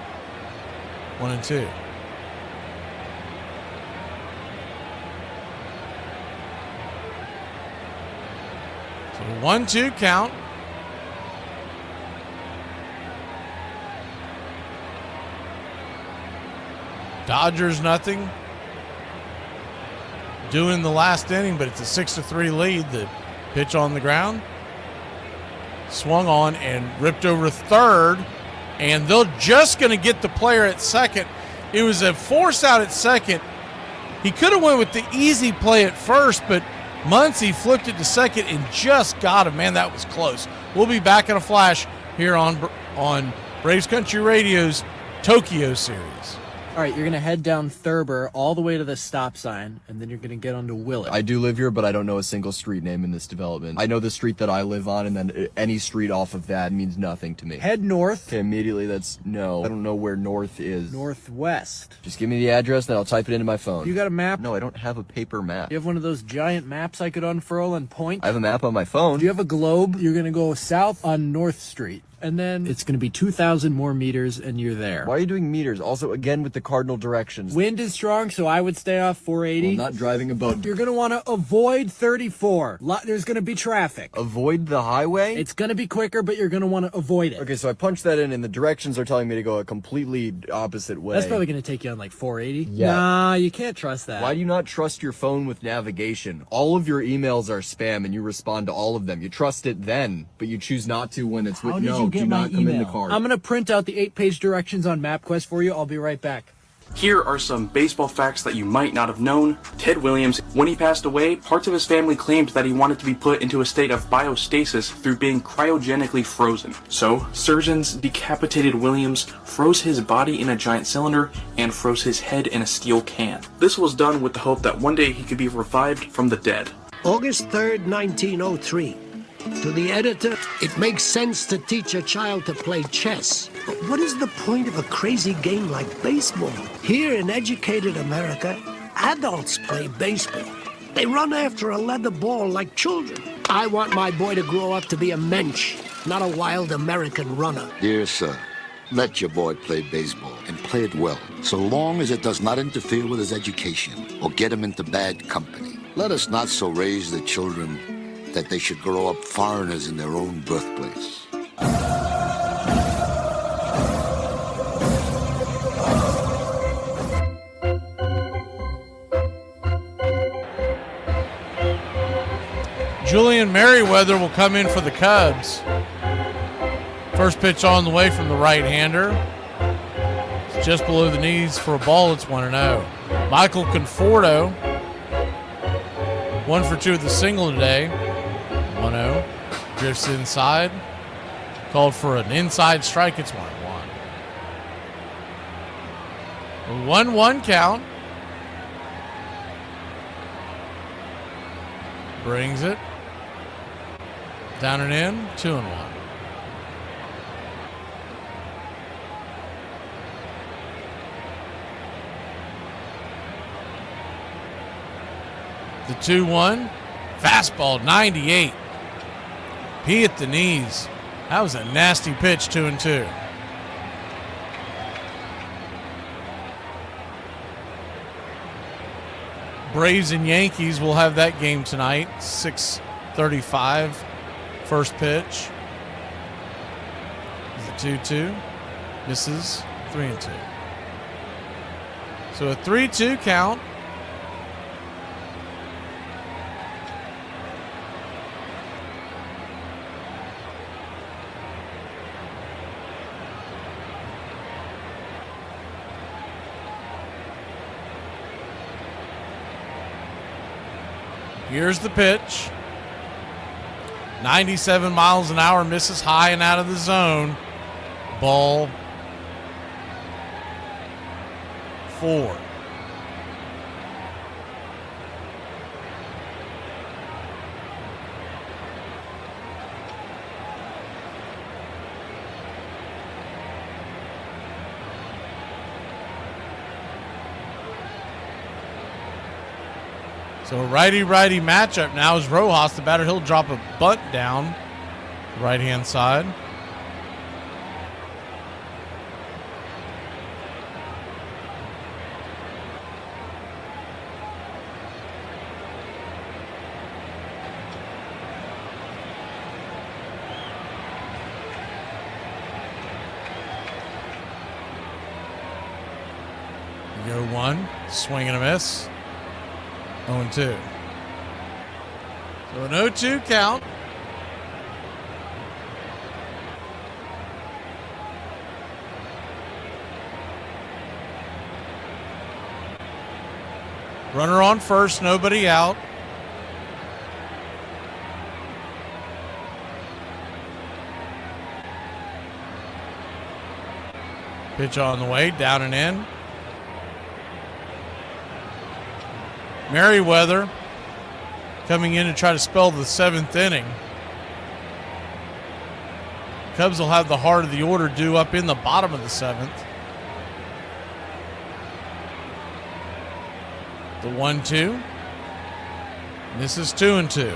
1-2. So 1-2 count. Dodgers nothing. Doing the last inning, but it's a 6-3 lead. The pitch on the ground. Swung on and ripped over third. And they're just going to get the player at second. It was a force out at second. He could have went with the easy play at first, but Muncy flipped it to second and just got him. Man, that was close. We'll be back in a flash here on Braves Country Radio's Tokyo Series. All right, you're going to head down Thurber all the way to the stop sign, and then you're going to get onto Willett. I do live here, but I don't know a single street name in this development. I know the street that I live on, and then any street off of that means nothing to me. Head north. Okay, immediately no. I don't know where north is. Northwest. Just give me the address, then I'll type it into my phone. You got a map? No, I don't have a paper map. You have one of those giant maps I could unfurl and point? I have a map on my phone. Do you have a globe? You're going to go south on North Street. And then it's going to be 2,000 more meters, and you're there. Why are you doing meters? Also, again, with the cardinal directions. Wind is strong, so I would stay off 480. I'm not driving a boat. You're going to want to avoid 34. There's going to be traffic. Avoid the highway? It's going to be quicker, but you're going to want to avoid it. Okay, so I punched that in, and the directions are telling me to go a completely opposite way. That's probably going to take you on like 480. Yeah. Nah, you can't trust that. Why do you not trust your phone with navigation? All of your emails are spam, and you respond to all of them. You trust it then, but you choose not to when it's with How did you get my email? Come in the car. I'm going to print out the 8-page directions on MapQuest for you. I'll be right back. Here are some baseball facts that you might not have known. Ted Williams, when he passed away, parts of his family claimed that he wanted to be put into a state of biostasis through being cryogenically frozen. So, surgeons decapitated Williams, froze his body in a giant cylinder, and froze his head in a steel can. This was done with the hope that one day he could be revived from the dead. August 3rd, 1903. To the editor, it makes sense to teach a child to play chess. But what is the point of a crazy game like baseball? Here in educated America, adults play baseball. They run after a leather ball like children. I want my boy to grow up to be a mensch, not a wild American runner. Dear sir, let your boy play baseball and play it well, so long as it does not interfere with his education or get him into bad company. Let us not so raise the children that they should grow up foreigners in their own birthplace. Julian Merriweather will come in for the Cubs. First pitch on the way from the right-hander. It's just below the knees for a ball. It's 1-0. Michael Conforto, 1 for 2 with the single today. 1-0. Drifts inside. Called for an inside strike. It's 1-1. A 1-1 count. Brings it. Down and in. 2-1. The 2-1. Fastball, 98. P at the knees. That was a nasty pitch, 2-2. Braves and Yankees will have that game tonight. 6:35. First pitch. The 2-2. Misses. 3-2. So a 3-2 count. Here's the pitch. 97 miles an hour, misses high and out of the zone. Ball 4. So a righty-righty matchup now is Rojas, the batter. He'll drop a bunt down right-hand side. You go 1, swing and a miss. 0-2. So an 0-2 count. Runner on first, nobody out. Pitch on the way, down and in. Merriweather coming in to try to spell the 7th inning. Cubs will have the heart of the order due up in the bottom of the 7th. The 1-2. This is 2-2.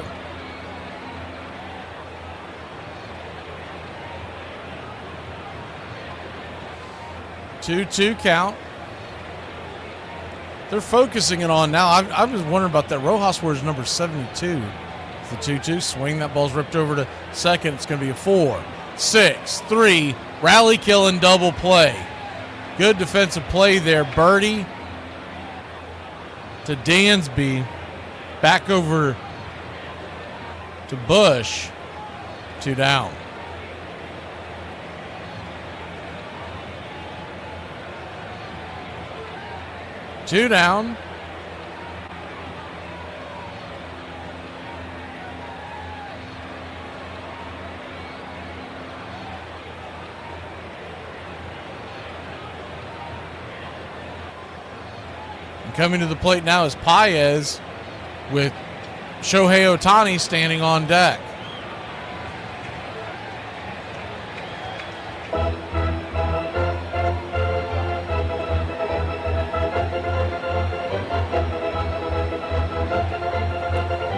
Two count. They're focusing it on now. I was wondering about that. Rojas wears number 72. It's the 2-2 swing. That ball's ripped over to second. It's going to be a 4-6-3 rally killing double play. Good defensive play there. Birdie to Dansby. Back over to Bush. 2 down. 2 down. And coming to the plate now is Paez with Shohei Ohtani standing on deck.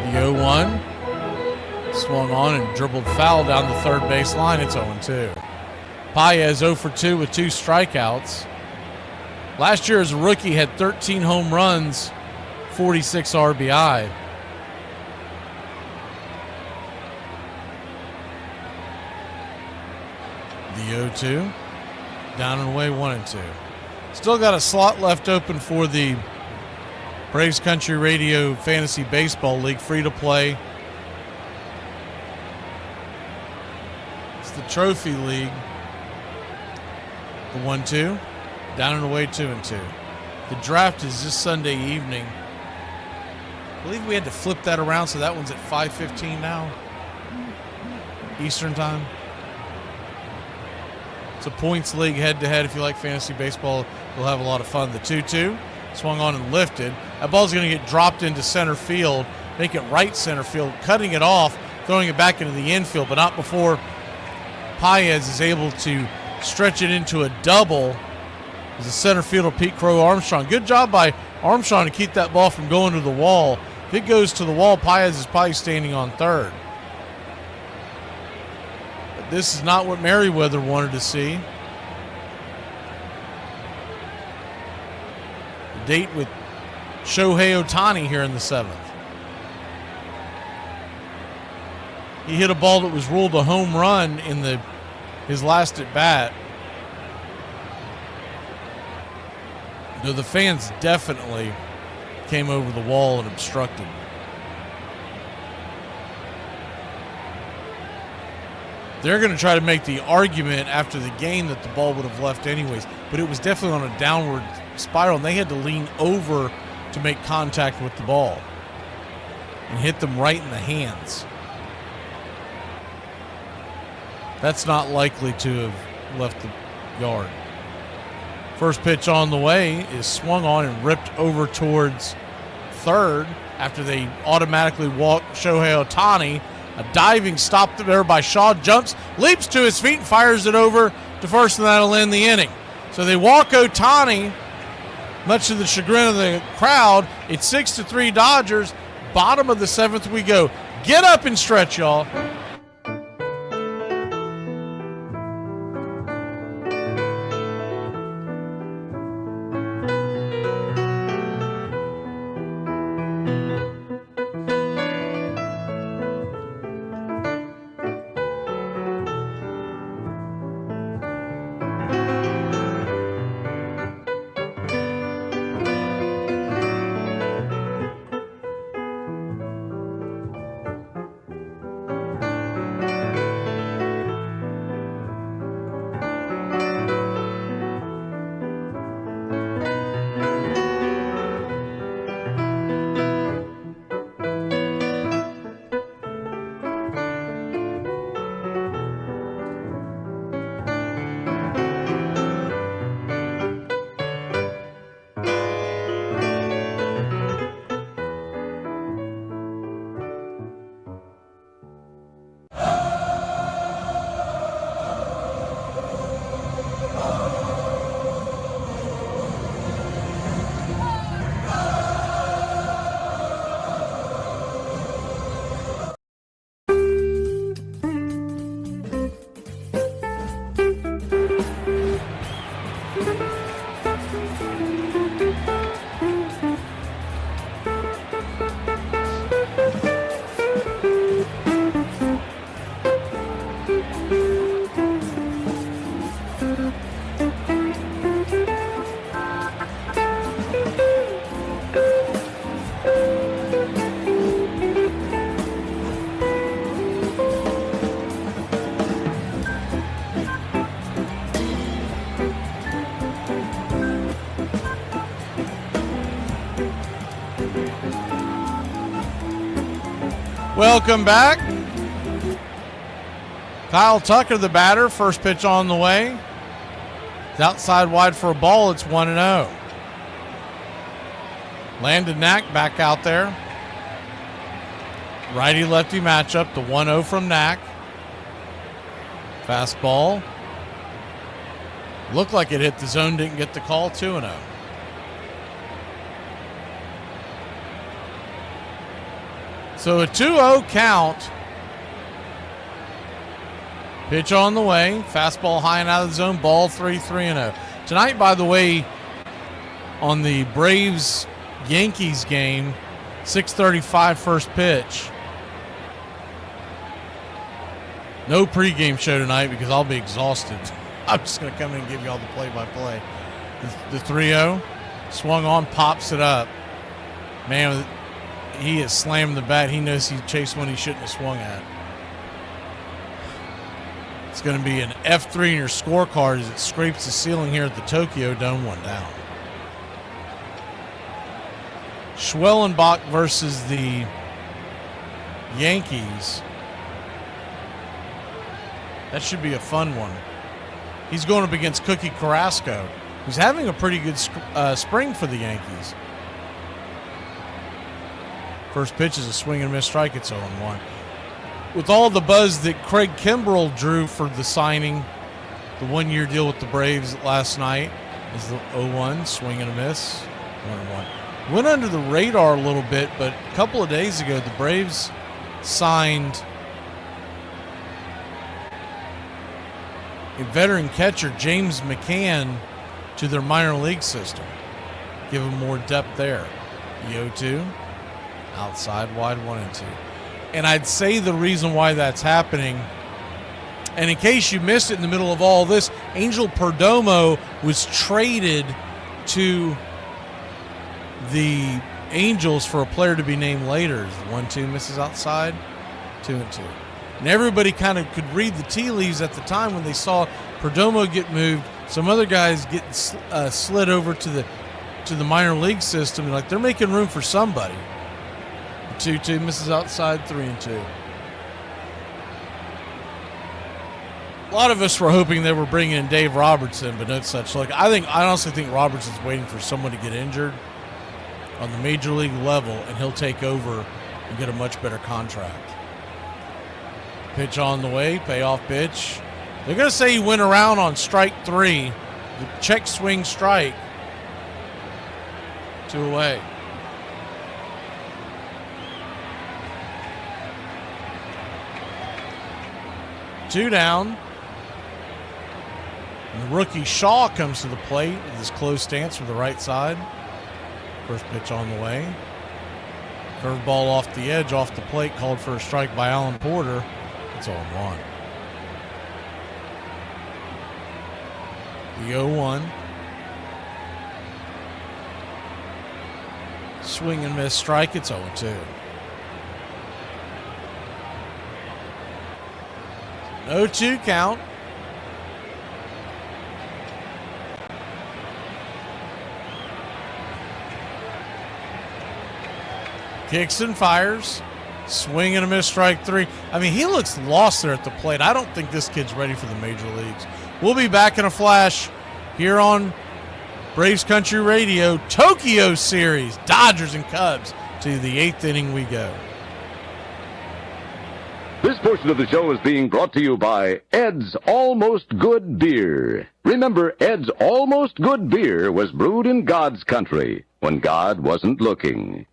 The 0-1 swung on and dribbled foul down the third base line. It's 0-2. Paez 0 for 2 with 2 strikeouts. Last year as a rookie had 13 home runs, 46 RBI. The 0-2, down and away 1-2. Still got a slot left open for the Braves Country Radio Fantasy Baseball League, free to play. It's the Trophy League. The 1-2, down and away 2-2. The draft is this Sunday evening. I believe we had to flip that around, so that one's at 5:15 now, Eastern time. It's a points league head-to-head. If you like fantasy baseball, you'll have a lot of fun. The 2-2 swung on and lifted. That ball's going to get dropped into center field, make it right center field, cutting it off, throwing it back into the infield, but not before Paez is able to stretch it into a double. As the center fielder, Pete Crow Armstrong. Good job by Armstrong to keep that ball from going to the wall. If it goes to the wall, Paez is probably standing on third. But this is not what Merriweather wanted to see. The date with Shohei Ohtani here in the 7th. He hit a ball that was ruled a home run in his last at bat. Though the fans definitely came over the wall and obstructed. They're going to try to make the argument after the game that the ball would have left anyways, but it was definitely on a downward spiral, and they had to lean over to make contact with the ball and hit them right in the hands. That's not likely to have left the yard. First pitch on the way is swung on and ripped over towards third after they automatically walk Shohei Ohtani. A diving stop there by Shaw, jumps, leaps to his feet, and fires it over to first, and that'll end the inning. So they walk Ohtani, much to the chagrin of the crowd. It's 6-3 Dodgers. Bottom of the 7th we go. Get up and stretch, y'all. Welcome back. Kyle Tucker, the batter. First pitch on the way. It's outside wide for a ball. It's 1-0. Landon Knack back out there. Righty-lefty matchup. The 1-0 from Knack. Fastball. Looked like it hit the zone. Didn't get the call. 2-0. So a 2-0 count. Pitch on the way. Fastball high and out of the zone. Ball 3-0. Tonight, by the way, on the Braves-Yankees game, 6:35 first pitch. No pregame show tonight because I'll be exhausted. I'm just going to come in and give you all the play-by-play. The 3-0. Swung on, pops it up. Man, he has slammed the bat. He knows he chased one he shouldn't have swung at. It's going to be an F3 in your scorecard as it scrapes the ceiling here at the Tokyo Dome. 1 down. Schwellenbach versus the Yankees. That should be a fun one. He's going up against Cookie Carrasco, who's having a pretty good spring for the Yankees. First pitch is a swing and a miss strike. It's 0-1. With all the buzz that Craig Kimbrell drew for the signing, the 1-year deal with the Braves last night, is the 0-1, swing and a miss, 1-1. Went under the radar a little bit, but a couple of days ago, the Braves signed a veteran catcher, James McCann, to their minor league system. Give him more depth there. The 0-2, outside wide 1-2. And I'd say the reason why that's happening, and in case you missed it in the middle of all this, Angel Perdomo was traded to the Angels for a player to be named later. 1-2 misses outside, 2-2. And everybody kind of could read the tea leaves at the time when they saw Perdomo get moved. Some other guys get slid over to the minor league system. Like, they're making room for somebody. 2-2 misses outside, 3-2. A lot of us were hoping they were bringing in Dave Robertson, but no such luck. I honestly think Robertson's waiting for someone to get injured on the major league level, and he'll take over and get a much better contract. Pitch on the way, payoff pitch. They're going to say he went around on strike 3. The check swing strike. 2 away. Two down. And the rookie Shaw comes to the plate with his close stance from the right side. First pitch on the way. Curveball off the edge, off the plate, called for a strike by Alan Porter. It's 0-1. The 0-1. Swing and miss strike. It's 0-2. No 2 count. Kicks and fires. Swing and a miss, strike 3. I mean, he looks lost there at the plate. I don't think this kid's ready for the major leagues. We'll be back in a flash here on Braves Country Radio. Tokyo Series, Dodgers and Cubs. To the 8th inning we go. This portion of the show is being brought to you by Ed's Almost Good Beer. Remember, Ed's Almost Good Beer was brewed in God's country when God wasn't looking.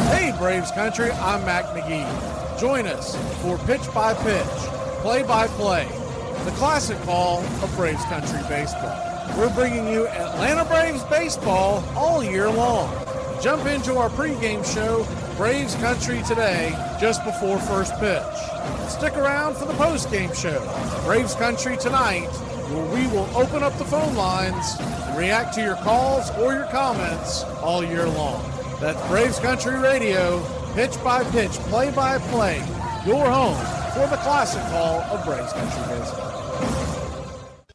Hey, Braves Country, I'm Mac McGee. Join us for Pitch by Pitch, Play by Play, the classic call of Braves Country Baseball. We're bringing you Atlanta Braves baseball all year long. Jump into our pregame show, Braves Country Today, just before first pitch. Stick around for the postgame show, Braves Country Tonight, where we will open up the phone lines and react to your calls or your comments all year long. That's Braves Country Radio, pitch by pitch, play by play, your home for the classic call of Braves Country Baseball.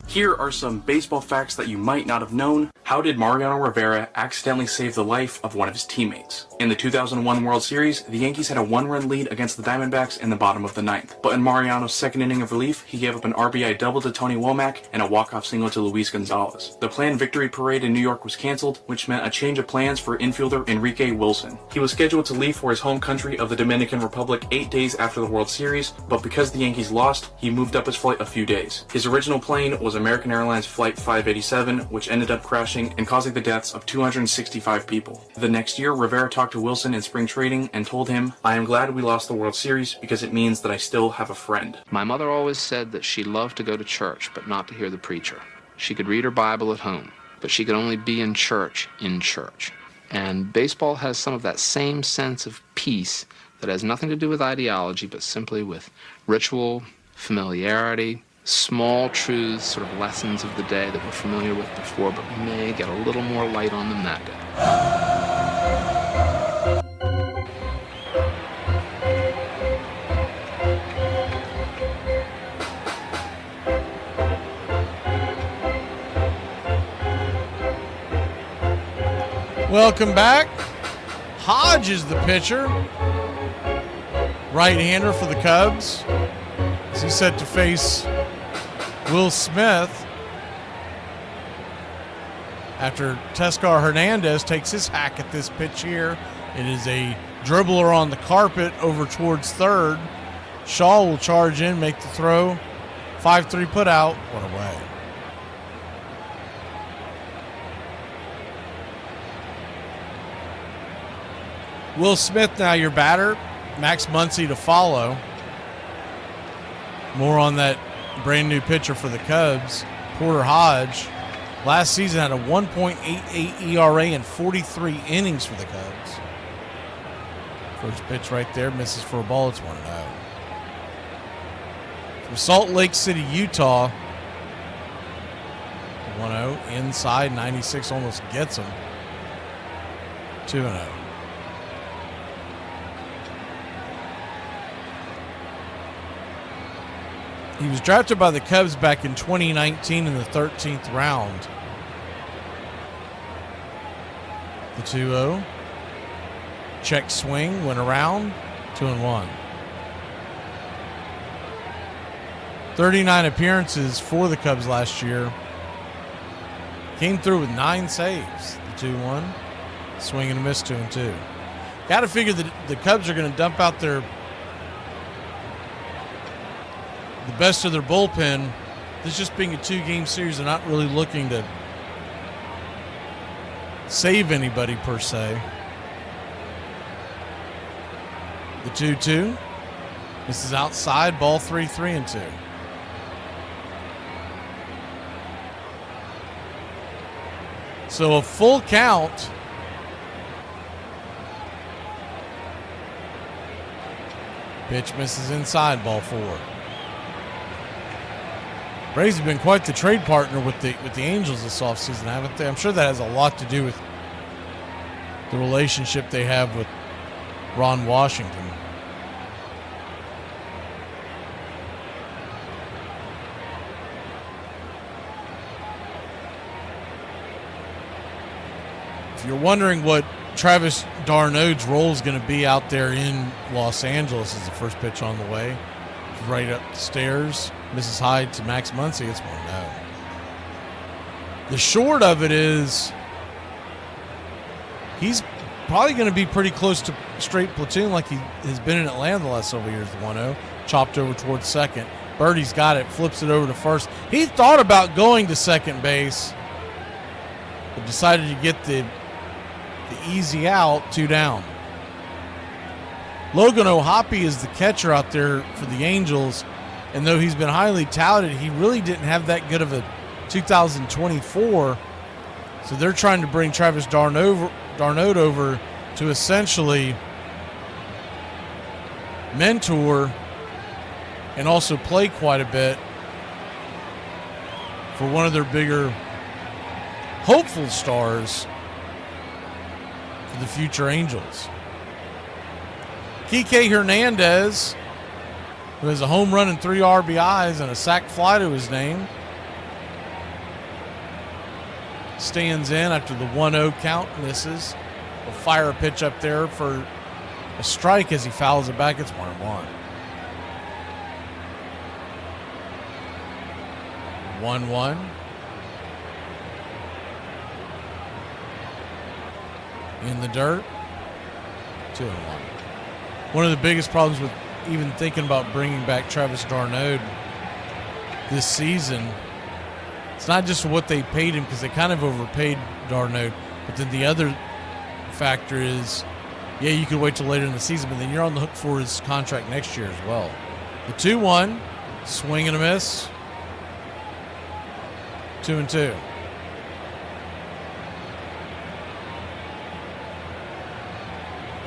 Here are some baseball facts that you might not have known. How did Mariano Rivera accidentally save the life of one of his teammates? In the 2001 World Series, the Yankees had a 1-run lead against the Diamondbacks in the bottom of the 9th. But in Mariano's second inning of relief, he gave up an RBI double to Tony Womack and a walk-off single to Luis Gonzalez. The planned victory parade in New York was canceled, which meant a change of plans for infielder Enrique Wilson. He was scheduled to leave for his home country of the Dominican Republic 8 days after the World Series, but because the Yankees lost, he moved up his flight a few days. His original plane was American Airlines Flight 587, which ended up crashing and causing the deaths of 265 people. The next year, Rivera talked to Wilson in spring training and told him, "I am glad we lost the World Series because it means that I still have a friend." My mother always said that she loved to go to church, but not to hear the preacher. She could read her Bible at home, but she could only be in church. And baseball has some of that same sense of peace that has nothing to do with ideology, but simply with ritual, familiarity, small truths, sort of lessons of the day that we're familiar with before, but we may get a little more light on them that day. Welcome back. Hodge is the pitcher. Right-hander for the Cubs. As he's set to face Will Smith after Teoscar Hernandez takes his hack at this pitch here. It is a dribbler on the carpet over towards third. Shaw will charge in, make the throw. 5-3 put out. One away. Will Smith now your batter. Max Muncy to follow. More on that brand new pitcher for the Cubs, Porter Hodge. Last season had a 1.88 ERA and 43 innings for the Cubs. First pitch right there, misses for a ball. It's 1-0. From Salt Lake City, Utah. 1-0 inside, 96 almost gets him. 2-0. He was drafted by the Cubs back in 2019 in the 13th round. The 2-0. Check swing, went around, 2-1. 39 appearances for the Cubs last year. Came through with 9 saves. The 2-1. Swing and a miss, 2-2. Got to figure that the Cubs are going to dump out the best of their bullpen. This just being a 2-game series, they're not really looking to save anybody per se. The 2-2. This is outside, ball 3-2. So a full count. Pitch misses inside, ball 4. Braves have been quite the trade partner with the Angels this offseason, haven't they? I'm sure that has a lot to do with the relationship they have with Ron Washington. If you're wondering what Travis d'Arnaud's role is going to be out there in Los Angeles as the first pitch on the way, right up the stairs. Mrs. Hyde to Max Muncy. It's 1-0. The short of it is he's probably going to be pretty close to straight platoon like he has been in Atlanta the last several years. The 1-0. Chopped over towards second. Birdie's got it. Flips it over to first. He thought about going to second base, but decided to get the easy out, 2 down. Logan O'Hoppe is the catcher out there for the Angels. And though he's been highly touted, he really didn't have that good of a 2024. So they're trying to bring Travis d'Arnaud over to essentially mentor and also play quite a bit for one of their bigger hopeful stars for the future Angels. Kike Hernandez, who has a home run and 3 RBIs and a sac fly to his name, stands in after the 1-0 count, misses. Will fire a pitch up there for a strike as he fouls it back. It's 1-1. 1-1. In the dirt. 2-1. One of the biggest problems with even thinking about bringing back Travis d'Arnaud this season, it's not just what they paid him, because they kind of overpaid d'Arnaud, but then the other factor is, yeah, you could wait till later in the season, but then you're on the hook for his contract next year as well. The 2-1, swing and a miss. 2-2.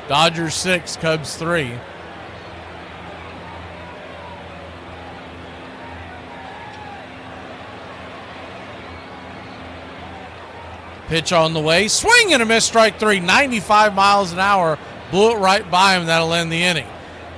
Dodgers 6, Cubs 3. Pitch on the way, swing and a miss, strike 3, 95 miles an hour, blew it right by him. That'll end the inning.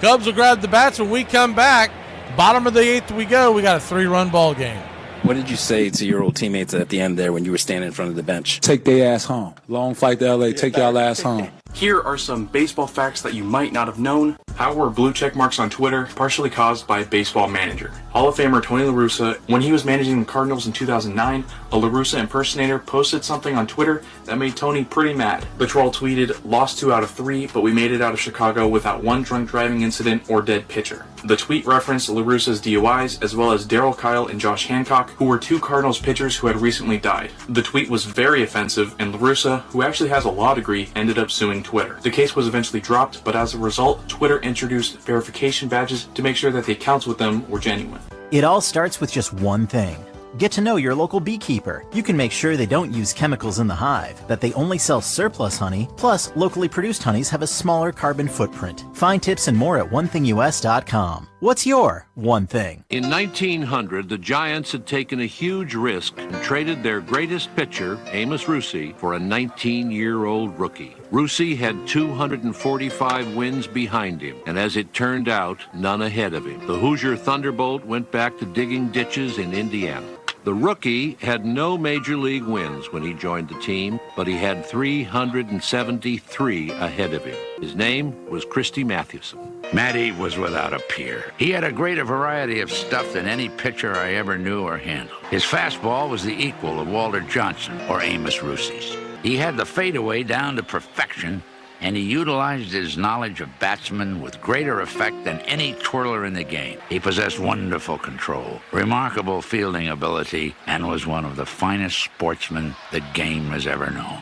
Cubs will grab the bats when we come back. Bottom of the 8th we go. We got a 3-run ball game. What did you say to your old teammates at the end there when you were standing in front of the bench? Take their ass home. Long flight to LA, take y'all ass home. Here are some baseball facts that you might not have known. How were blue check marks on Twitter partially caused by a baseball manager? Hall of Famer Tony La Russa, when he was managing the Cardinals in 2009, a La Russa impersonator posted something on Twitter that made Tony pretty mad. The troll tweeted, "Lost 2 out of 3, but we made it out of Chicago without one drunk driving incident or dead pitcher." The tweet referenced La Russa's DUIs, as well as Darryl Kyle and Josh Hancock, who were 2 Cardinals pitchers who had recently died. The tweet was very offensive, and La Russa, who actually has a law degree, ended up suing Twitter. The case was eventually dropped, but as a result, Twitter introduced verification badges to make sure that the accounts with them were genuine. It all starts with just one thing. Get to know your local beekeeper. You can make sure they don't use chemicals in the hive, that they only sell surplus honey, plus locally produced honeys have a smaller carbon footprint. Find tips and more at onethingus.com. What's your one thing? In 1900, the Giants had taken a huge risk and traded their greatest pitcher, Amos Rusi, for a 19-year-old rookie. Rusi had 245 wins behind him, and as it turned out, none ahead of him. The Hoosier Thunderbolt went back to digging ditches in Indiana. The rookie had no major league wins when he joined the team, but he had 373 ahead of him. His name was Christy Mathewson. Matty was without a peer. He had a greater variety of stuff than any pitcher I ever knew or handled. His fastball was the equal of Walter Johnson or Amos Rusi's. He had the fadeaway down to perfection, and he utilized his knowledge of batsmen with greater effect than any twirler in the game. He possessed wonderful control, remarkable fielding ability, and was one of the finest sportsmen the game has ever known.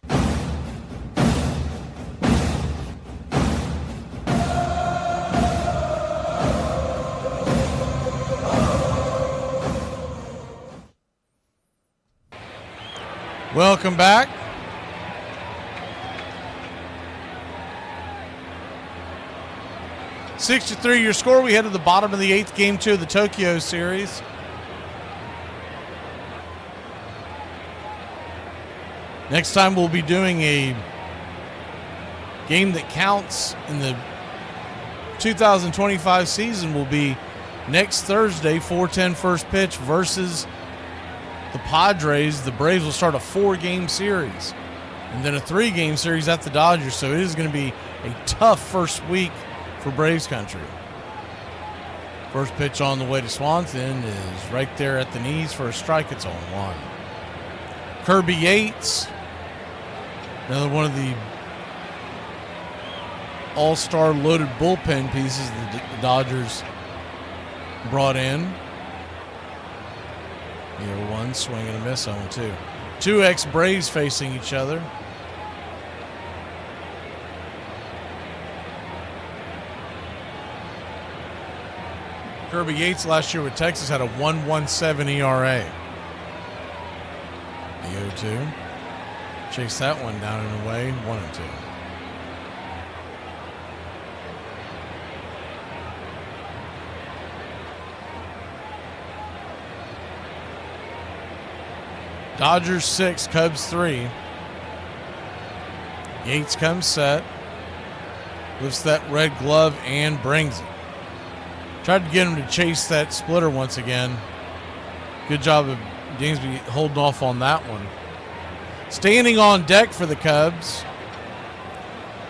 Welcome back. Six-3 your score. We head to the bottom of the 8th, game 2 of the Tokyo series. Next time we'll be doing a game that counts in the 2025 season. Will be next Thursday, 4:10 first pitch versus the Padres. The Braves will start a 4-game series and then a 3-game series at the Dodgers. So it is going to be a tough first week for Braves country. First pitch on the way to Swanson is right there at the knees for a strike. It's 0-1. Kirby Yates, another one of the all-star loaded bullpen pieces that the Dodgers brought in. 0-1, swing and a miss, 0-2. 2 ex-Braves facing each other. Kirby Yates last year with Texas had a 1.17 ERA. The 0-2. Chase that one down and away, 1-2. Dodgers 6, Cubs 3. Yates comes set. Lifts that red glove and brings it. Tried to get him to chase that splitter once again. Good job of Dansby holding off on that one. Standing on deck for the Cubs,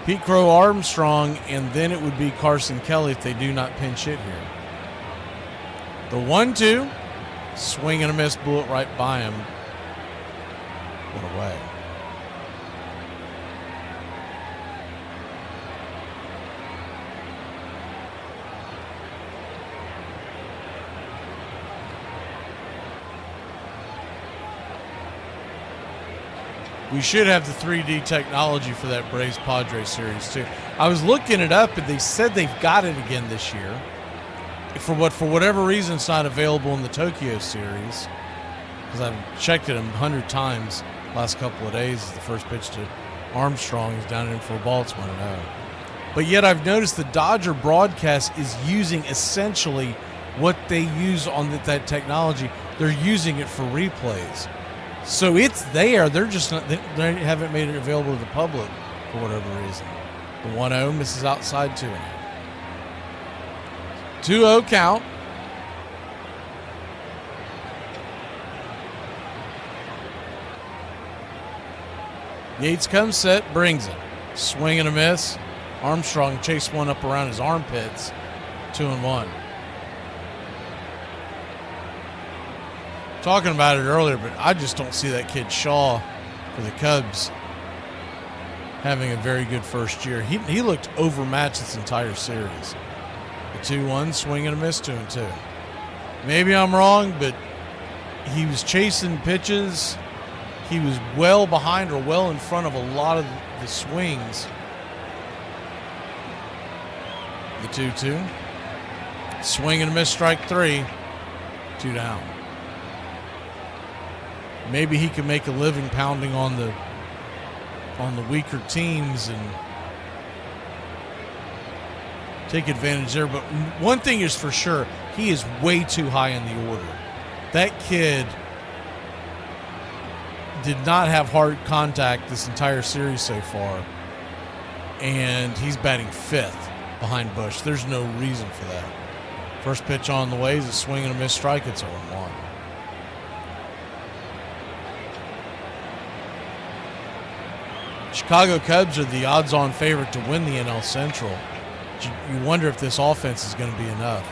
Pete Crow Armstrong, and then it would be Carson Kelly if they do not pinch hit here. The 1-2, swing and a miss, blew it right by him. What a way. We should have the 3D technology for that Braves-Padres series, too. I was looking it up, and they said they've got it again this year. For whatever reason, it's not available in the Tokyo series, because I've checked it 100 times last couple of days. The first pitch to Armstrong is down in for a ball. It's 1-0. But yet I've noticed the Dodger broadcast is using essentially what they use on that technology. They're using it for replays. So it's there. They're just not, they haven't made it available to the public for whatever reason. The 1-0 misses outside 2-0. 2-0 count. Yates comes set, brings it. Swing and a miss. Armstrong chased one up around his armpits. 2-1. Talking about it earlier, but I just don't see that kid Shaw for the Cubs having a very good first year. He looked overmatched this entire series. The 2-1, swing and a miss, 2-2. Maybe I'm wrong, but he was chasing pitches. He was well behind or well in front of a lot of the swings. The 2-2. Swing and a miss, strike 3. 2 down. Maybe he could make a living pounding on the weaker teams and take advantage there. But one thing is for sure, he is way too high in the order. That kid did not have hard contact this entire series so far, and he's batting 5th behind Bush. There's no reason for that. First pitch on the way is a swing and a miss strike. It's 0-1. Chicago Cubs are the odds-on favorite to win the NL Central. You wonder if this offense is going to be enough.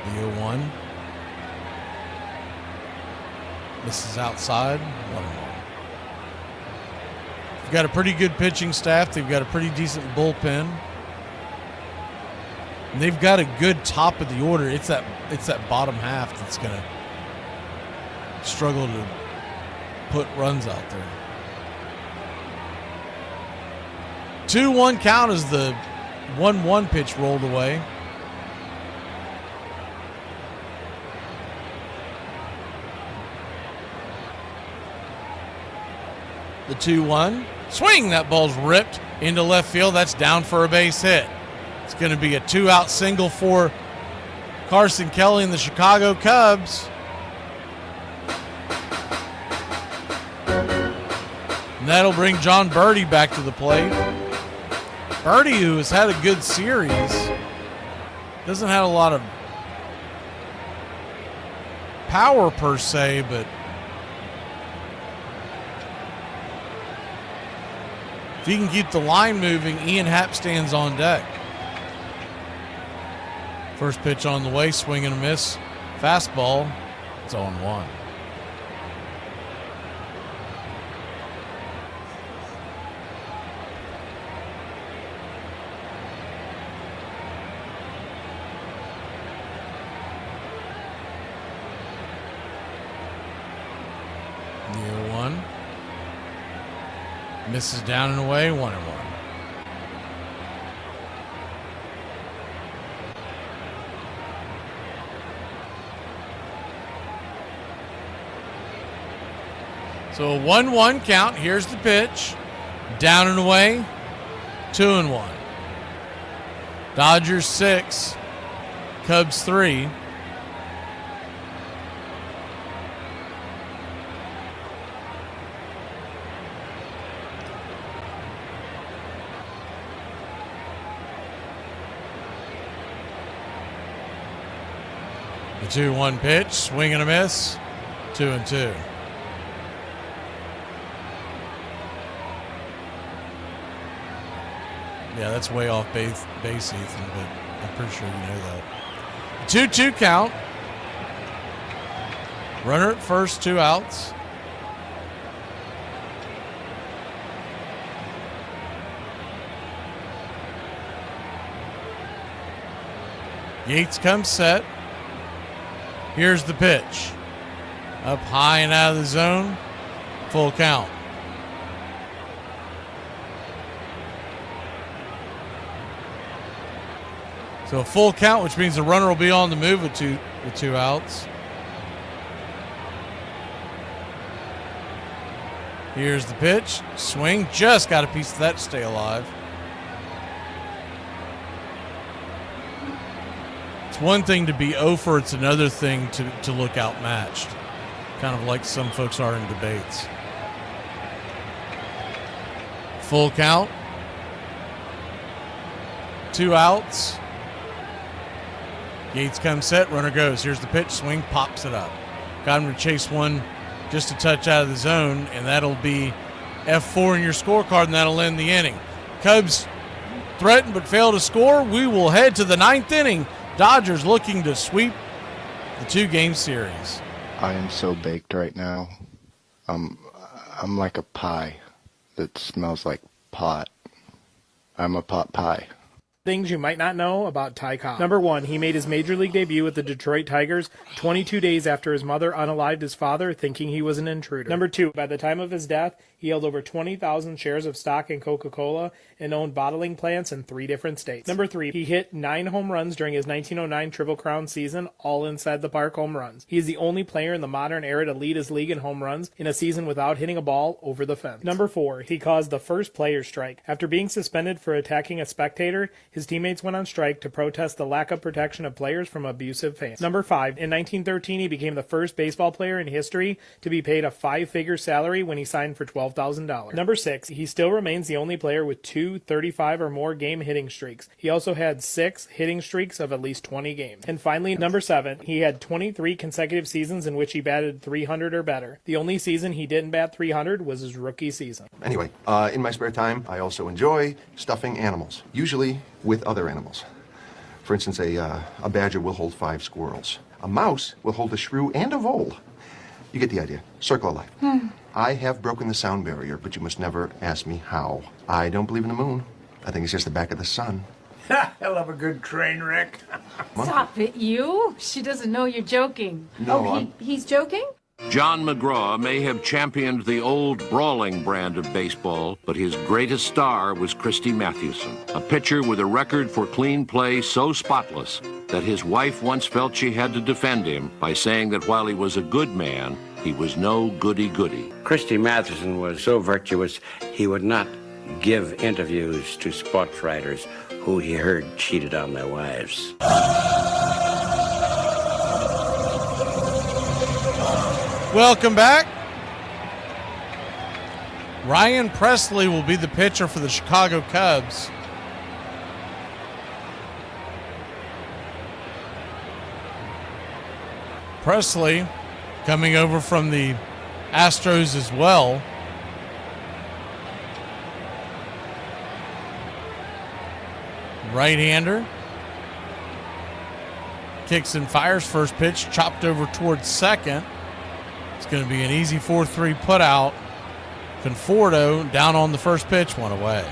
The 0-1. Misses outside. 1-1. They've got a pretty good pitching staff. They've got a pretty decent bullpen. And they've got a good top of the order. It's that bottom half that's going to struggle to put runs out there. 2-1 count as the 1-1 pitch rolled away. The 2-1. Swing! That ball's ripped into left field. That's down for a base hit. It's going to be a 2-out single for Carson Kelly and the Chicago Cubs. And that'll bring John Birdie back to the plate. Birdie, who has had a good series, doesn't have a lot of power per se, but if he can keep the line moving, Ian Happ stands on deck. First pitch on the way, swing and a miss. Fastball, it's 0-1. Misses down and away, 1-1. So a 1-1 count. Here's the pitch. Down and away, 2-1. Dodgers 6, Cubs 3. The 2-1 pitch, swing and a miss, 2-2. Yeah, that's way off base, Ethan, but I'm pretty sure you know that. 2-2 count. Runner at first, 2 outs. Yates comes set. Here's the pitch. Up high and out of the zone. Full count. So a full count, which means the runner will be on the move with two outs. Here's the pitch. Swing. Just got a piece of that to stay alive. It's one thing to be over. It's another thing to look outmatched. Kind of like some folks are in debates. Full count. 2 outs. Yates comes set. Runner goes. Here's the pitch. Swing. Pops it up. Got him to chase one just a touch out of the zone, and that'll be F4 in your scorecard, and that'll end the inning. Cubs threaten but fail to score. We will head to the 9th inning. Dodgers looking to sweep the 2-game series. I am so baked right now. I'm like a pie that smells like pot. I'm a pot pie. Things you might not know about Ty Cobb. Number 1, he made his major league debut with the Detroit Tigers 22 days after his mother unalived his father, thinking he was an intruder. Number 2, by the time of his death, he held over 20,000 shares of stock in Coca-Cola and owned bottling plants in 3 different states. Number 3, he hit 9 home runs during his 1909 Triple Crown season, all inside the park home runs. He is the only player in the modern era to lead his league in home runs in a season without hitting a ball over the fence. Number 4, he caused the first player strike. After being suspended for attacking a spectator, his teammates went on strike to protest the lack of protection of players from abusive fans. Number 5, in 1913, he became the first baseball player in history to be paid a 5-figure salary when he signed for $12,000. Number 6, he still remains the only player with 2 35 or more game hitting streaks. He also had 6 hitting streaks of at least 20 games. And finally, number 7, he had 23 consecutive seasons in which he batted 300 or better. The only season he didn't bat 300 was his rookie season. Anyway, in my spare time, I also enjoy stuffing animals, usually with other animals. For instance, a badger will hold 5 squirrels. A mouse will hold a shrew and a vole. You get the idea. Circle of life. I have broken the sound barrier, but you must never ask me how. I don't believe in the moon. I think it's just the back of the sun. I love a good train wreck. Stop it, you. She doesn't know you're joking. No, he's joking? John McGraw may have championed the old brawling brand of baseball, but his greatest star was Christy Mathewson, a pitcher with a record for clean play so spotless that his wife once felt she had to defend him by saying that while he was a good man, he was no goody-goody. Christy Mathewson was so virtuous, he would not give interviews to sports writers who he heard cheated on their wives. Welcome back. Ryan Presley will be the pitcher for the Chicago Cubs. Presley coming over from the Astros as well. Right-hander. Kicks and fires. First pitch chopped over towards second. It's going to be an easy 4-3 put out. Conforto down on the first pitch, one away.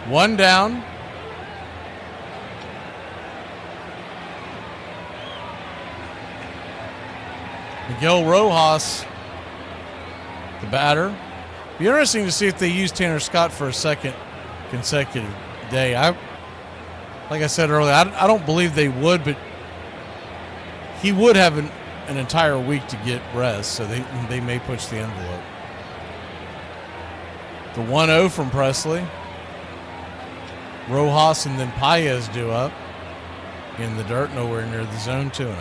One down. Miguel Rojas, the batter. Be interesting to see if they use Tanner Scott for a second consecutive day. Like I said earlier, I don't believe they would, but he would have an entire week to get rest, so they may push the envelope. The 1-0 from Presley. Rojas and then Paez due up in the dirt, nowhere near the zone, 2-0.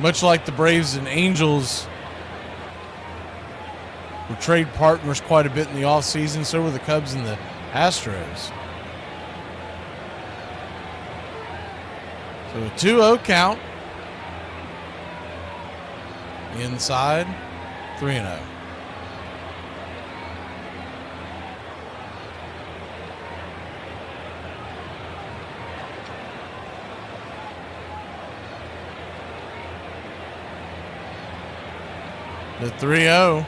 Much like the Braves and Angels were trade partners quite a bit in the offseason, so were the Cubs and the Astros. So a 2-0 count. Inside, 3-0. The 3-0.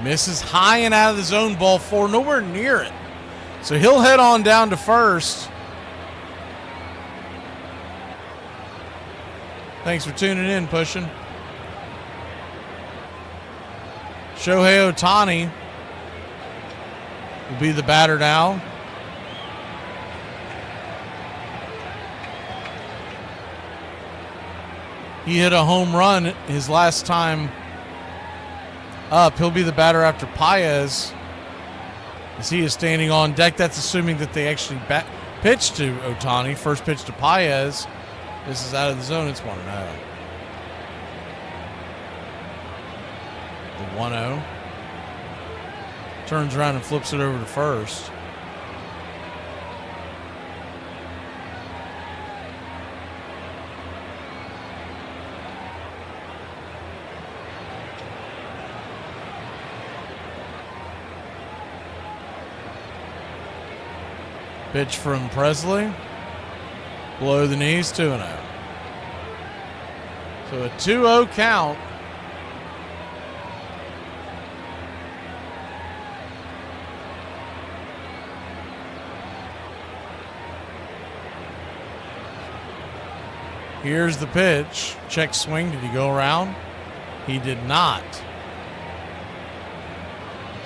Misses high and out of the zone, ball 4, nowhere near it. So he'll head on down to first. Thanks for tuning in, Pushing. Shohei Ohtani will be the batter now. He hit a home run his last time up. He'll be the batter after Paez, as he is standing on deck. That's assuming that they actually pitch to Ohtani. First pitch to Paez. This is out of the zone. It's 1-0. The 1-0. Turns around and flips it over to first. Pitch from Presley. Below the knees, 2-0. So a 2-0 count. Here's the pitch. Check swing. Did he go around? He did not.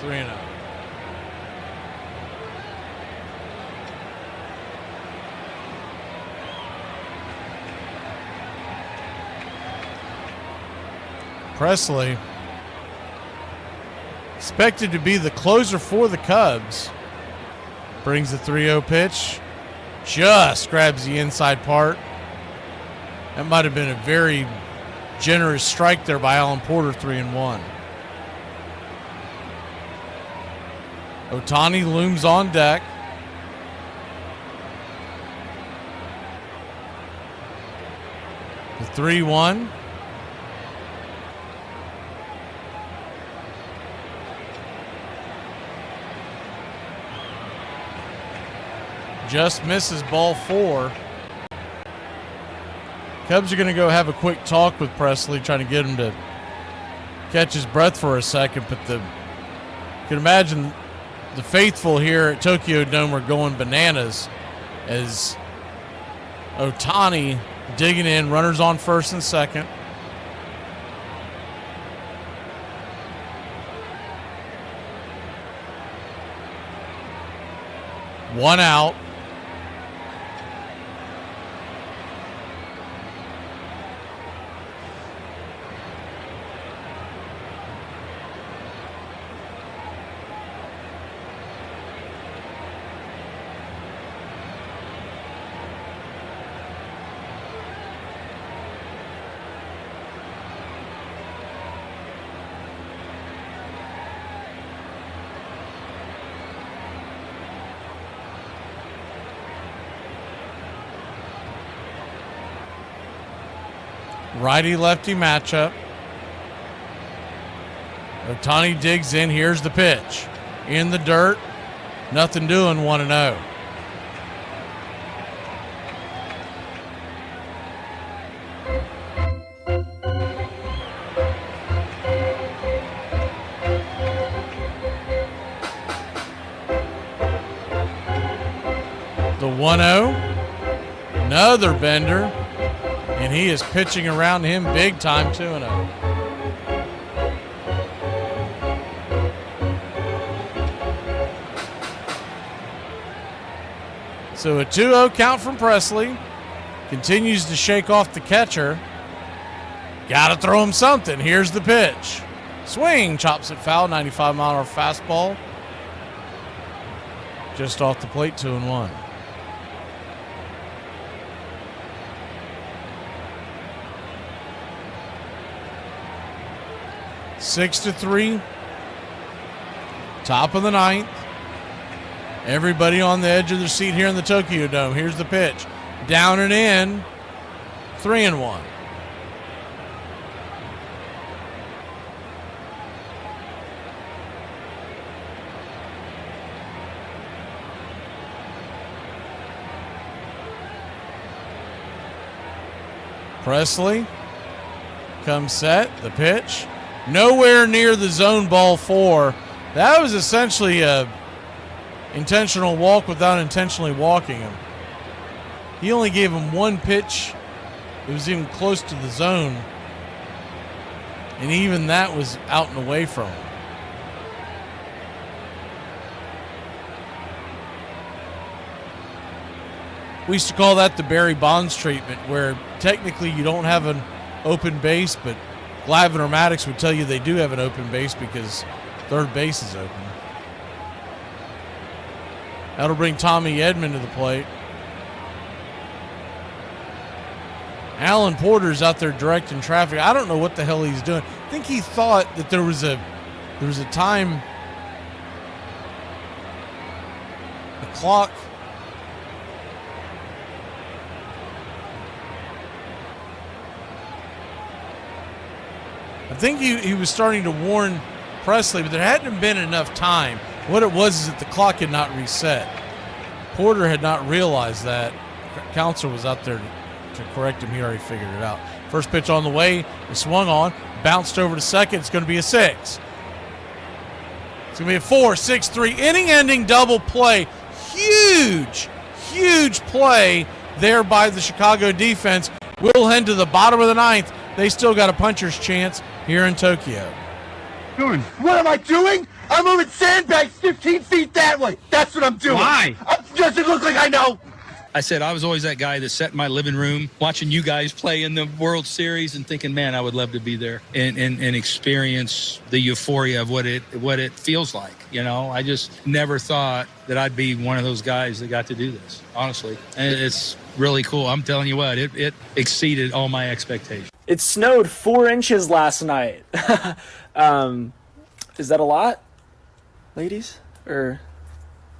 3-0. Presley, expected to be the closer for the Cubs, brings the 3-0 pitch, just grabs the inside part. That might have been a very generous strike there by Alan Porter, 3-1. Ohtani looms on deck. The 3-1. Just misses, ball 4. Cubs are going to go have a quick talk with Presley, trying to get him to catch his breath for a second. But you can imagine the faithful here at Tokyo Dome are going bananas as Ohtani digging in, runners on first and second. One out. Righty-lefty matchup. Ohtani digs in. Here's the pitch. In the dirt. Nothing doing, 1-0. The 1-0. Another bender. And he is pitching around him big time, 2-0. So a 2-0 count from Presley. Continues to shake off the catcher. Got to throw him something. Here's the pitch. Swing, chops it foul, 95-mile-an-hour fastball. Just off the plate, 2-1. Six to 3. Top of the ninth. Everybody on the edge of their seat here in the Tokyo Dome. Here's the pitch. Down and in. 3-1. Presley comes set, the pitch. Nowhere near the zone, ball 4. That was essentially a intentional walk without intentionally walking him. He only gave him one pitch. It was even close to the zone. And even that was out and away from him. We used to call that the Barry Bonds treatment, where technically you don't have an open base, but Glavin or Maddox would tell you they do have an open base because third base is open. That'll bring Tommy Edman to the plate. Alan Porter's out there directing traffic. I don't know what the hell he's doing. I think he thought that there was a time, the clock. I think he was starting to warn Presley, but there hadn't been enough time. What it was is that the clock had not reset. Porter had not realized that. Counselor was out there to correct him. He already figured it out. First pitch on the way. He swung on, bounced over to second. It's going to be a 6. It's going to be a 4-6-3 inning-ending double play. Huge play there by the Chicago defense. We'll head to the bottom of the 9th. They still got a puncher's chance here in Tokyo. What am I doing? I'm moving sandbags 15 feet that way. That's what I'm doing. Why? Does it look like I know? I said I was always that guy that sat in my living room watching you guys play in the World Series and thinking, man, I would love to be there and experience the euphoria of what it feels like. You know, I just never thought that I'd be one of those guys that got to do this, honestly. And it's really cool. I'm telling you what, it exceeded all my expectations. It snowed 4 inches last night. Is that a lot, ladies? Or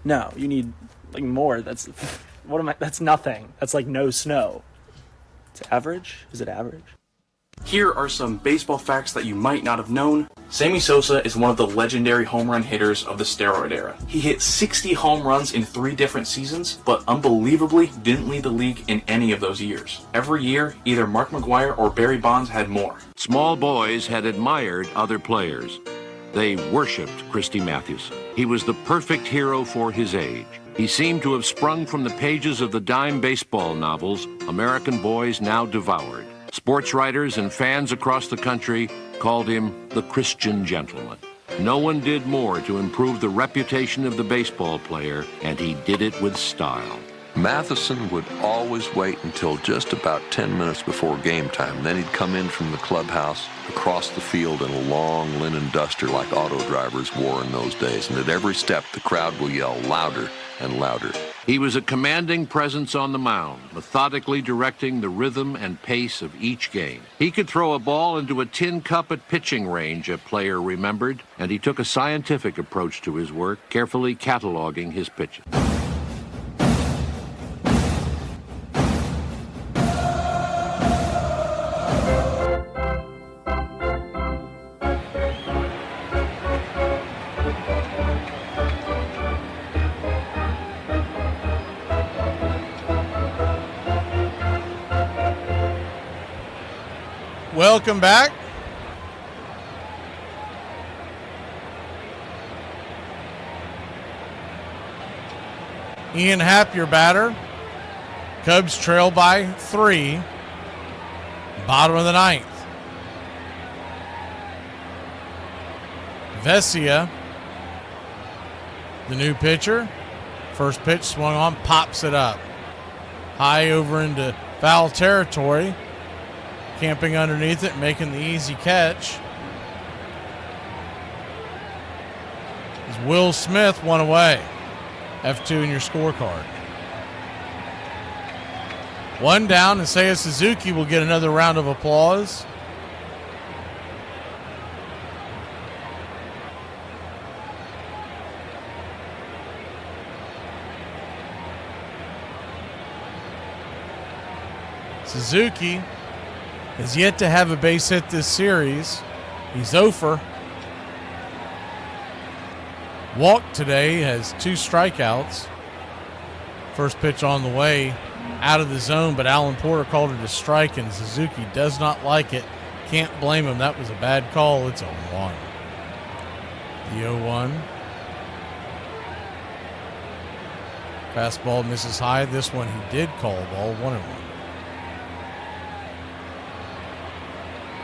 no, you need like more. That's nothing. That's like no snow. It's average? Is it average? Here are some baseball facts that you might not have known. Sammy Sosa is one of the legendary home run hitters of the steroid era. He hit 60 home runs in 3 different seasons, but unbelievably didn't lead the league in any of those years. Every year, either Mark McGwire or Barry Bonds had more. Small boys had admired other players. They worshipped Christy Mathewson. He was the perfect hero for his age. He seemed to have sprung from the pages of the dime baseball novels American boys now devoured. Sports writers and fans across the country called him the Christian gentleman. No one did more to improve the reputation of the baseball player, and he did it with style. Matheson would always wait until just about 10 minutes before game time. Then he'd come in from the clubhouse across the field in a long linen duster like auto drivers wore in those days. And at every step, the crowd will yell louder and louder. He was a commanding presence on the mound, methodically directing the rhythm and pace of each game. He could throw a ball into a tin cup at pitching range, a player remembered, and he took a scientific approach to his work, carefully cataloging his pitches. Welcome back. Ian Happ, your batter. Cubs trail by 3. Bottom of the 9th. Vesia, the new pitcher. First pitch swung on, pops it up. High over into foul territory. Camping underneath it, making the easy catch is Will Smith, one away. F2 in your scorecard. One down, and Seiya Suzuki will get another round of applause. Suzuki has yet to have a base hit this series. He's 0 for. Walked today, has 2 strikeouts. First pitch on the way, out of the zone, but Alan Porter called it a strike, and Suzuki does not like it. Can't blame him. That was a bad call. It's 0-1. The 0-1. Fastball misses high. This one he did call ball. 1-1.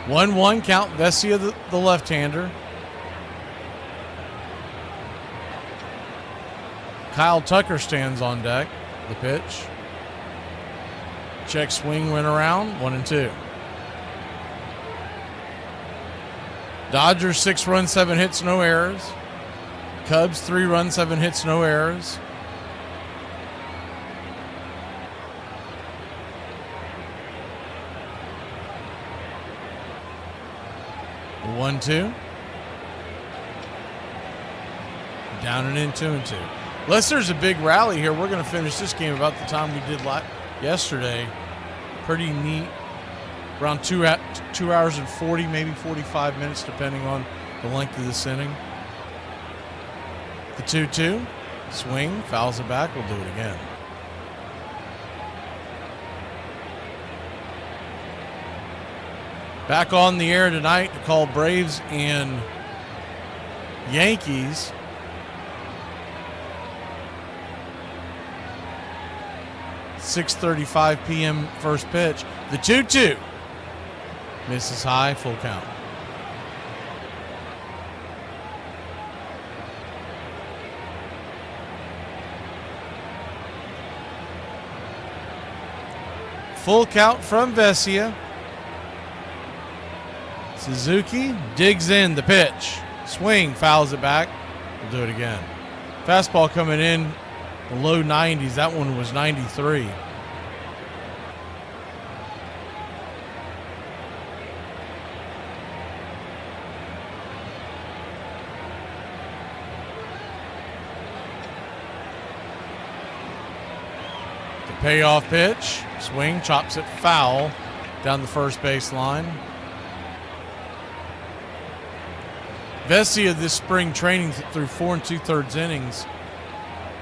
1-1 count. Vesia, the left-hander. Kyle Tucker stands on deck. The pitch. Check swing went around. 1-2. Dodgers 6 runs, 7 hits, no errors. Cubs 3 runs, 7 hits, no errors. The 1-2. Down and in, 2-2. Unless there's a big rally here, we're going to finish this game about the time we did yesterday. Pretty neat. Around 2 hours and 40, maybe 45 minutes, depending on the length of this inning. The 2-2. Swing, fouls it back. We'll do it again. Back on the air tonight to call Braves and Yankees. .6:35 p.m. first pitch. The 2-2. Misses high, full count. Full count from Vesia. Suzuki digs in the pitch. Swing, fouls it back. We'll do it again. Fastball coming in the low 90s. That one was 93. The payoff pitch. Swing, chops it foul down the first base line. Vesia this spring training through 4 2/3 innings.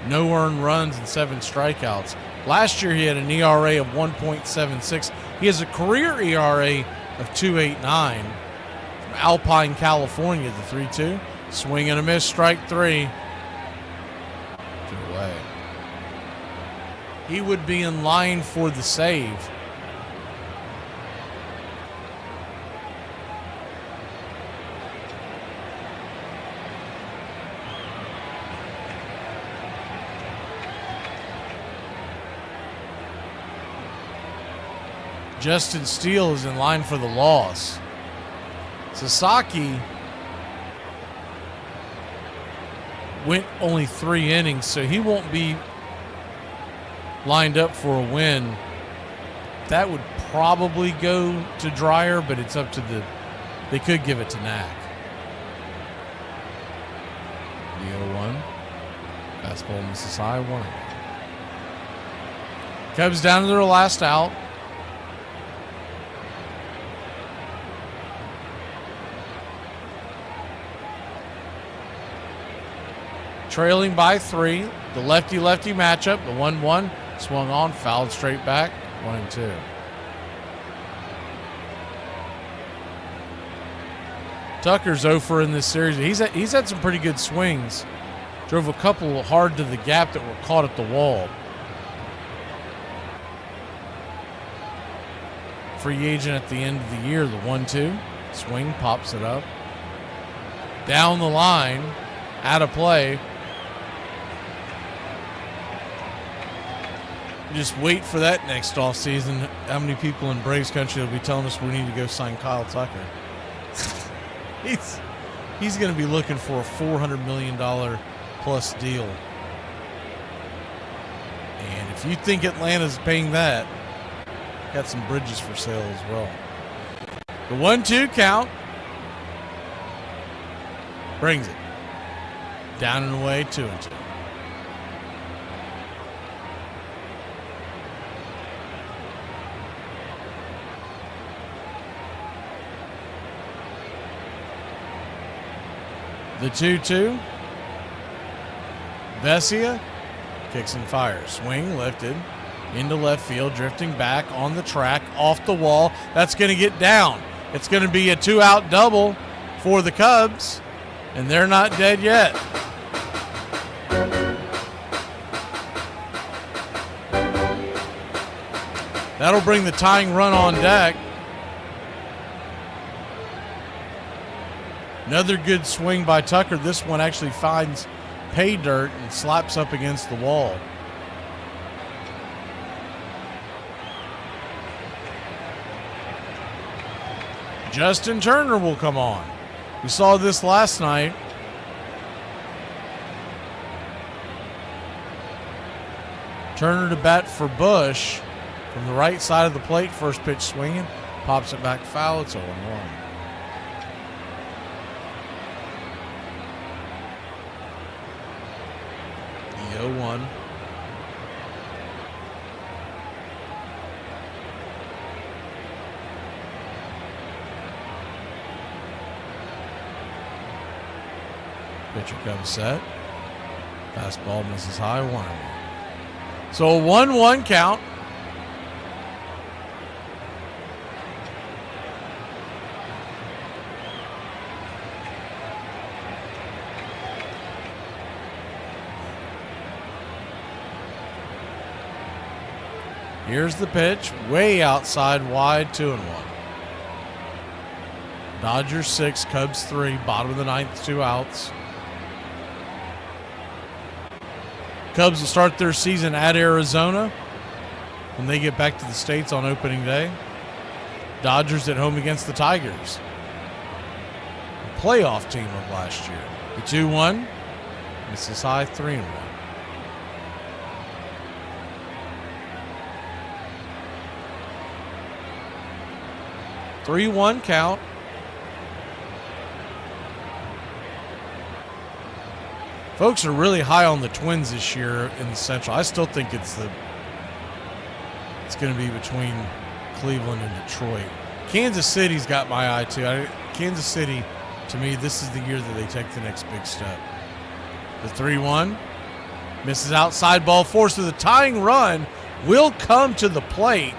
No earned runs and 7 strikeouts. Last year he had an ERA of 1.76. He has a career ERA of 2.89. From Alpine, California, the 3-2. Swing and a miss, strike 3. 2 away. He would be in line for the save. Justin Steele is in line for the loss. Sasaki went only 3 innings, so he won't be lined up for a win. That would probably go to Dreyer, but it's up to they could give it to Knack. The 0-1. Fastball misses high, 1. Cubs down to their last out. Trailing by 3. The lefty-lefty matchup. The 1-1 swung on, fouled straight back. 1-2. Tucker's 0 for in this series. He's had some pretty good swings. Drove a couple hard to the gap that were caught at the wall. Free agent at the end of the year. The 1-2 swing, pops it up. Down the line, out of play. Just wait for that next offseason. How many people in Braves country will be telling us we need to go sign Kyle Tucker? He's going to be looking for a $400 million plus deal. And if you think Atlanta's paying that, got some bridges for sale as well. The 1-2 count. Brings it. Down and away, 2-2. The 2-2. Vesia kicks and fires. Swing lifted into left field, drifting back on the track, off the wall. That's going to get down. It's going to be a 2-out double for the Cubs, and they're not dead yet. That'll bring the tying run on deck. Another good swing by Tucker. This one actually finds pay dirt and slaps up against the wall. Justin Turner will come on. We saw this last night. Turner to bat for Bush from the right side of the plate. First pitch swinging. Pops it back foul. It's 0-1. The 0-1. Pitcher comes set. Fastball misses high, 1-1. So a 1-1 count. Here's the pitch, way outside, wide, 2-1. Dodgers 6, Cubs 3, bottom of the ninth, 2 outs. Cubs will start their season at Arizona when they get back to the States on opening day. Dodgers at home against the Tigers, the playoff team of last year. The 2-1, misses high, 3-1. Three-1 count. Folks are really high on the Twins this year in the Central. I still think it's going to be between Cleveland and Detroit. Kansas City's got my eye too. Kansas City, to me, this is the year that they take the next big step. The 3-1 misses outside, ball four, so the tying run will come to the plate.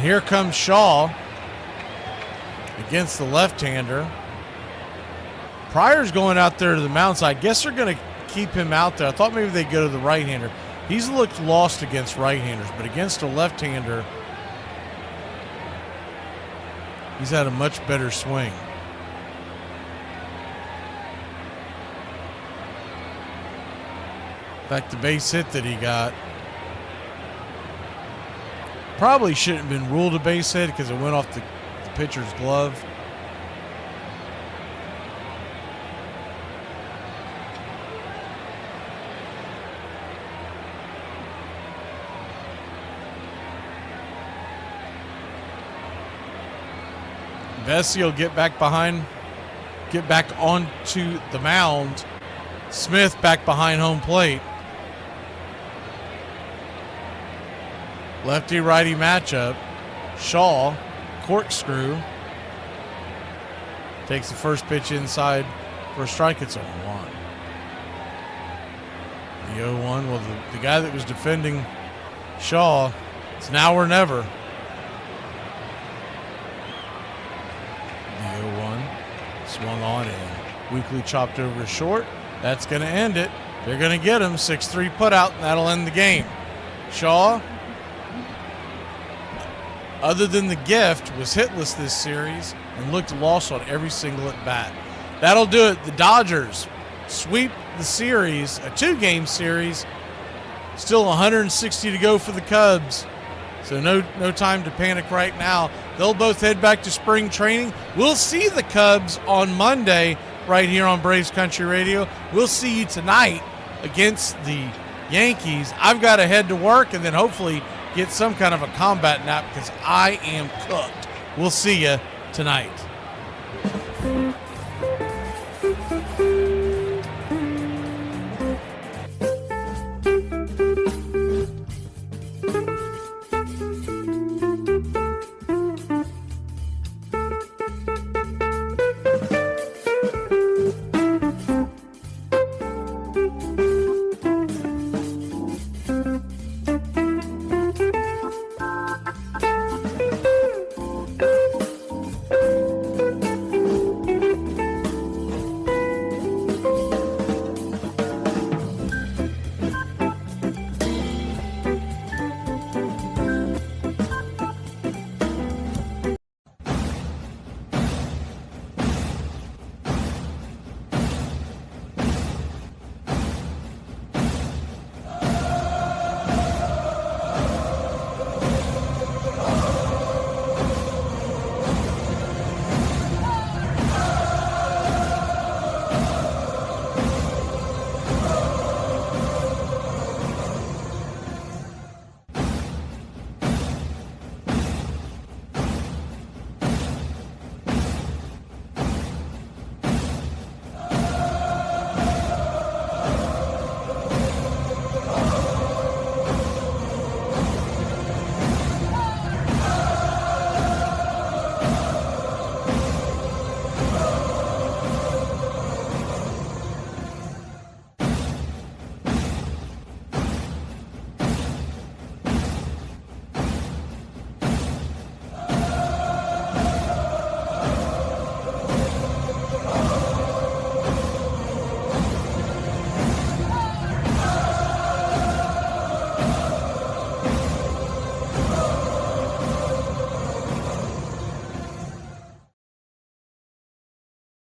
Here comes Shaw against the left-hander. Pryor's going out there to the mound, so I guess they're going to keep him out there. I thought maybe they'd go to the right-hander. He's looked lost against right-handers, but against a left-hander, he's had a much better swing. In fact, the base hit that he got probably shouldn't have been ruled a base hit because it went off the pitcher's glove. Vesey will get back onto the mound. Smith back behind home plate. Lefty-righty matchup. Shaw, corkscrew. Takes the first pitch inside for a strike. It's 0-1. The 0-1, well, the guy that was defending Shaw, it's now or never. The 0-1, swung on and weakly chopped over short. That's going to end it. They're going to get him. 6-3 putout, and that'll end the game. Shaw, other than the gift, was hitless this series and looked lost on every single at bat. That'll do it. The Dodgers sweep the series, a 2-game series. Still 160 to go for the Cubs. So no time to panic right now. They'll both head back to spring training. We'll see the Cubs on Monday right here on Braves Country Radio. We'll see you tonight against the Yankees. I've got to head to work and then hopefully get some kind of a combat nap because I am cooked. We'll see you tonight.